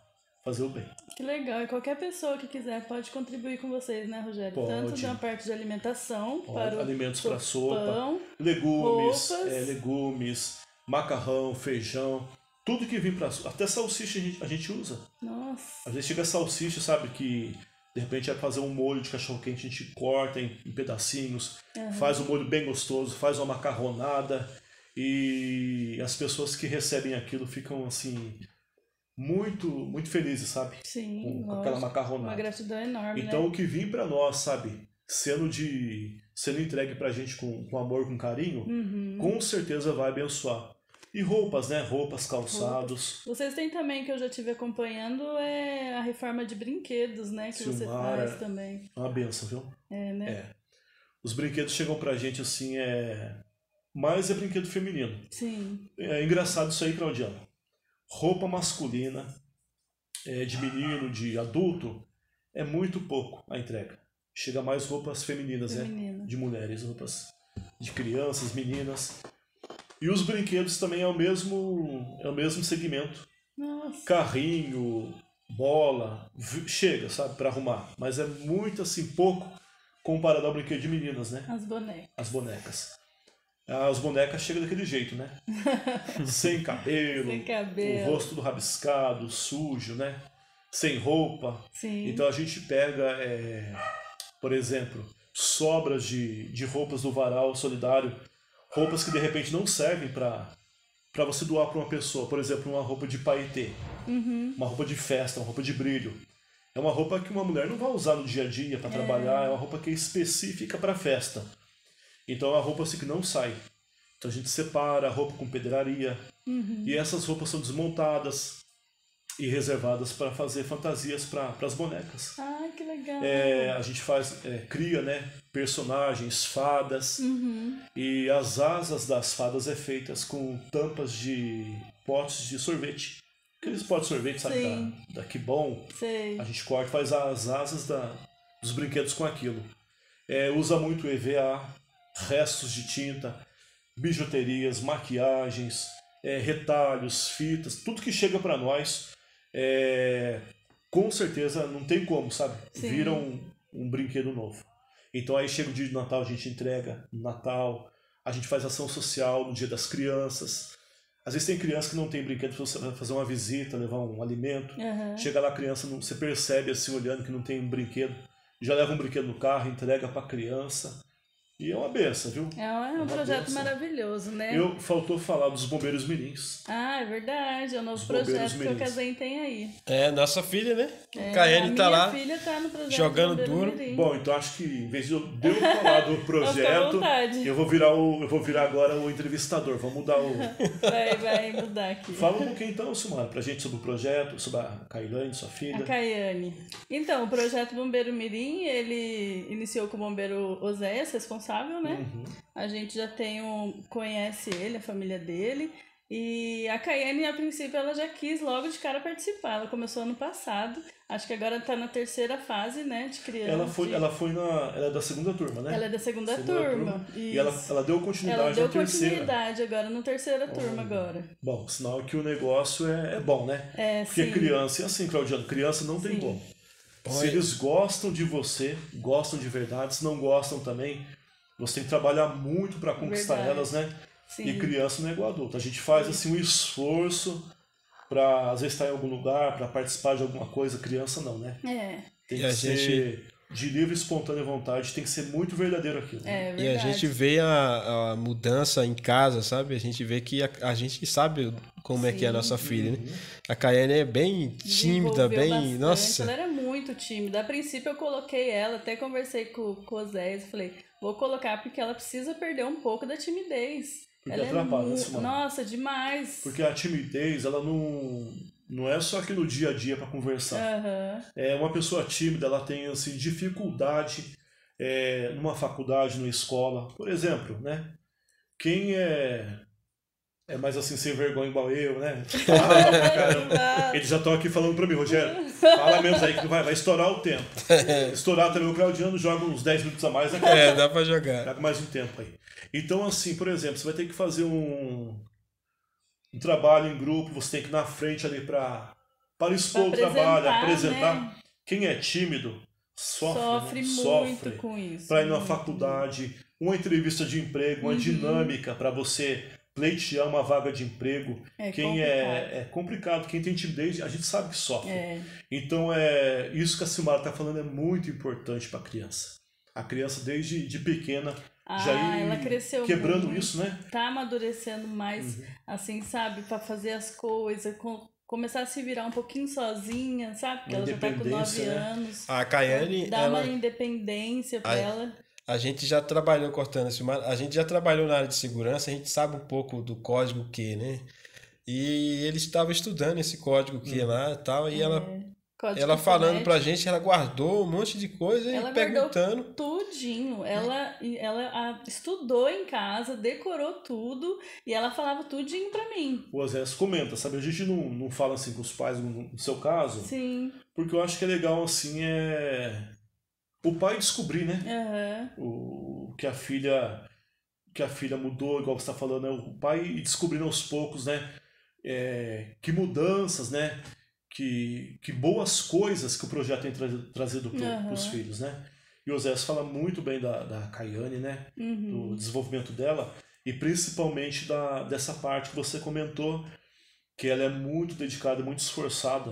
fazer o bem. Que legal, e qualquer pessoa que quiser pode contribuir com vocês, né, Rogério? Pode. Tanto na parte de alimentação, para alimentos para sopa, legumes, roupas. Legumes, macarrão, feijão, tudo que vem para até salsicha a gente usa. Nossa. Às vezes chega salsicha, sabe, que de repente vai fazer um molho de cachorro-quente, a gente corta em pedacinhos, faz um molho bem gostoso, faz uma macarronada e as pessoas que recebem aquilo ficam assim muito, muito felizes, sabe? Sim, com aquela macarronada. Uma gratidão enorme, então, né? o que vem para nós, sabe, sendo entregue pra gente com amor, com carinho, com certeza vai abençoar. E roupas, né? Roupas, calçados. Vocês têm também, que eu já estive acompanhando, a reforma de brinquedos, né? Que você faz também. É uma benção, viu? Né? Os brinquedos chegam pra gente assim, mais é brinquedo feminino. Sim. É engraçado isso aí, Claudiano. Roupa masculina, de menino, de adulto, é muito pouco a entrega. Chega mais roupas femininas, né? De mulheres, roupas de crianças, meninas. E os brinquedos também é o mesmo segmento. Nossa. Carrinho, bola, chega, sabe, para arrumar. Mas é muito assim, pouco comparado ao brinquedo de meninas, né? As bonecas. As bonecas. as bonecas chegam daquele jeito, né? Sem cabelo, o rosto tudo rabiscado, sujo, né? Sem roupa. Sim. Então a gente pega, por exemplo, sobras de roupas do varal solidário, roupas que de repente não servem para você doar para uma pessoa. Por exemplo, uma roupa de paetê, uma roupa de festa, uma roupa de brilho. É uma roupa que uma mulher não vai usar no dia a dia para trabalhar, é uma roupa que é específica para festa. Então é uma roupa assim que não sai. Então a gente separa a roupa com pedraria. E essas roupas são desmontadas e reservadas para fazer fantasias para as bonecas. Ah, que legal! A gente cria, né, personagens, fadas. E as asas das fadas é feitas com tampas de potes de sorvete. Aqueles potes de sorvete, sabe, da Que Bom. Sei. A gente corta e faz as asas dos brinquedos com aquilo. Usa muito EVA, restos de tinta, bijuterias, maquiagens, retalhos, fitas, tudo que chega para nós, com certeza não tem como, sabe? Sim. Vira um brinquedo novo. Então aí chega o dia de Natal, a gente entrega no Natal, a gente faz ação social no Dia das Crianças. Às vezes tem criança que não tem brinquedo, você vai fazer uma visita, levar um alimento. Chega lá a criança, você percebe assim, olhando que não tem um brinquedo, já leva um brinquedo no carro, entrega para a criança. E é uma benção, viu? É um projeto maravilhoso, né? Faltou falar dos Bombeiros Mirins. Ah, é verdade. É um novo projeto que o Casem tem aí. Nossa filha, né? Caiane tá lá. Minha filha tá no projeto jogando duro. Mirim. Bom, então acho que em vez de eu falar do projeto, eu vou virar agora o entrevistador. Vamos mudar o... Vai mudar aqui. Fala um pouquinho então, Silmara, pra gente sobre o projeto, sobre a Caiane, sua filha. A Caiane. Então, o projeto Bombeiro Mirim, ele iniciou com o bombeiro Oséias, responsável, né? A gente já conhece ele, a família dele. E a Caiane, a princípio, ela já quis logo de cara participar. Ela começou ano passado. Acho que agora está na terceira fase, né, de criança. Ela é da segunda turma, né? Ela é da segunda turma. E ela deu continuidade na terceira. Ela deu continuidade agora na terceira turma agora. Bom, sinal que o negócio é bom, né? Porque criança é assim, Claudiano, criança não tem como. Se eles gostam de você, gostam de verdade, se não gostam também, você tem que trabalhar muito para conquistar elas, né? Sim. E criança não é igual adulto. A gente faz assim um esforço para às vezes estar em algum lugar, para participar de alguma coisa. Criança não, né? Tem que ser de livre e espontânea vontade, tem que ser muito verdadeiro aquilo. E a gente vê a mudança em casa, sabe? A gente vê que a gente sabe como é que é a nossa filha, né? A Caiane é bem tímida, bem... Nossa! Ela era muito tímida. A princípio eu coloquei ela, até conversei com o Zé, falei, vou colocar porque ela precisa perder um pouco da timidez. Porque ela atrapalha, Nossa, demais. Porque a timidez, ela não é só aqui no dia a dia para conversar. Uma pessoa tímida, ela tem assim, dificuldade numa faculdade, numa escola. Por exemplo, né? Quem é mais assim, sem vergonha igual eu, né? Eles já estão aqui falando para mim, Rogério, fala menos aí que vai estourar o tempo. Estourar também, o Claudiano joga uns 10 minutos a mais. Né? Dá para jogar. Joga mais um tempo aí. Então, assim, por exemplo, você vai ter que fazer um trabalho em grupo, você tem que ir na frente ali para expor o trabalho, apresentar. Né? Quem é tímido sofre muito com isso. Para ir numa faculdade, uma entrevista de emprego, uma dinâmica para você pleitear uma vaga de emprego. É complicado. Quem tem timidez, a gente sabe que sofre. Então, isso que a Silmara está falando é muito importante para a criança. A criança, desde pequena, ela cresceu quebrando muito, isso, né? Tá amadurecendo mais, assim, sabe? Para fazer as coisas, começar a se virar um pouquinho sozinha, sabe? Porque ela já tá com 9 anos. A Caiane... Dá uma independência para ela. A gente já trabalhou, cortando assim, a gente já trabalhou na área de segurança, a gente sabe um pouco do código Q, né? E ele estava estudando esse código Q lá e tal, e ela falando pra gente, ela guardou um monte de coisa e perguntando. Ela tudinho. Ela estudou em casa, decorou tudo e ela falava tudinho pra mim. O Osés comenta, sabe? A gente não fala assim com os pais no seu caso. Sim. Porque eu acho que é legal assim, o pai descobrir, né? Que a filha mudou, igual você está falando, né? O pai descobrindo aos poucos, né? Que mudanças, né? Que boas coisas que o projeto tem trazido para os filhos, né? E o Zé fala muito bem da Caiane, né? Do desenvolvimento dela. e principalmente dessa parte que você comentou, que ela é muito dedicada, muito esforçada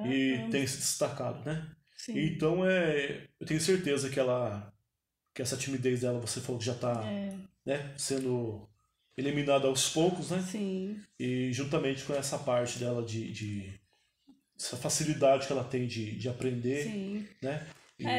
e tem se destacado, né? Sim. Então eu tenho certeza que essa timidez dela, você falou que já está né, sendo eliminada aos poucos, né? Sim. E juntamente com essa parte dela essa facilidade que ela tem de aprender, Sim. né?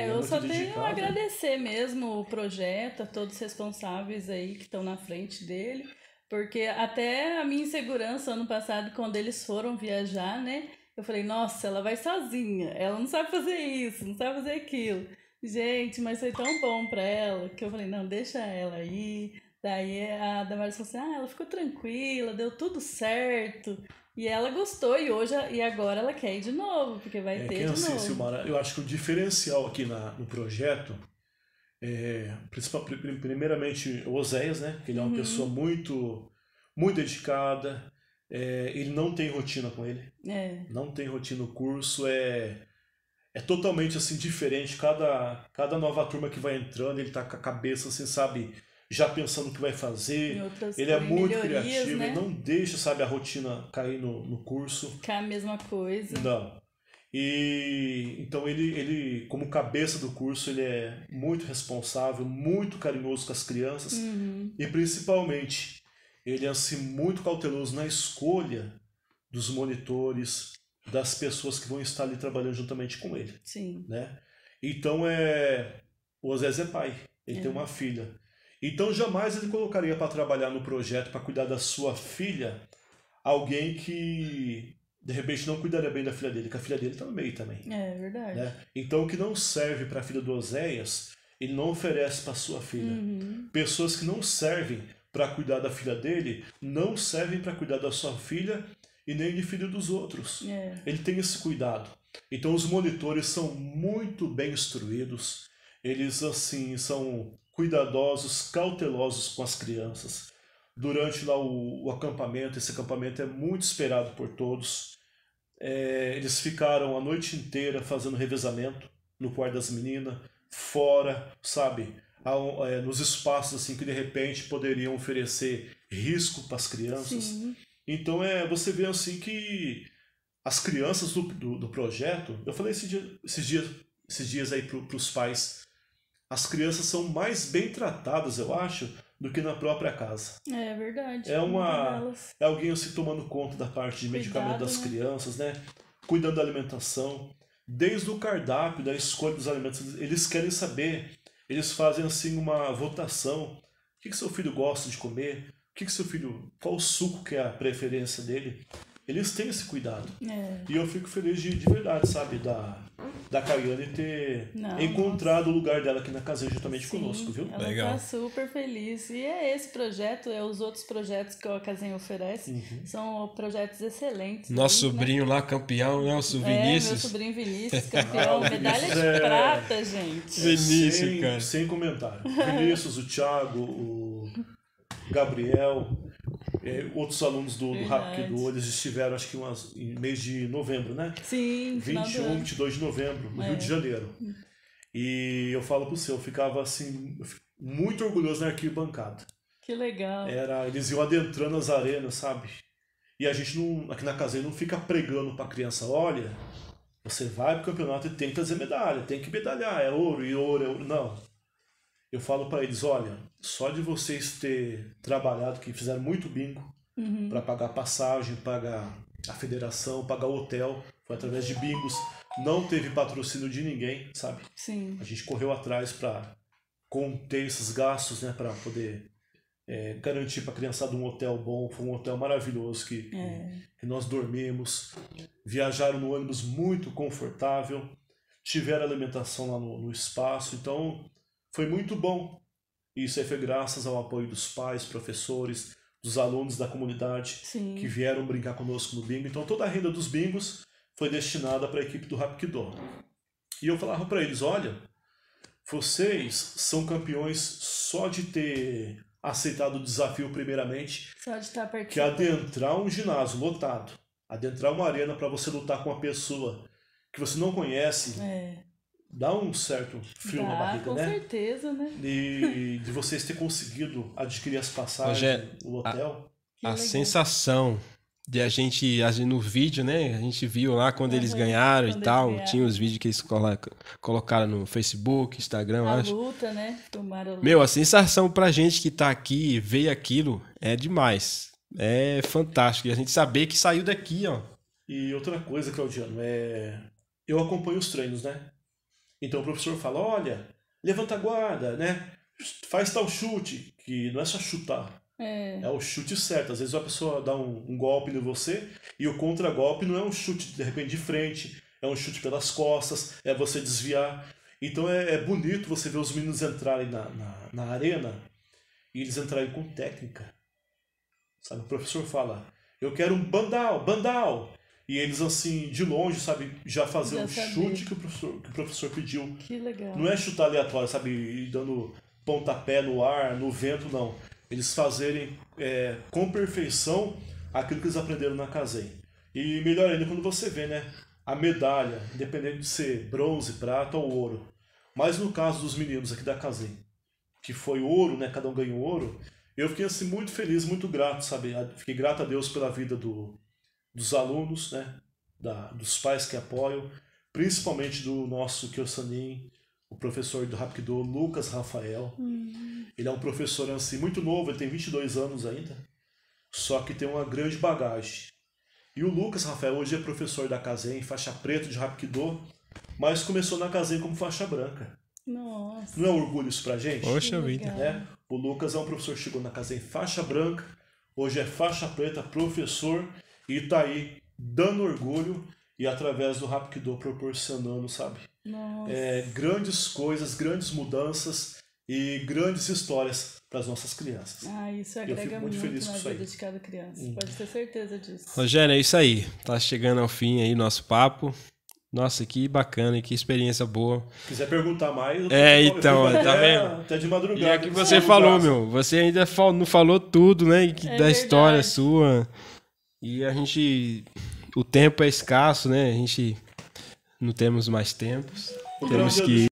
Eu só tenho a agradecer mesmo o projeto, a todos os responsáveis aí que estão na frente dele, porque até a minha insegurança ano passado, quando eles foram viajar, né? Eu falei, nossa, ela vai sozinha, ela não sabe fazer isso, não sabe fazer aquilo. Gente, mas foi tão bom pra ela, que eu falei, não, deixa ela aí. Daí a Damares falou assim, ela ficou tranquila, deu tudo certo. E ela gostou e agora ela quer ir de novo, porque vai ter de novo. Silmara, eu acho que o diferencial aqui no projeto primeiramente o Oséias, né? Que ele é uma pessoa muito, muito dedicada. Ele não tem rotina com ele. Não tem rotina no curso. É totalmente assim diferente. Cada nova turma que vai entrando, ele tá com a cabeça assim, sabe, já pensando o que vai fazer. Ele é muito criativo, né? Ele não deixa, sabe, a rotina cair no curso. Ficar a mesma coisa. Não. E então ele como cabeça do curso, ele é muito responsável, muito carinhoso com as crianças e principalmente ele é assim muito cauteloso na escolha dos monitores, das pessoas que vão estar ali trabalhando juntamente com ele. Sim. Né? Então o Osés é pai, ele tem uma filha. Então jamais ele colocaria para trabalhar no projeto, para cuidar da sua filha, alguém que de repente não cuidaria bem da filha dele, que a filha dele está no meio também. É verdade. Né? Então o que não serve para a filha do Oséias, ele não oferece para sua filha. Pessoas que não servem para cuidar da filha dele, não servem para cuidar da sua filha e nem de filho dos outros. Ele tem esse cuidado. Então os monitores são muito bem instruídos, eles assim são cuidadosos, cautelosos com as crianças. Durante lá o acampamento, esse acampamento é muito esperado por todos. Eles ficaram a noite inteira fazendo revezamento no quarto das meninas, fora, sabe, nos espaços assim que de repente poderiam oferecer risco para as crianças. Sim. Então você vê assim que as crianças do projeto, eu falei esses dias aí para os pais, as crianças são mais bem tratadas, eu acho, do que na própria casa. É verdade. É alguém assim tomando conta da parte de medicamento das crianças, né? Cuidando da alimentação, desde o cardápio, da escolha dos alimentos, eles querem saber, eles fazem assim uma votação, o que seu filho gosta de comer, qual o suco que é a preferência dele. Eles têm esse cuidado. E eu fico feliz de verdade, sabe, da Caiane ter encontrado o lugar dela aqui na casinha juntamente conosco, viu? Ela tá super feliz. E esse projeto, os outros projetos que a casinha oferece, são projetos excelentes. Nosso sobrinho lá, campeão, né? O Vinícius. Meu sobrinho Vinícius, campeão. Medalha de prata, gente. Vinícius, cara. Sem comentário. Vinícius, o Thiago, o Gabriel, outros alunos do Rapkido, eles estiveram acho que em mês de novembro, né? Sim, 21, 22 de novembro, no Rio de Janeiro. E eu falo pro seu, eu ficava assim, muito orgulhoso na arquibancada. Que legal. Eles iam adentrando as arenas, sabe? E a gente aqui na casinha não fica pregando pra criança, olha, você vai pro campeonato e tem que trazer medalha, tem que medalhar, é ouro, e ouro, é ouro. Não. Eu falo para eles, olha, só de vocês ter trabalhado, que fizeram muito bingo, para pagar passagem, pagar a federação, pagar o hotel, foi através de bingos, não teve patrocínio de ninguém, sabe? Sim. A gente correu atrás para conter esses gastos, né, para poder garantir para a criançada um hotel bom. Foi um hotel maravilhoso que nós dormimos, viajaram no ônibus muito confortável, tiveram alimentação lá no espaço, então foi muito bom. Isso aí foi graças ao apoio dos pais, professores, dos alunos da comunidade que vieram brincar conosco no bingo. Então toda a renda dos bingos foi destinada para a equipe do Rapkido. E eu falava para eles, olha, vocês são campeões só de ter aceitado o desafio primeiramente, só de estar que é adentrar um ginásio lotado, adentrar uma arena para você lutar com uma pessoa que você não conhece, dá um certo frio na barriga, com né? Com certeza, né? E de vocês ter conseguido adquirir as passagens, o hotel. A sensação de a gente no vídeo, né? A gente viu lá quando eles ganharam e tal. Tinha os vídeos que eles colocaram no Facebook, Instagram, acho. A luta, né? Tomaram a luta. Meu, a sensação pra gente que tá aqui, ver aquilo, é demais. É fantástico. E a gente saber que saiu daqui, ó. E outra coisa, Claudiano, eu acompanho os treinos, né? Então o professor fala, olha, levanta a guarda, né? Faz tal chute, que não é só chutar. É o chute certo. Às vezes a pessoa dá um golpe em você e o contra-golpe não é um chute de repente de frente, é um chute pelas costas, é você desviar. Então é bonito você ver os meninos entrarem na arena e eles entrarem com técnica. Sabe, o professor fala, eu quero um bandal. E eles assim, de longe, sabe, já fazer um chute que o professor pediu. Que legal. Não é chutar aleatório, sabe, ir dando pontapé no ar, no vento, não. Eles fazerem com perfeição aquilo que eles aprenderam na Kazen. E melhor ainda quando você vê, né, a medalha, independente de ser bronze, prata ou ouro. Mas no caso dos meninos aqui da Kazen, que foi ouro, né, cada um ganhou ouro, eu fiquei assim muito feliz, muito grato, sabe? Fiquei grato a Deus pela vida dos alunos, né, dos pais que apoiam, principalmente do nosso Kyosanin, o professor do Hapkido, Lucas Rafael. Ele é um professor assim, muito novo, ele tem 22 anos ainda, só que tem uma grande bagagem. E o Lucas Rafael hoje é professor da Kazen, faixa preta de Hapkido, mas começou na Kazen como faixa branca. Nossa. Não é um orgulho isso pra gente? Poxa vida. Né? O Lucas é um professor que chegou na Kazen faixa branca, hoje é faixa preta, professor, e tá aí dando orgulho e através do Hapkido proporcionando, sabe? Grandes coisas, grandes mudanças e grandes histórias para as nossas crianças. Isso agrega muito feliz na com isso vida aí. de cada criança. Pode ter certeza disso. Rogério, é isso aí. Tá chegando ao fim aí nosso papo. Nossa, que bacana, que experiência boa. Se quiser perguntar mais... então, tá vendo? Até de madrugada. E é que você falou, meu. Você ainda não falou tudo, né? Da verdade. história sua. E a gente... O tempo é escasso, né? A gente não temos mais tempos. Temos que